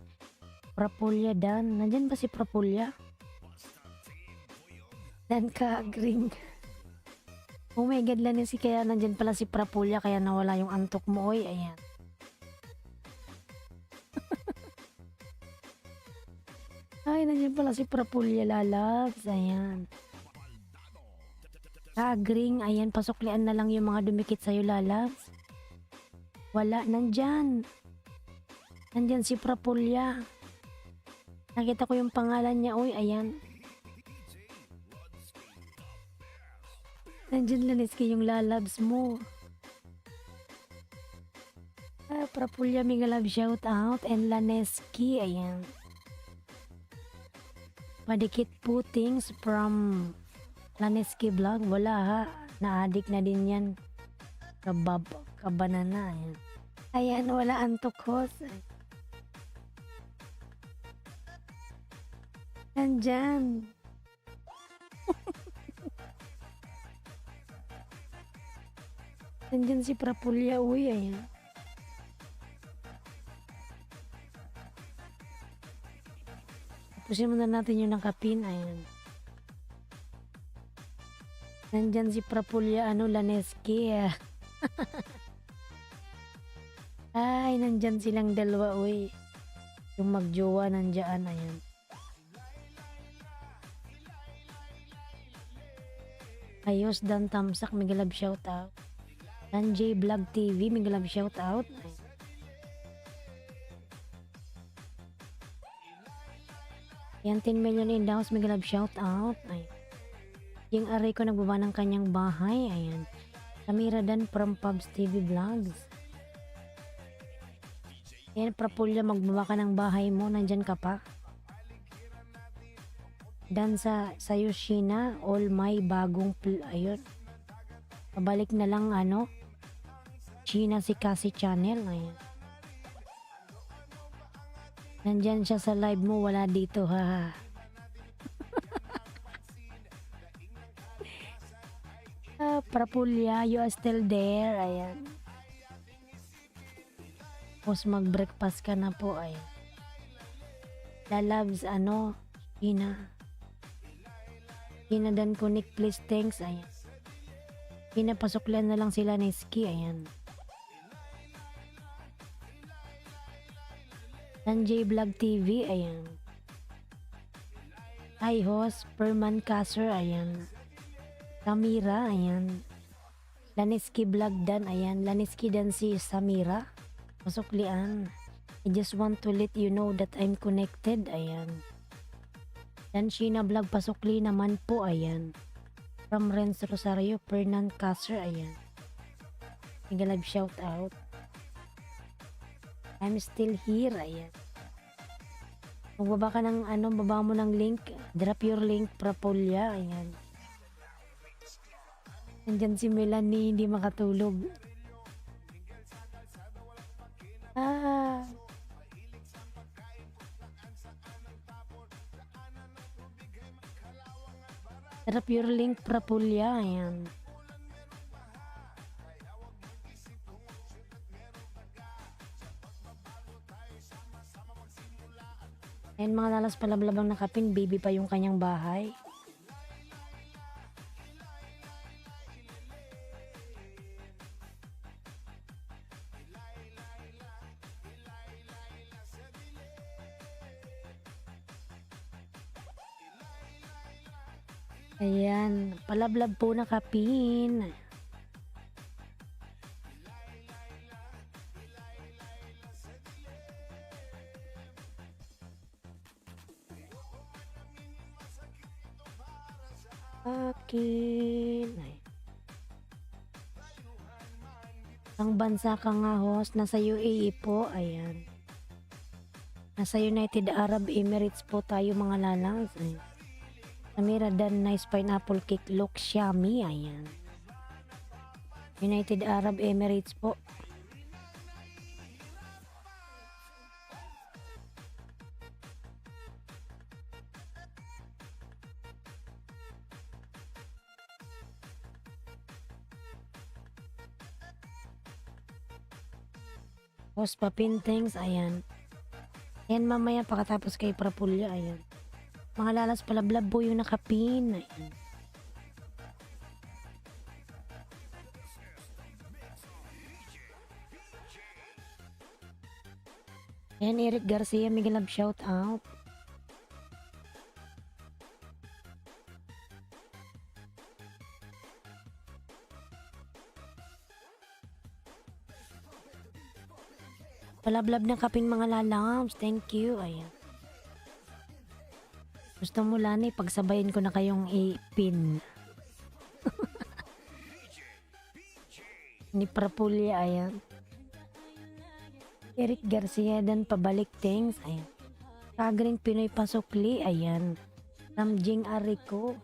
Prapulya Dan. Nandyan ba si Prapulya? Dan kaagring. Oh my God, Laniski, kaya nandyan pala si Prapulya, kaya nawala yung antok mo. Oy, ayan. Ay, nandiyan pala si Prapulya lalabs. Ayan. Kaagring, ayan, pasuklian na lang yung mga dumikit sa'yo lalabs. Wala, nandyan. Nandyan si Prapulya. Nakita ko yung pangalan niya. Uy, ayan. Nandyan, Laniski, yung lalabs mo. Prapulya, mega love shout out. And Laneski, ayan. Padikit putings from Laneski Vlog. Wala ha. Na-addict na din yan. Kabanana. Ayan. Ayan, wala antok host. Nandyan. Nandyan si Prapulya. Uy, ayan. Tapusin muna natin yung nakapin. Ayan. Nandyan si Prapulya, ano, Laneski. Ay, nandyan silang dalawa, uy. Yung magjowa nandyan, ayan. Ayos, Dan Tamsak, mega love shout out. Dan J Vlog TV, mega love shout out. Ayan. Yan, 10 million in house, mega love shout out. Ayan. Yung aray ko nagbaba ng kanyang bahay. Ayan. Samira Dan from Pubs TV Vlogs. Ayan, Prapulya, magbaba ka ng bahay mo. Nandyan ka pa. Dan sa Yoshina, all my bagong ayun. Pabalik na lang ano. China si Cassie Channel. Ayan. Nandyan siya sa live mo, wala dito ha. Prapulya, you are still there. Ayan. Tapos mag-breakfast ka na po. Ayan. Lalabs, Ina. Ina dan kunik, please, thanks. Ayan. Pinapasuklan na lang sila ni Ski. Ayan. Sanjay Vlog TV. Ayan. Hi, host. Perman Caser. Ayan. Samira. Ayan. Laniski Vlog dan. Ayan. Laniski dan si Samira. Pasuklian. I just want to let you know that I'm connected. Ayan. Dan Sheena Vlog pasukli naman po. Ayan. From Renz Rosario, Fernan Caser. Ayan. Nag-live shout out. I'm still here. Ayan. Magbaba ka ng baba mo ng link. Drop your link, Prapulya. Ayan. Nandyan si Melanie, hindi makatulog. Drop your link, Prapulya. Ayan. Ayan, mga lalas palablabang nakapin, baby pa yung kanyang bahay. Ayan, palablab po nakapin. Akin. Ay. Ang bansa ka nga, host, nasa UAE po. Ayan. Nasa United Arab Emirates po tayo, mga lalangs. Ayan. Samira dan nice pineapple cake look yummy. Ayan. United Arab Emirates po. Host Papintings. Ayan. Ayan, mamaya pakatapos kay Prapulya. Ayan. Mga lalas palablab po yung nakapin. Ayan. Ayan, Eric Garcia, Miguel Love, shout out. Palablab ng kapin, mga lalams. Thank you. Ayan. Gusto mo, Lani, pagsabayin ko na kayong ipin. Ni Prapulya. Ayan. Eric Garcia dan pabalik, thanks. Ayan. Kagring Pinoy pasukli. Ayan. Ramjing Arico.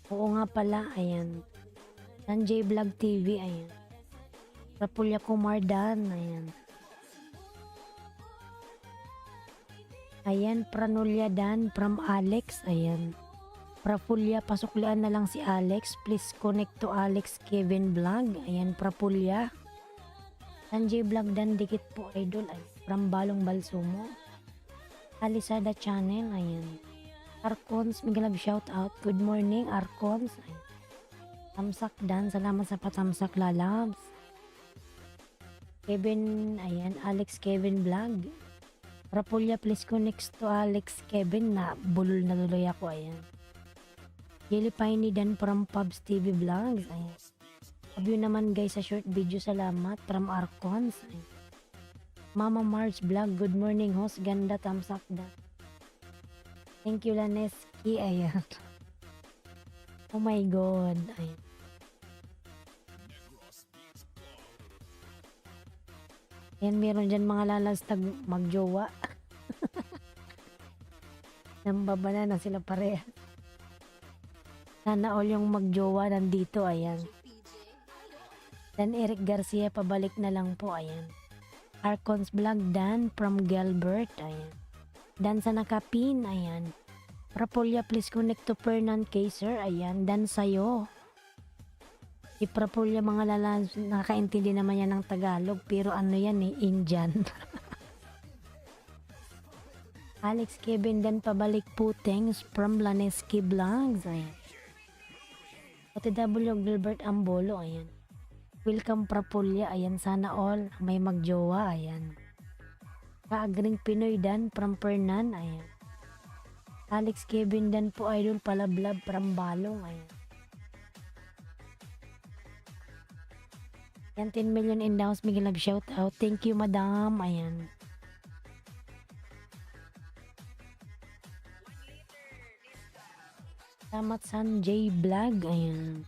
Oo nga pala. Ayan. Sanjay Vlog TV. Ayan. Prapulya Kumar Dan. Ayan. Ayan, Pranulya Dan from Alex. Ayan. Prapulya, pasuklian na lang si Alex. Please connect to Alex Kevin Vlog. Ayan, Prapulya. Sanjay Vlog Dan, dikit po, idol. Ay, from Balong Balsumo. Alisada Channel. Ayan. Arcons, Miguel Love, shout out. Good morning, Arcons. Ayan. Tamsak Dan, salamat sa patamsak, lalabs. Kevin, ayan, Alex Kevin Vlog. Prapulya, please connect to Alex Kevin. Na bulol na tuloy ako. Ayan. Jelly Piney Dan from Pubs TV Vlogs. Ayan. Abyo naman guys sa short video. Salamat from Arcons. Ayan. Mama March Vlog. Good morning, host. Ganda, tamsak Dan. Thank you, Laneski. Ayan. Oh my God. Ayan. Yan, meron dyan mga lalas tag magjowa. Nambaba na sila pareha. Sana all yung magjowa nandito. Ayan. Dan Eric Garcia, pabalik na lang po. Ayan. Arcons Vlog Dan from Gilbert, ayan. Dan sa nakapin, ayan. Prapolya, please connect to Fernan Kaiser, ayan. Dan sa'yo. Si Prapolya, mga lala, nakakaintindi naman yan ng Tagalog, pero ano yan eh, Indian. Alex Kevin, dan pabalik po, thanks from Laneski Vlogs, ayan. OTW Gilbert Ambolo, ayan. Welcome Prapolya, ayan, sana all may magjowa, ayan. Kaagring Pinoy Dan from Fernan, ayan. Alex Kevin Dan po, idol palablab from Balong, ayan. Yan, 10 million in the house, Miguel Love shout out. Thank you, madam, ayan. Salamat Sanjay Vlog, ayan.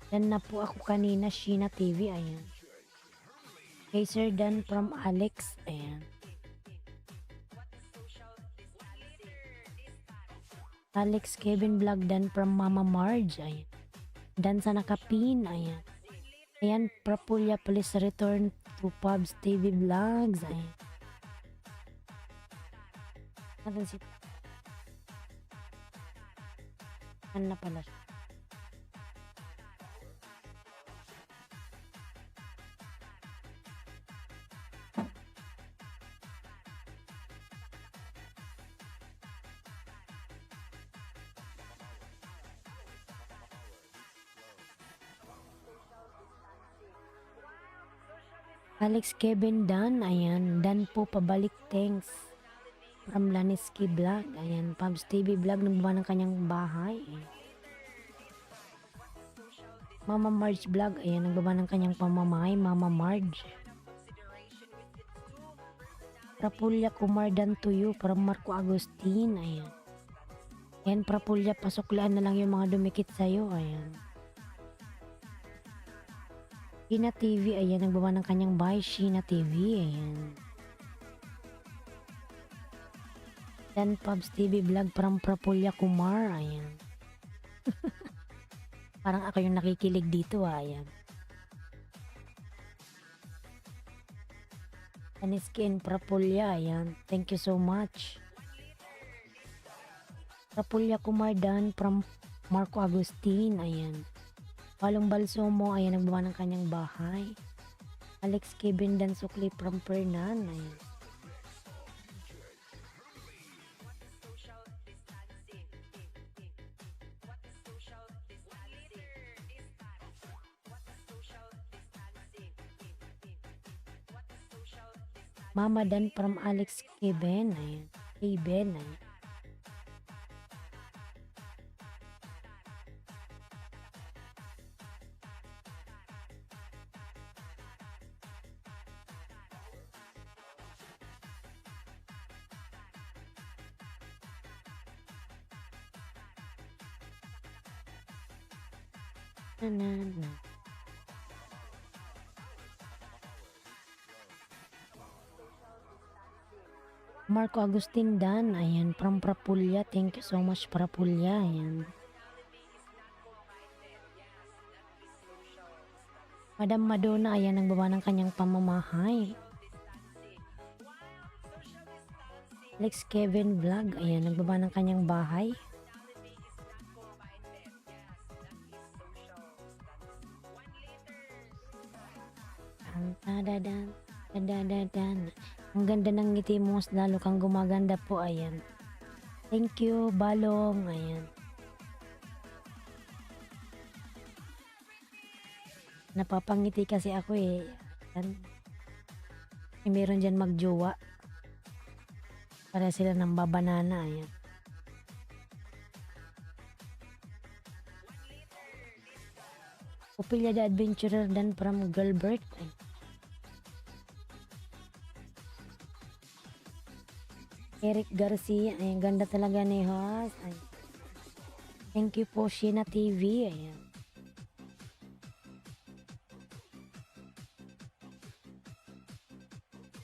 Dan na po ako kanina, Sheena TV, ayan. Hey Sir Dan from Alex, ayan. Alex Kevin Vlog Dan from Mama Marge, ayan. Dan sa nakapin, ayan. Ayan, Prapolya, please return to Pubs TV Vlogs, ayan. Ano si... Ano na pala siya? Alex Kevin Dan, ayan. Dan po pabalik, thanks. From Laniski Vlog, ayan. Pubs TV Vlog, nagbawa ng kanyang bahay. Mama Marge Vlog, ayan. Nagbawa ng kanyang pamamahay, Mama Marge. Prapolya Kumar Dan to you, from Marco Agustin, ayan. Ayan, Prapolya, pasuklaan na lang yung mga dumikit sa'yo, ayan. Sheena TV, ayan, nagbawa ng kanyang bahay, Sheena TV, ayan. Dan Pubs TV Vlog from Prapolya Kumar, ayan. Parang ako yung nakikilig dito, ayan. Aniski and Prapolya, ayan. Thank you so much. Prapolya Kumar Dan from Marco Agustin, ayan. Palong Balsomo, ayan, nagbawa ng kanyang bahay. Alex Kevin Dan Sukli from Fernan, ayan. Mama Dan from Alex Kevin, ayan. Kevin, ayan. Na. Marco Agustin Dan, ayan, from Prapolya. Thank you so much, Prapolya, ayan. Madam Madonna, ayan, nagbawa ng kanyang pamamahay. Alex Kevin Vlog, ayan, nagbawa ng kanyang bahay. Dadadan. Ang ganda ng ngiti mo, mas lalo kang gumaganda po, ayan. Thank you, Balong, ayan. Napapangiti kasi ako eh. Ayan. Meron dyan magjowa. Para sila ng babanana, ayan. Ophelia the Adventurer Dan from Gilbert, ayan. Eric Garcia, ayan, ganda talaga ni host. Ayan. Thank you po, Sheena TV, ayan.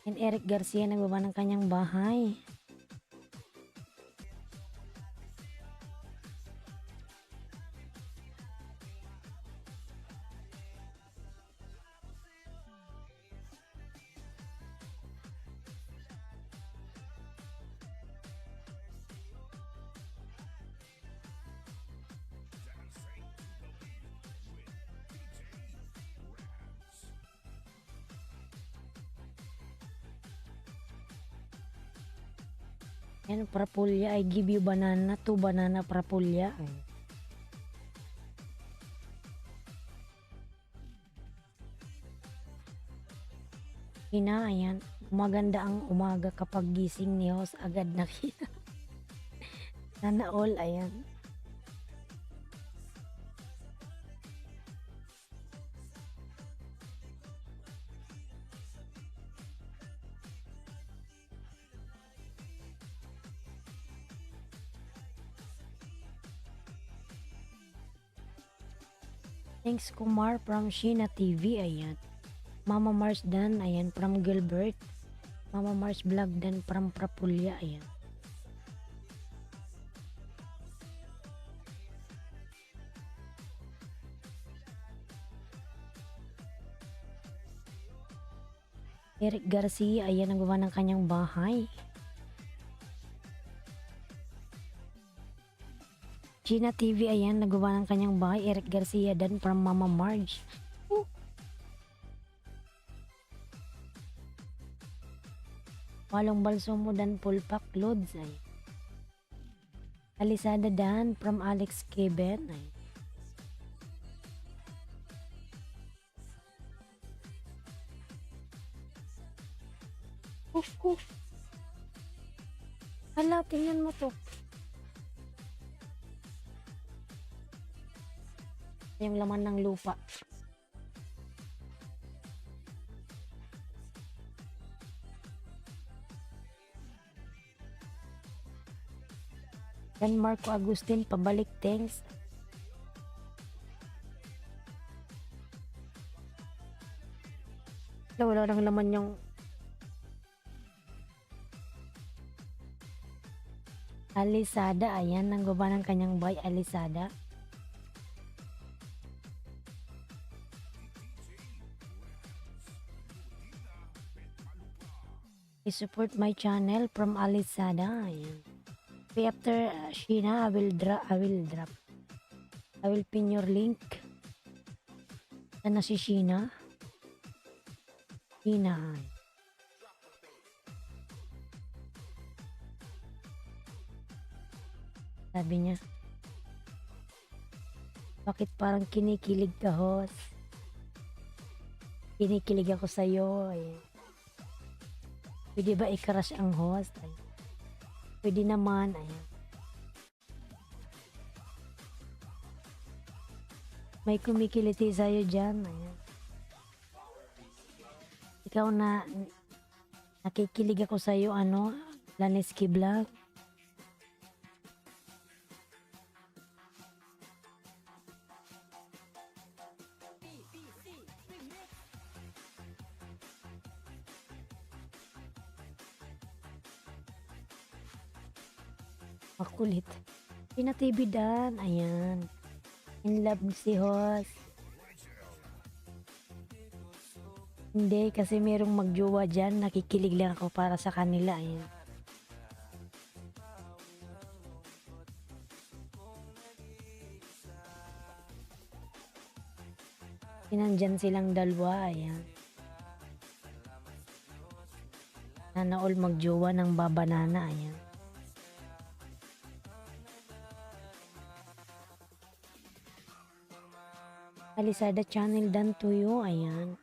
And Eric Garcia, nagbaba ng kanyang bahay. Yan, Prapulya. I give you banana. 2 banana Prapulya. Ay. Ina, ayan. Maganda ang umaga kapag gising ni host agad nakita. Sana all, ayan. Thanks Kumar from Sheena TV, ayan. Mama Mars Dan, ayan, from Gilbert. Mama Mars Vlog Dan from Prapulya, ayan. Eric Garcia, ayan, nagawa ng kanyang bahay. Gina TV, ayan, nagawa ng kanyang bahay. Eric Garcia Dan from Mama Marge. Walong Balsomo Dan Pulpak Loads, ay. Alisada Dan from Alex Keben, ay. Uf. Hala, tingnan mo to. Yung laman ng lupa. Dan Marco Agustin, pabalik, thanks. Wala nang laman yung Alisada, ayan, nang gawa ng kanyang bahay, Alisada. I-support my channel from Alisada, ayan. Okay, after Sheena, I will pin your link. Sana si Sheena. Sabi niya, bakit parang kinikilig ka, host? Kinikilig ako sa'yo. Ayan. Pwede ba i-crush ang host? Ayan. Pwede naman. Ayan. May kumikiliti sa'yo dyan. Ayan. Ikaw na nakikilig ako sa'yo, ano? Laneski Vlog. Makulit. Pinatibid Dan. Ayan. In love si host. Hindi, kasi merong magjowa dyan. Nakikilig lang ako para sa kanila. Ayan. Nandyan silang dalawa. Ayan. Sana all magjowa ng babanana. Ayan. Alisada channel Dan Tuyo. Ayan.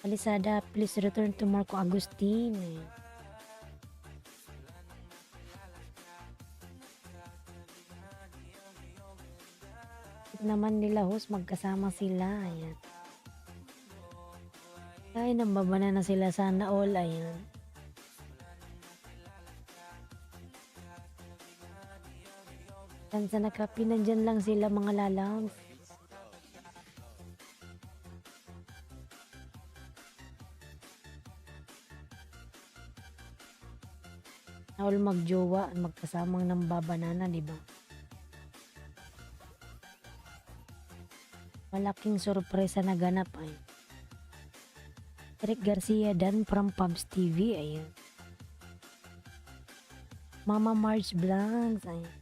Alisada, please return to Marco Agustin. Ayan. Naman nila host, magkasama sila. Ayan. Ay, nambabana na sila, sana all. Ayan. Yan sa nakapi, nandyan lang sila mga lalams. All magjowa, magkasamang nambabanana, di ba? Malaking sorpresa na ganap ay. Eric Garcia Dan from Pubs TV, ayan. Mama Marge Blancs, ayan.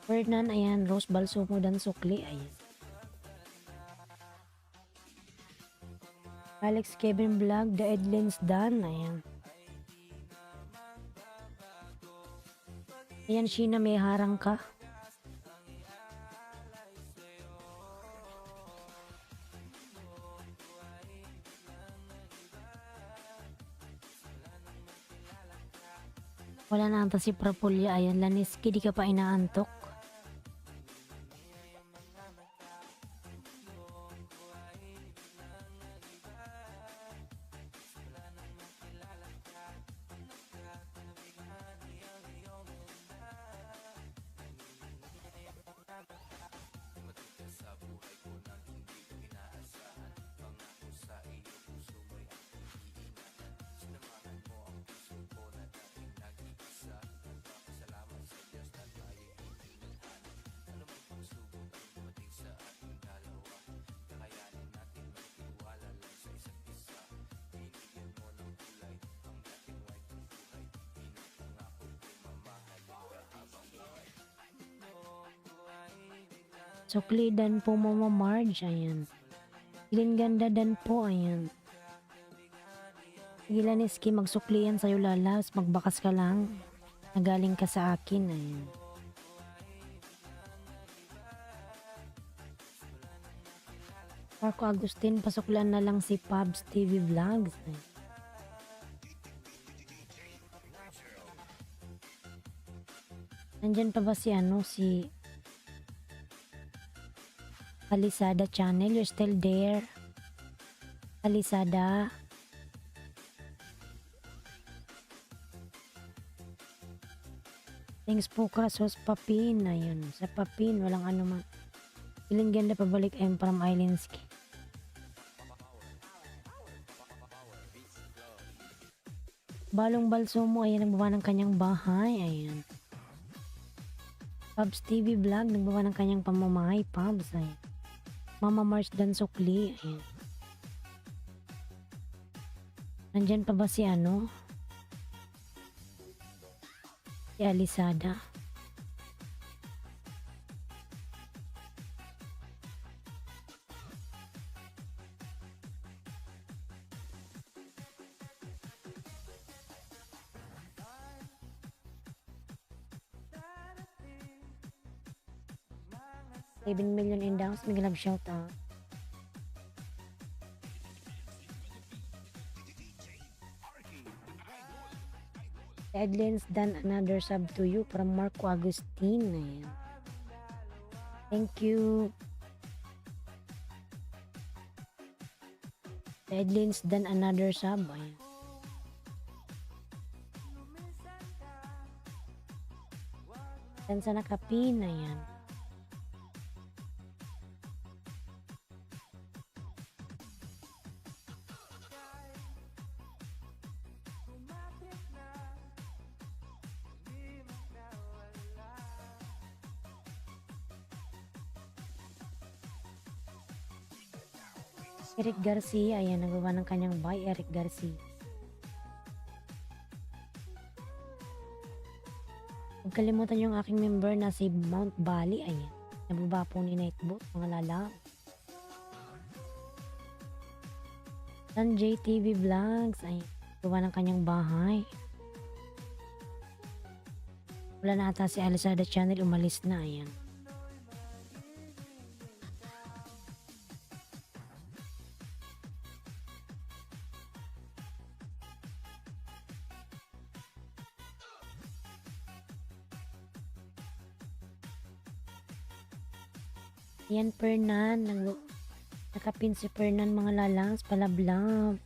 Fernan, ayan. Rose Balsumo dan Sukli, ayan. Alex Kevin Vlog, The Edlins Dan, ayan. Ayan, Sheena, may harang ka. Wala na ata si Prapulya, ayan. Laniski, di ka pa inaantok. Sukli dan po Mama Marge, ayan. Ilin ganda dan po, ayan. Sige Laniski, magsukli yan sa'yo lalas, magbakas ka lang. Nagaling ka sa akin, ayan. Marco Agustin, pasuklan na lang si Pabs TV Vlogs. Ayan. Nandyan pa ba si si Alisada channel? You're still there? Alisada? Thanks po Krasos Papin. Ayun, sa Papin, walang ano man. Ilang ganda pabalik I'm from Islandski. Balong Balsumo, ayan, nagbaba ng kanyang bahay. Ayan. Pabs TV Vlog, nagbaba ng kanyang pamamahay. Pabs, ayan. Mama Mars Dan Sukli, ayan. Nandyan pa ba si si Alisada? $7 million in downs, may love shout out. Headlines done another sub to you from Marco Agustin. Ayan. Thank you. Headlines done another sub. Ayan. Dan sa nakapin. Ayan. Eric Garcia, ayan, nagawa ng kanyang buy, Eric Garcia. Huwag kalimutan yung aking member na si Mount Bali, ayan. Nababa po ni Nightboat, mga lala. San JTV Vlogs, ayan, nagawa ng kanyang bahay. Wala na ata si Alisada channel, umalis na, ayan. Yan, Fernan. Nakapin si Fernan, mga lalangs, palablab.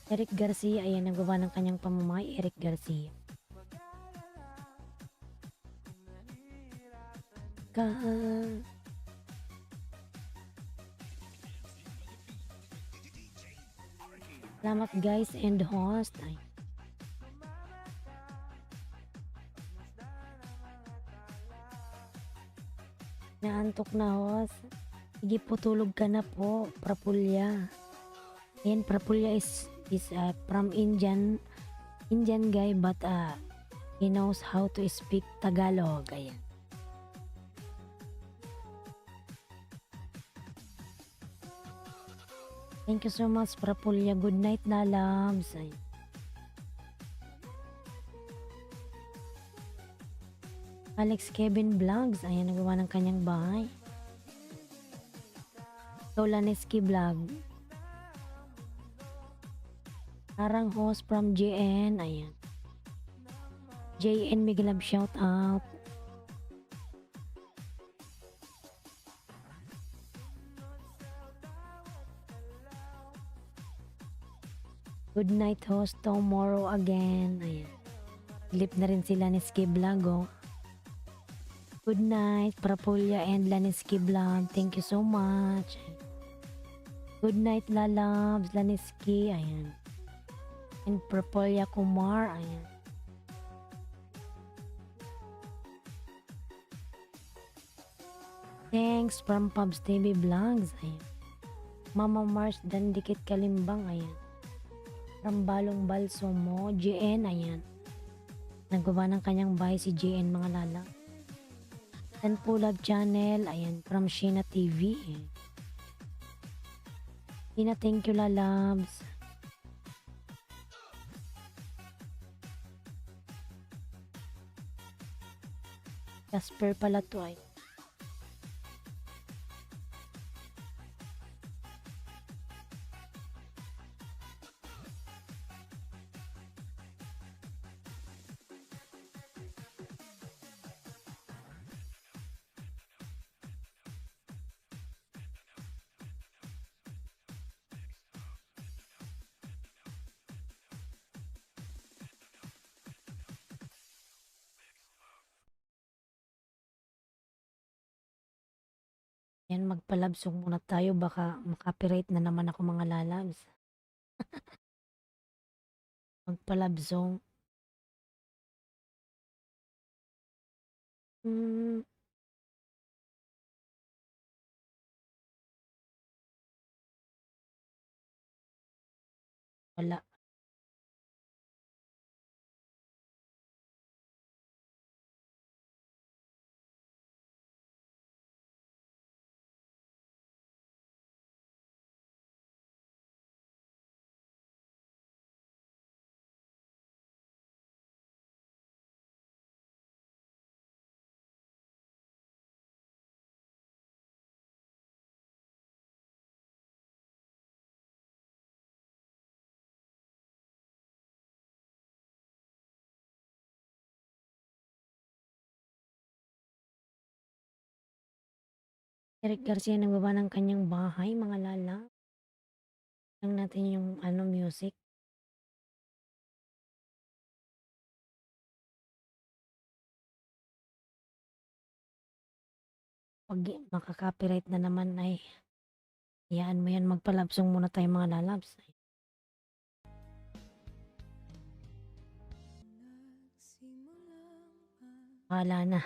Eric Garcia, ayan, nagawa ng kanyang pamamahay, Eric Garcia. Salamat guys and host. Ay. Naantok na host. Sige po, tulog ka na po, Prapulya. Ayan, Prapulya is from Indian guy, but he knows how to speak Tagalog. Ayan. Thank you so much, Prapulya. Good night, lalabs. Ayan. Alex Kevin Vlogs. Ayan, nagawa ng kanyang bahay. Tolaneski Vlog. Arang host from JN. Ayan. JN Miglab shout out. Good night host tomorrow again. Ayan. Clip na rin sila ni Ski Vlog. Oh. Good night Prapulya and Laniski Vlog. Thank you so much. Good night lalabs Laniski. Ayan. And Prapulya Kumar. Ayan. Thanks from Pubs TV Vlogs. Ayan. Mama Mars dan Dikit Kalimbang. Ayan. From Balong Balsomo. JN. Ayan. Nagawa ng kanyang bahay si JN mga lala. Dan po Love Channel. Ayan. From Sheena TV. Ayan. Sheena, thank you lalabs. Casper pala to ay. Yan, magpalabsong muna tayo. Baka makapirate na naman ako mga lalabs. Magpalabsong. Hmm, wala. Eric Garcia nagbaba ng kanyang bahay mga lala. Lang natin yung music. Pag makaka-copyright na naman ay hayaan mo yan, magpalabsong muna tayo mga lalabs. Wala na.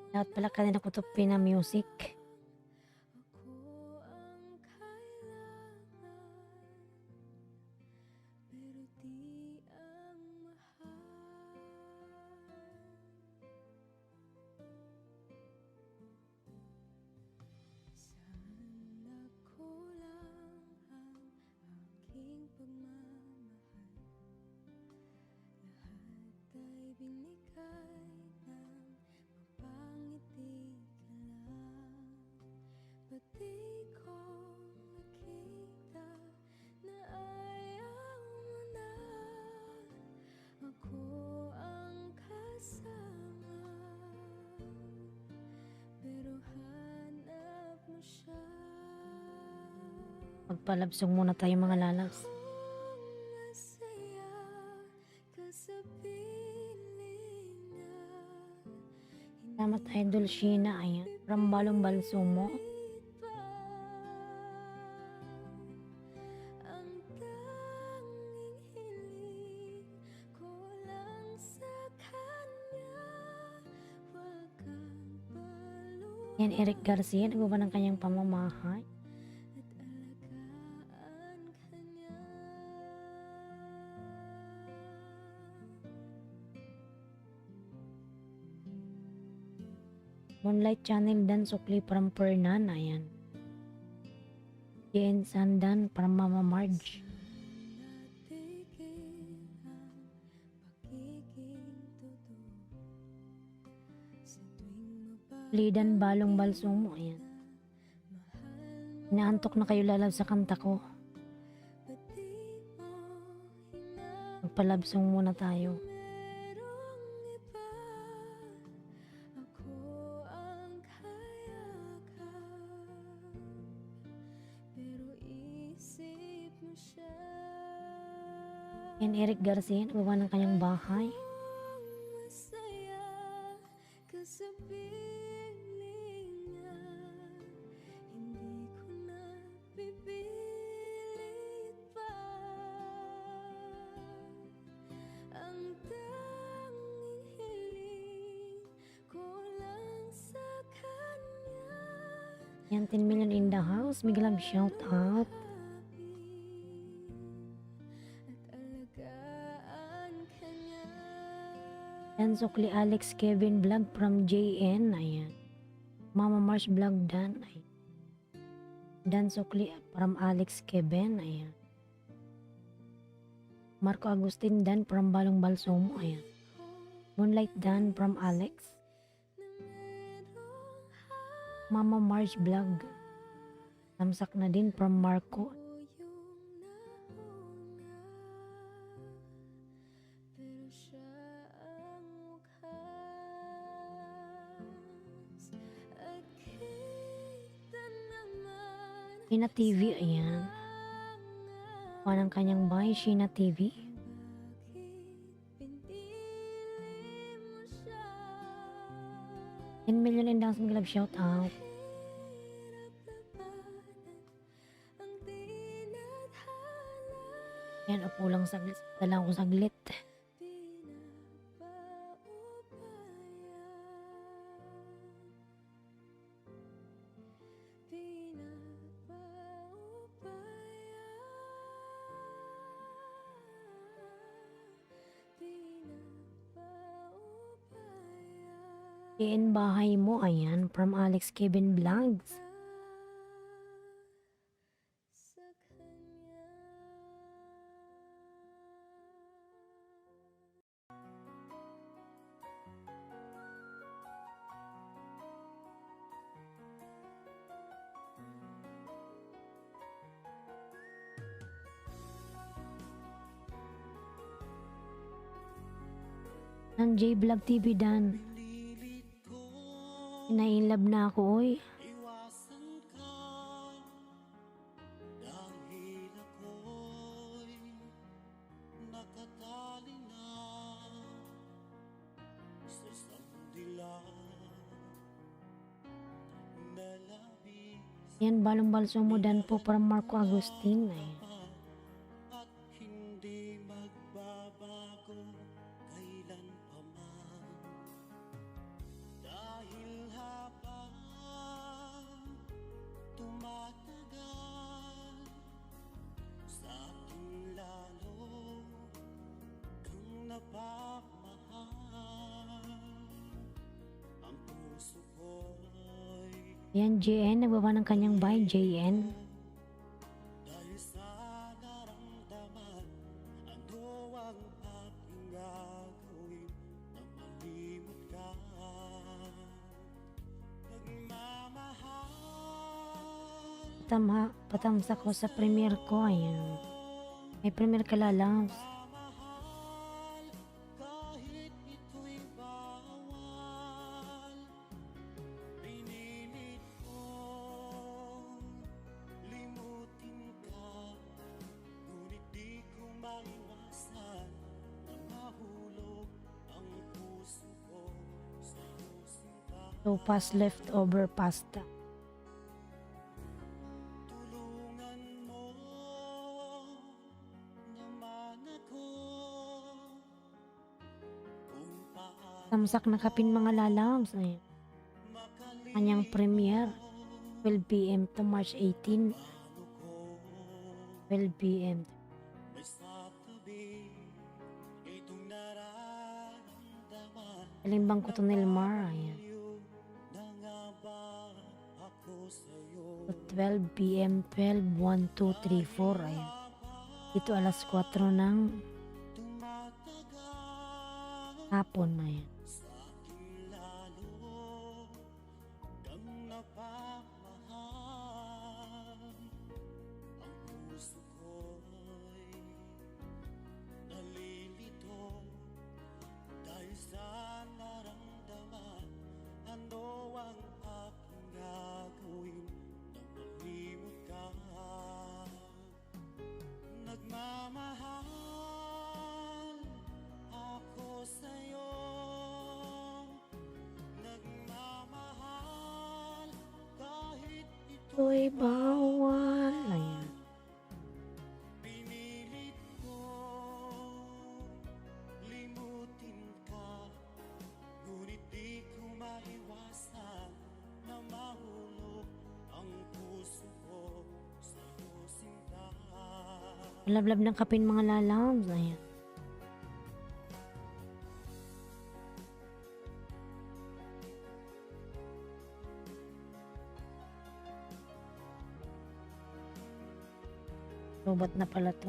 Dapat pala kanina ko to pina-music. Magpalabsong muna tayo mga lalabs. Salamat Idol Sheena. Ayan. From Balong Balsumo. Yan, Eric Garcia, nagawa ng kanyang pamamahay. Moonlight Channel Dan Sukli from Fernan, ayan. Jen Sandan from Mama Marge. Lidan Balong Balsumo, ayan. Inaantok na kayo lalab sa kanta ko. Magpalabsong muna tayo. Yan, Eric Garcia, nagawa ng kanyang bahay. Yan, 10 million in the house. Big love shout out. Yan, Sukli Alex Kevin vlog from JN. Ayan. Mama Mars vlog Dan. Ayan. Dan Sukli from Alex Kevin. Ayan. Marco Agustin Dan from Balong Balsumo. Ayan. Moonlight Dan from Alex. Mama Mars vlog. Tamsak na din from Marco. Sheena TV, ayan. Kuha ng kanyang bahay, Sheena TV. $10 million in dance club shout out. Yan, upo lang saglit. Dalang ko saglit. JN bahay mo, ayan, from Alex Kevin Vlogs. Ang J Vlog TV Dan. Inainlove na ako, oy. Iwasan ka dahil ako'y nakatali na sa sandila na labis Yan, Balong Balsumo Dan po from Marco Agustin. Ayan. at hindi magbabago kailanpaman dahil habang tumatagal sa akin lalo kang napapamahal ang puso ko'y Yan, JN, nagbawa ng kanyang bahay, JN. dahil sa naramdaman, ano ang aking gagawin na malimot ka? Nagmamahal, Patamsak ko sa premiere ko, ayan. May premiere ka lalabs. mahal, kahit ito'y bawal. Pinilit kong limutin ka, ngunit di ko maiwasan na mahulog ang puso ko sa iyong sinta. So, pass leftover pasta. Tulungan mo naman ako kung paano Tamsak na kapin mga lalabs, ayan. kanyang premiere 12 p.m. to March 18, 12 p.m. May sa tabi itong nararamdaman. Kalimbang ko to Nilmar, ayan. Na nga ba ako sa'yo? So, 12 p.m. 12, 1, 2, 3, 4, ayan. Dito alas 4 ng hapon, ayan. Sa'kin lalo kang napamahal. Ang puso ko'y nalilito dahil sa naramdaman. Ano ang aking gagawin nang malimot ka? Nagmamahal ako sa'yo. Nagmamahal kahit Ito'y bawal, ayan. pinilit ko limutin ka. Ngunit di ko maiwasan na mahulog ang puso ko sa'yo, sinta. Lablab ng kapin mga lalabs, ayan. Robot na pala to.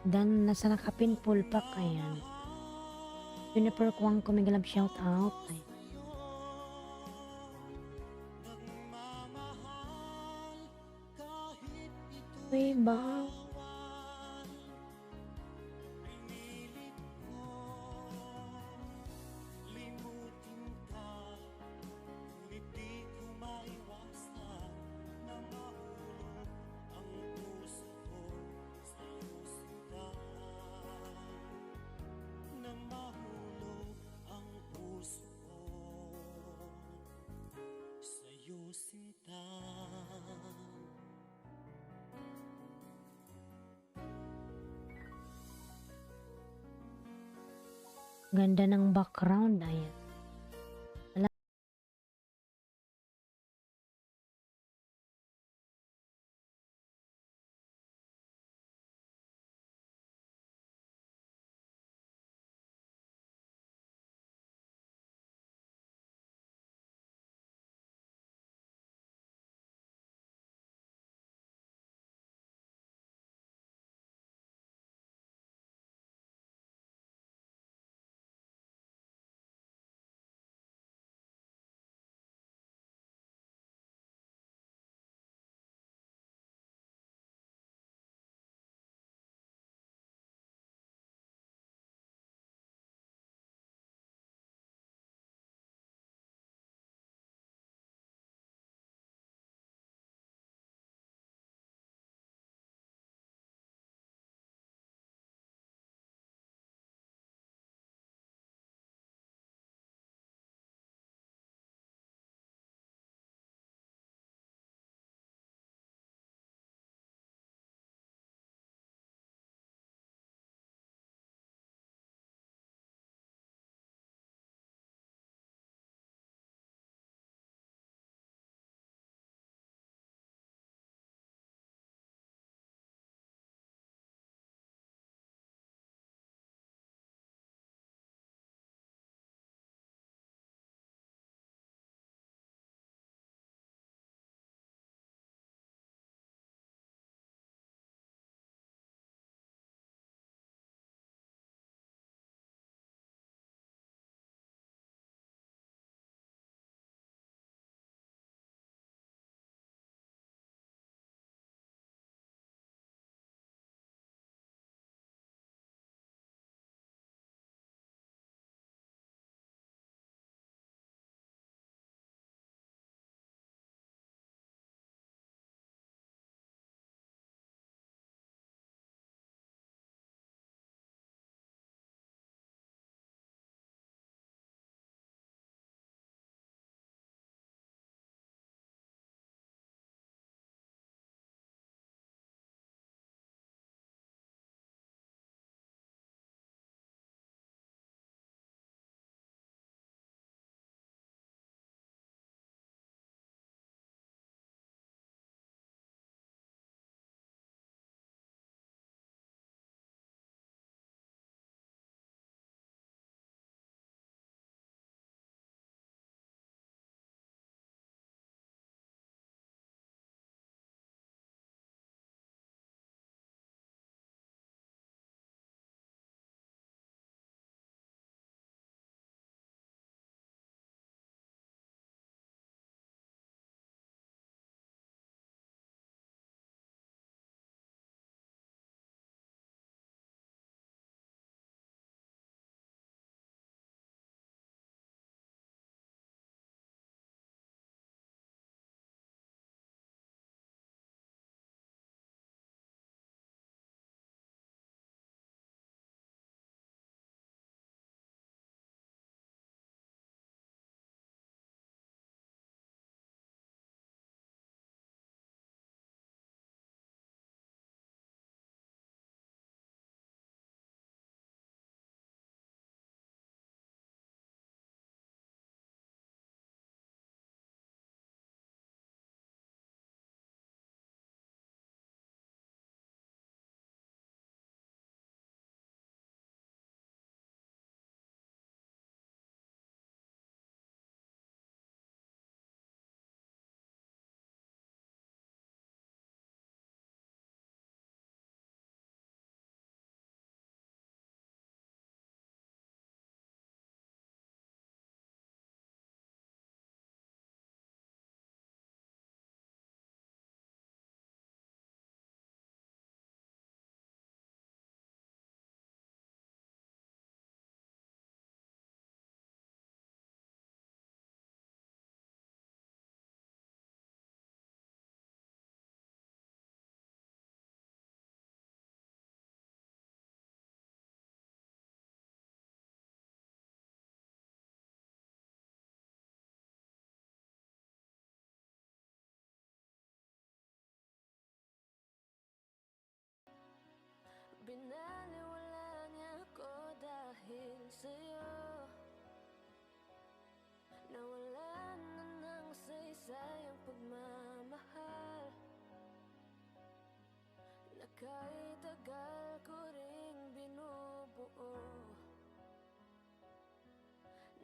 Dan nasa nakapin full pack, ayan. Juniper Kwang ko may galab shout out, ayan. Nagmamahal kahit Uy, ba? pinilit ko limutin ka. Ngunit di ko maiwasan na mahulog ang puso ko sa'yo, sinta. Na mahulog ang puso ko sa'yo, sinta. Ganda ng background, ayan. Binaliwala niya ako dahil sa'yo. Nawalan na ng saysay ang pagmamahal na kahit tagal ko ring binubuo,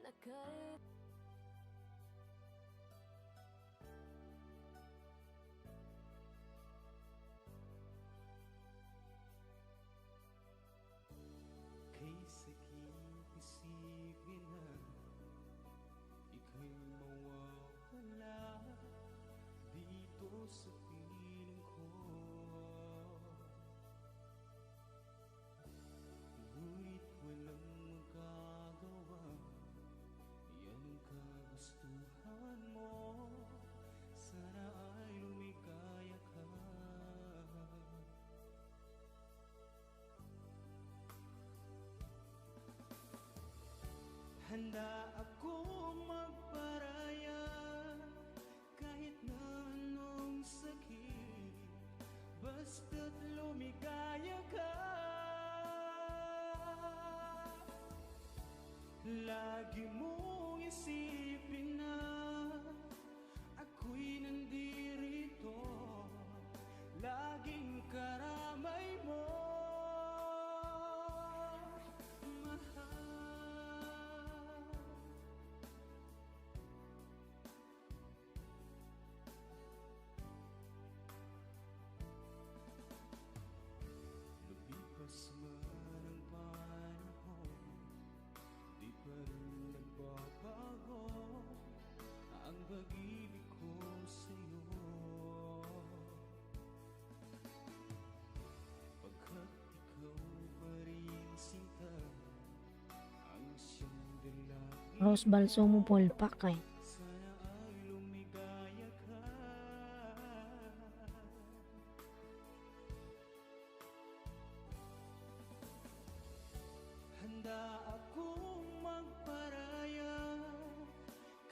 na kahit Kay sakit isipin na ika'y mawawala dito sa piling ko. Ngunit walang magagawa, yan ang kagustuhan mo. Sana ay lumikaya ka. Handa akong magparaya kahit na anong sakit, basta't lumigaya ka. Lagi mong isipin na ako'y nandirito, laging karamay mo. Lumipas man ang panahon, di pa rin nagbabago ang pag-ibig ko sa'yo. Pagkat ikaw pa rin sinta ang siyang dalangin. Rose Balsomo Polpak eh. Sana ay lumigaya ka. Handa akong magparaya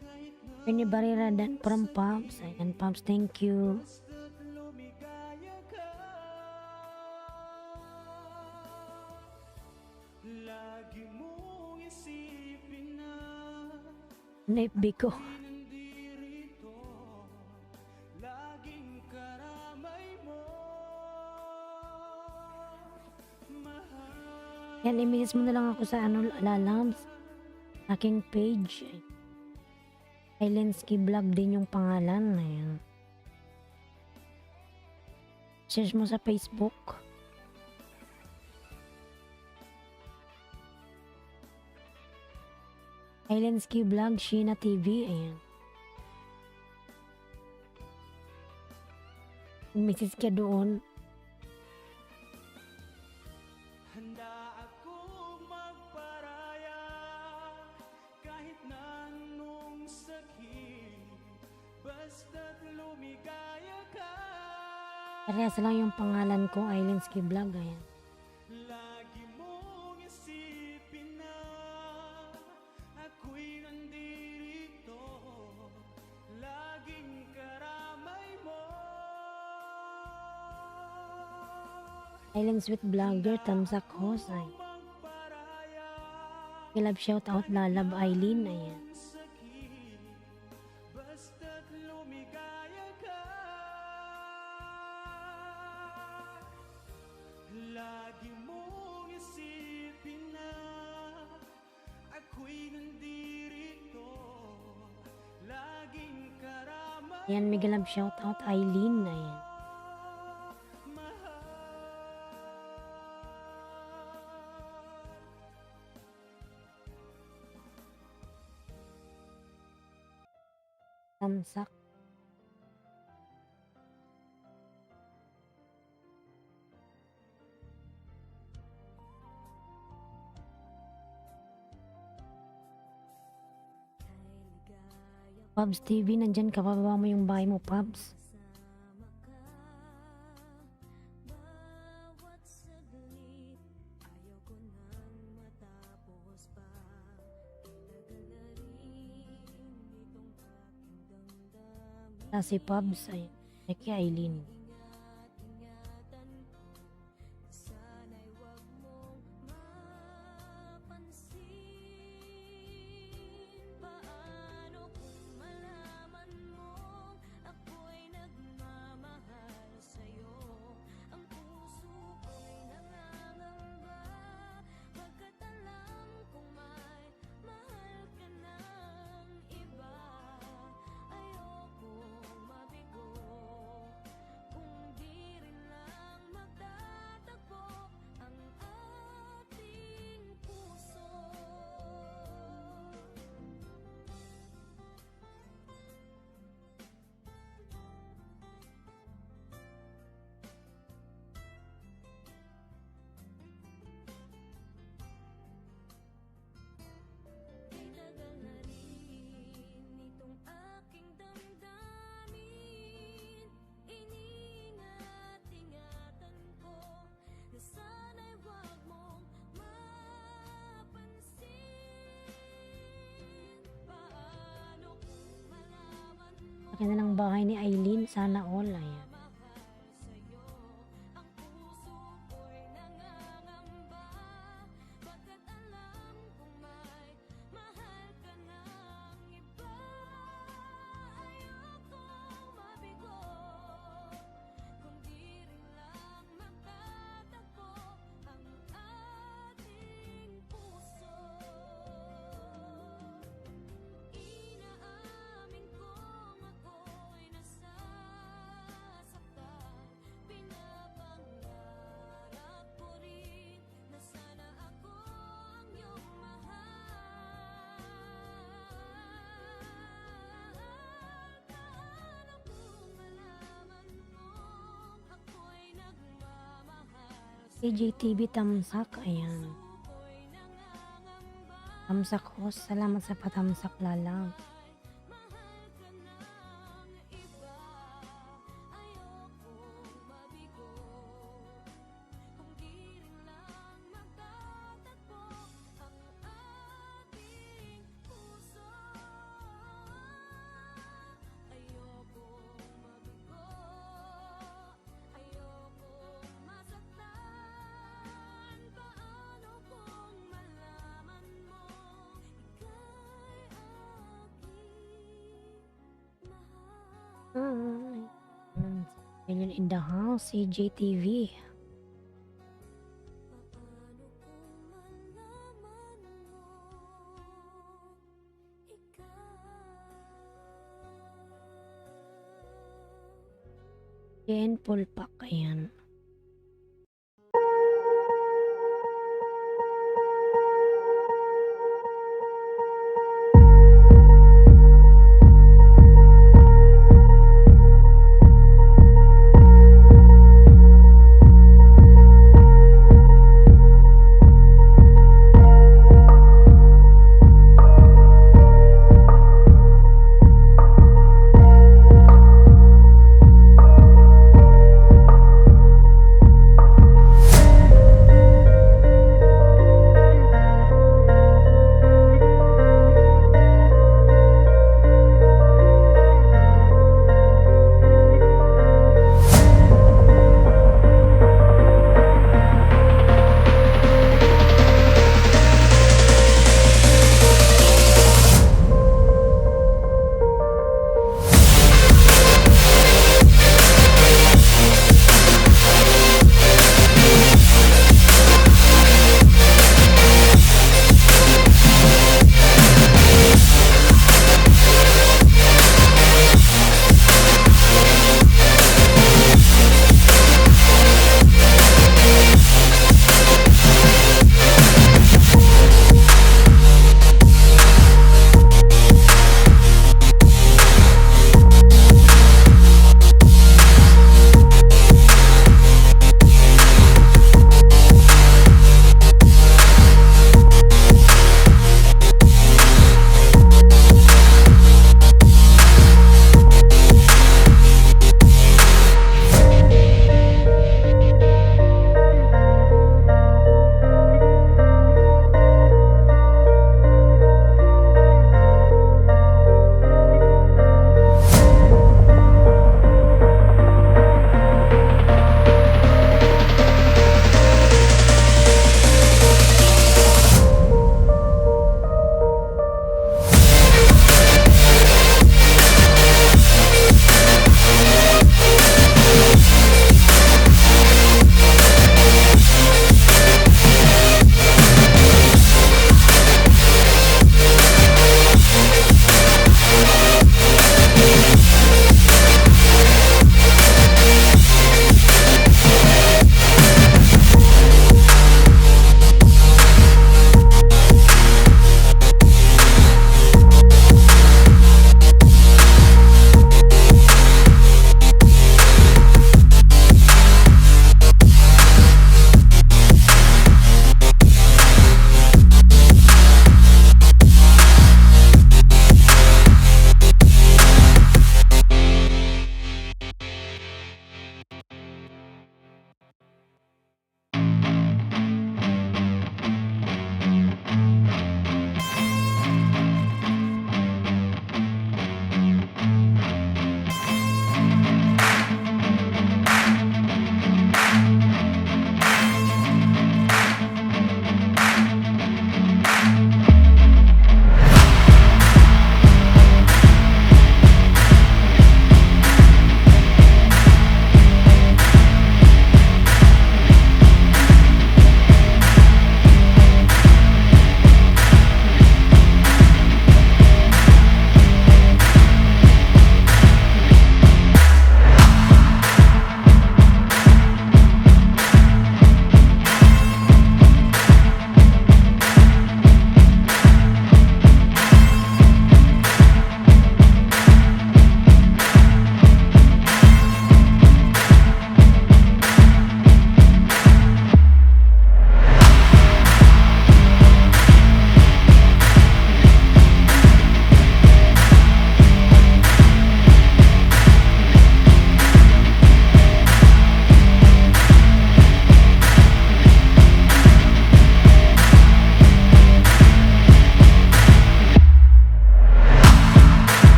kahit na Ini Barira dan from Pops. Ayan, Pops, thank you. basta't lumigaya ka. Lagi mong isipin na FB ko. nandirito, laging karamay mo. Mahal. Yan, i-message mo na lang ako sa Lalams. Aking page. Islandsky Vlog din yung pangalan. Ayan. Search mo sa Facebook. Islandsky Vlog, Sheena TV. Ayan. Message ka doon. Handa akong magparaya kahit na anong sakit, basta't lumigaya ka. Parehas lang yung pangalan ko, Islandsky Vlog. Ayan. Lagi mong isipin na ako'y nandirito, laging karamay mo. Island Sweet Vlogger, Tamsak Host. Ay. Magparaya Love shout out Lalab Eileen. Ayan. sakit, basta't lumigaya ka. Lagi mong isipin na ako'y nandirito, laging karamay. Ayan, mega love shout out Eileen. Ayan. Tamsak. Pabs TV, nandyan ka, pababa mo yung bahay mo, Pabs. kasama ka. Bawat saglit, ayaw ko nang matapos pa. Tagal na rin itong aking damdamin. Si Pabs ay kay Eileen. Ingat-ingatan ko, sana'y Yan na lang bahay ni Eileen. Sana all. Ayan. Inaamin kong ako'y nasasaktan. Pinapangarap ko rin na sana ako ang iyong mahal. Paano kung malaman mong ako'y nagmamahal CJTV Tamsak. Ayan. sa'yo'y nangangamba. Tamsak host. Salamat sa patamsak lalang. Mahal ka ng iba, ayokong mabigo. Kung di rin lang magtatagpo ang ating puso. Ayokong mabigo, ayokong masaktan. Paano kung malaman mo ika'y aking mahal? Ayun in the house. CJTV. Paano kung malaman mo ikaw? Jen Pulpak. Ayan.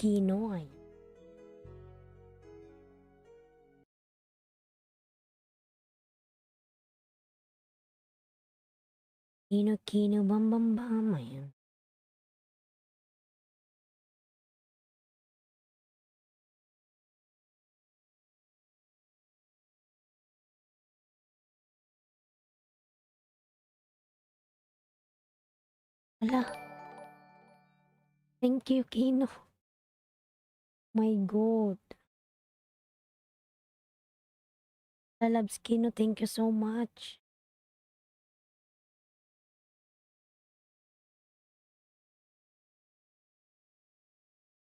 Kino. Ay. Kino, Kino, bam, bam, bam. Ayan. Ala. Thank you, Kino. My God. Lalabs Kino, thank you so much.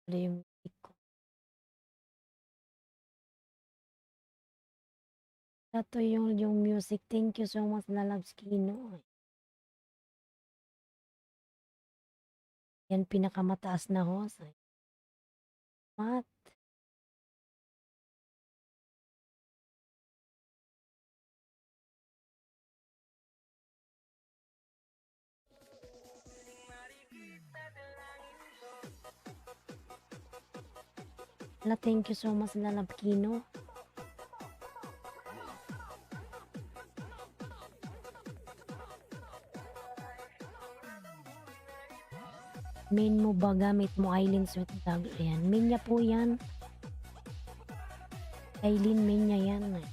Ano yung music ko? Ito yung music. Thank you so much, Lalabs Kino. Yan pinakamataas na host. Ay. What? Ala, thank you so much, Lalab Kino. Main mo ba gamit mo Eileen Sweet Dog? Ayan, main niya po yan. Eileen, main niya yan. Ay.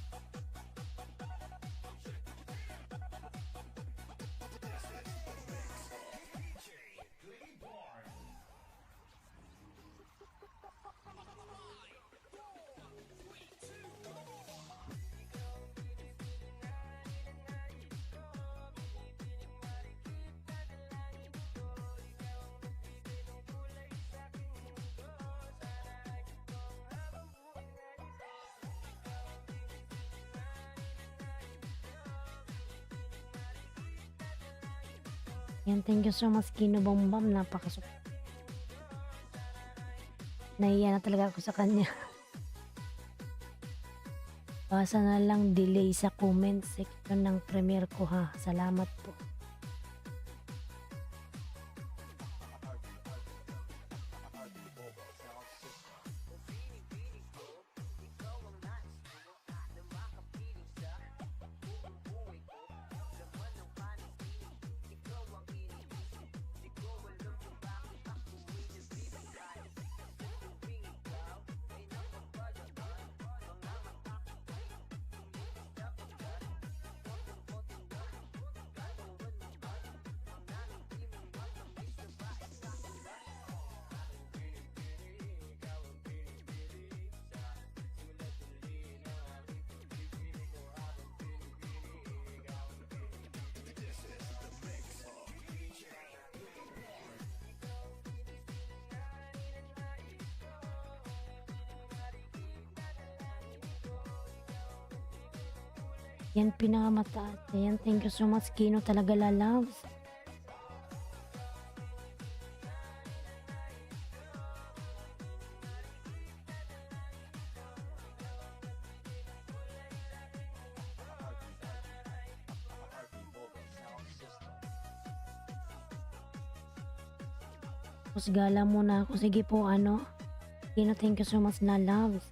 Yan, thank you so much, Kino Bombam. Napakasup. Nahiya na talaga ako sa kanya. Basa na lang delay sa comment section ng premiere ko ha. Salamat po. Yan pinakamataas. Yan, thank you so much, Kino. Talaga lalabs. Gala muna ako. Sige po, ano. Kino, thank you so much, lalabs.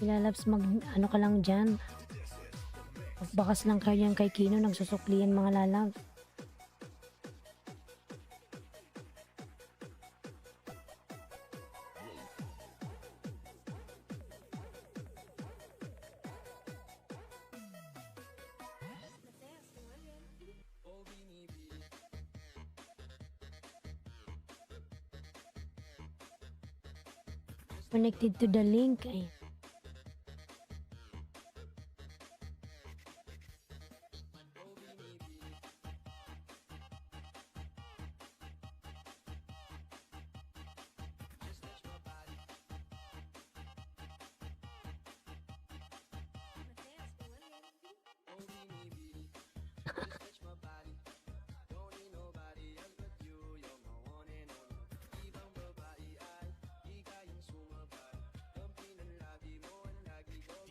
Lalabs, mag ano ka lang dyan. Magbakas lang kayo yan kay Kino. Nagsusuklian mga lalabs. Connected to the link. Ay.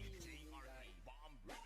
DJ RP Bomb Remix.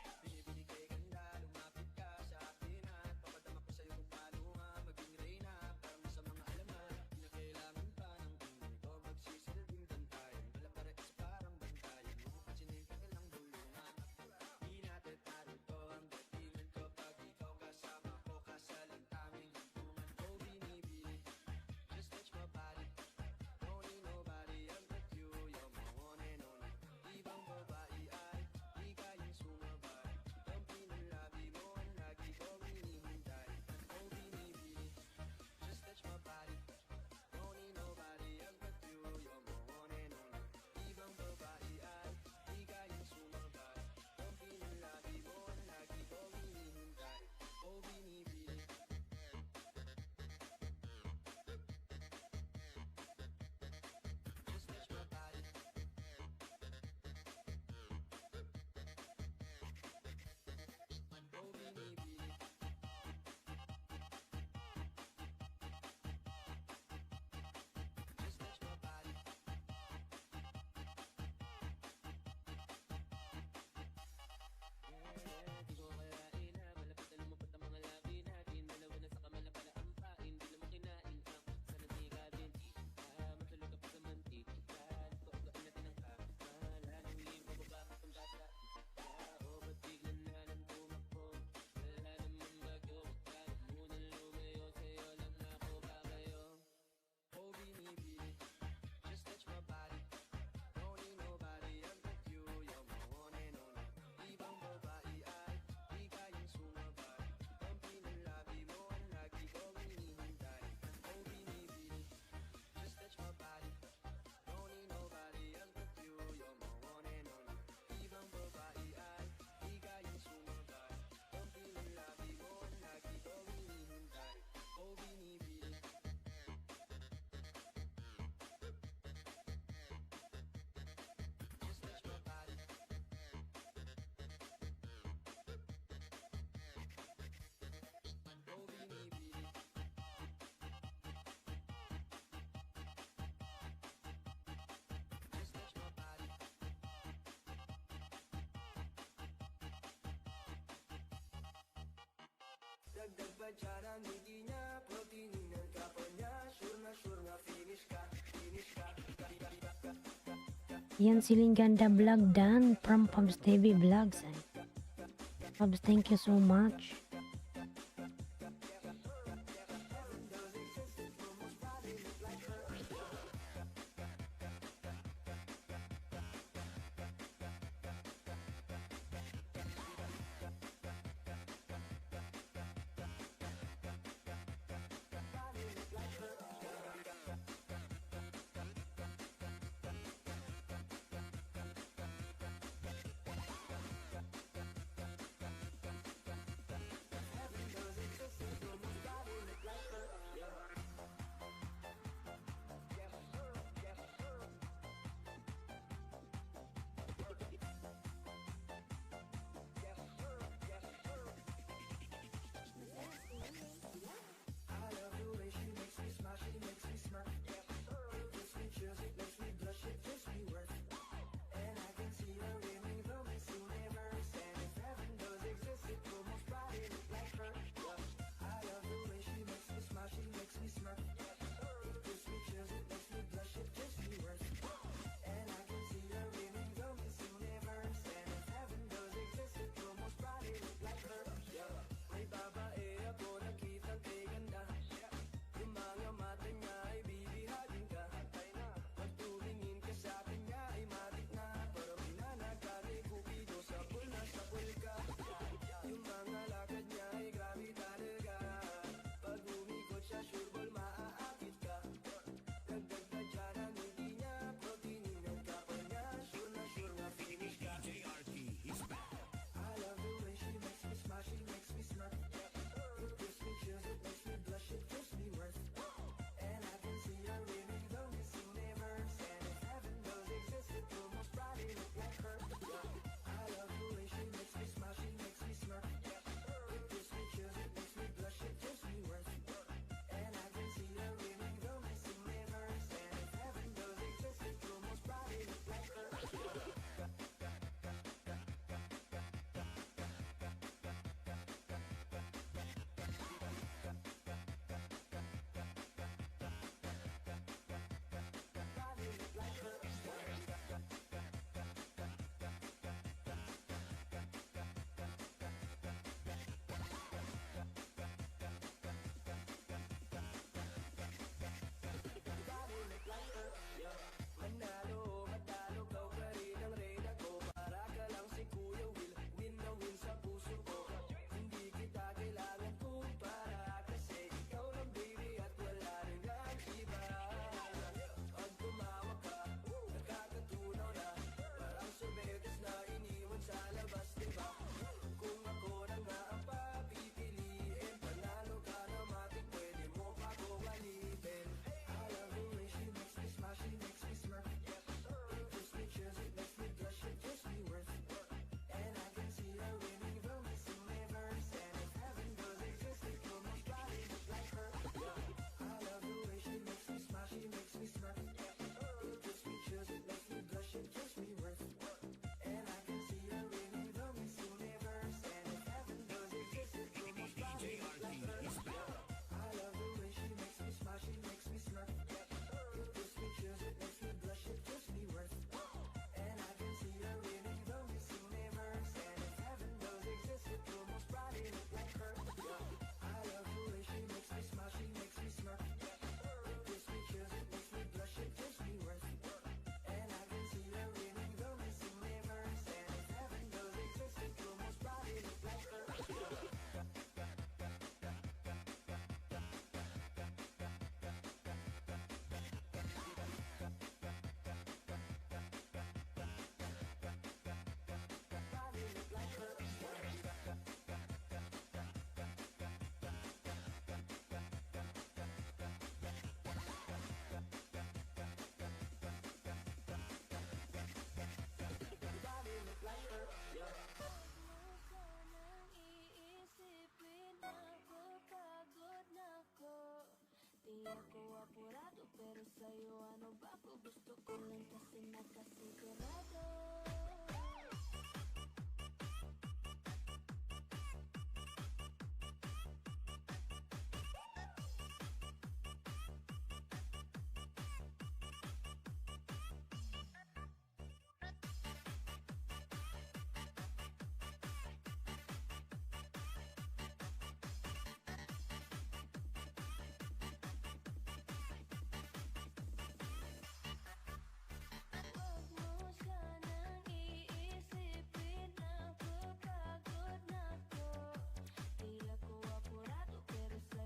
Dagdag pa dyan ang ngiti niya, pag tinignan ka pa niya, sure na finish ka. Yan si Linganda Vlog Dan from Pabs TV Vlogs. Ay. Pabs, thank you so much.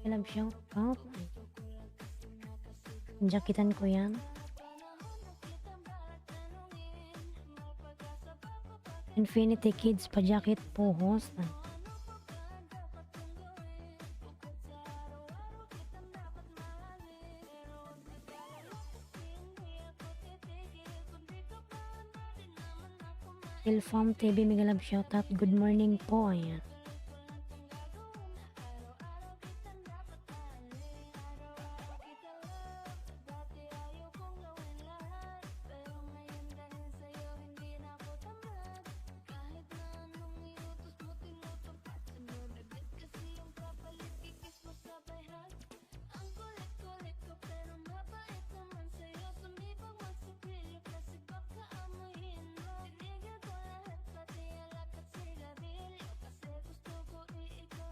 Love shout out. Jakitan ko yan. Infinity Kids pa jacket po host. Ilfam TV mega love shout out. Good morning po. Ayan.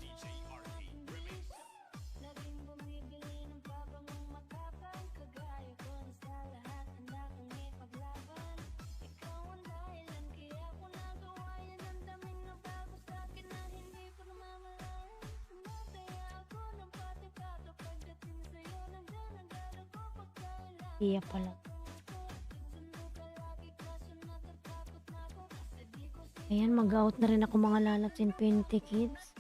DJ RP Remix. Iya pala. Ayan, mag-out na rin ako mga lalabs Infinity Kids.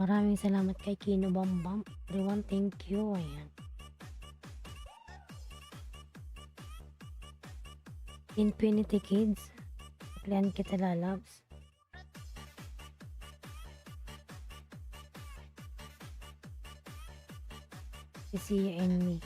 Maraming salamat kay Kino Bambam. Everyone, thank you. Ayan. Infinity Kids. Paklian kita lalabs. See you and me.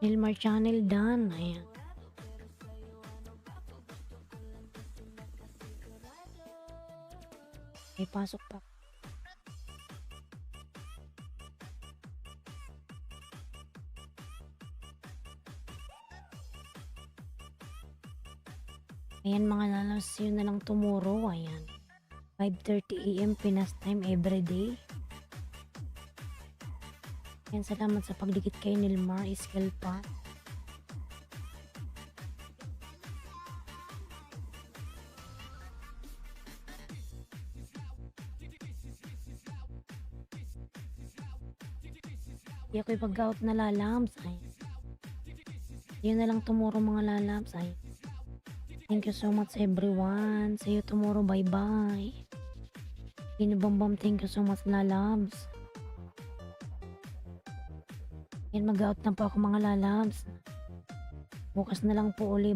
Nilmar Channel done. Ayan. May pasok pa. Ayan mga lalas, yun na lang tomorrow. Ayan. 5:30 AM Pinas time everyday. Ayan, salamat sa pagdikit kay Nilmar Iskelpa. Di ako'y pag-out na lalabs. Ay. Yun na lang tomorrow mga lalabs. Ay. Thank you so much everyone. See you tomorrow. Bye bye. Binubambam, thank you so much lalabs. Yan, mag-out na po ako mga lalabs. Bukas na lang po ulit.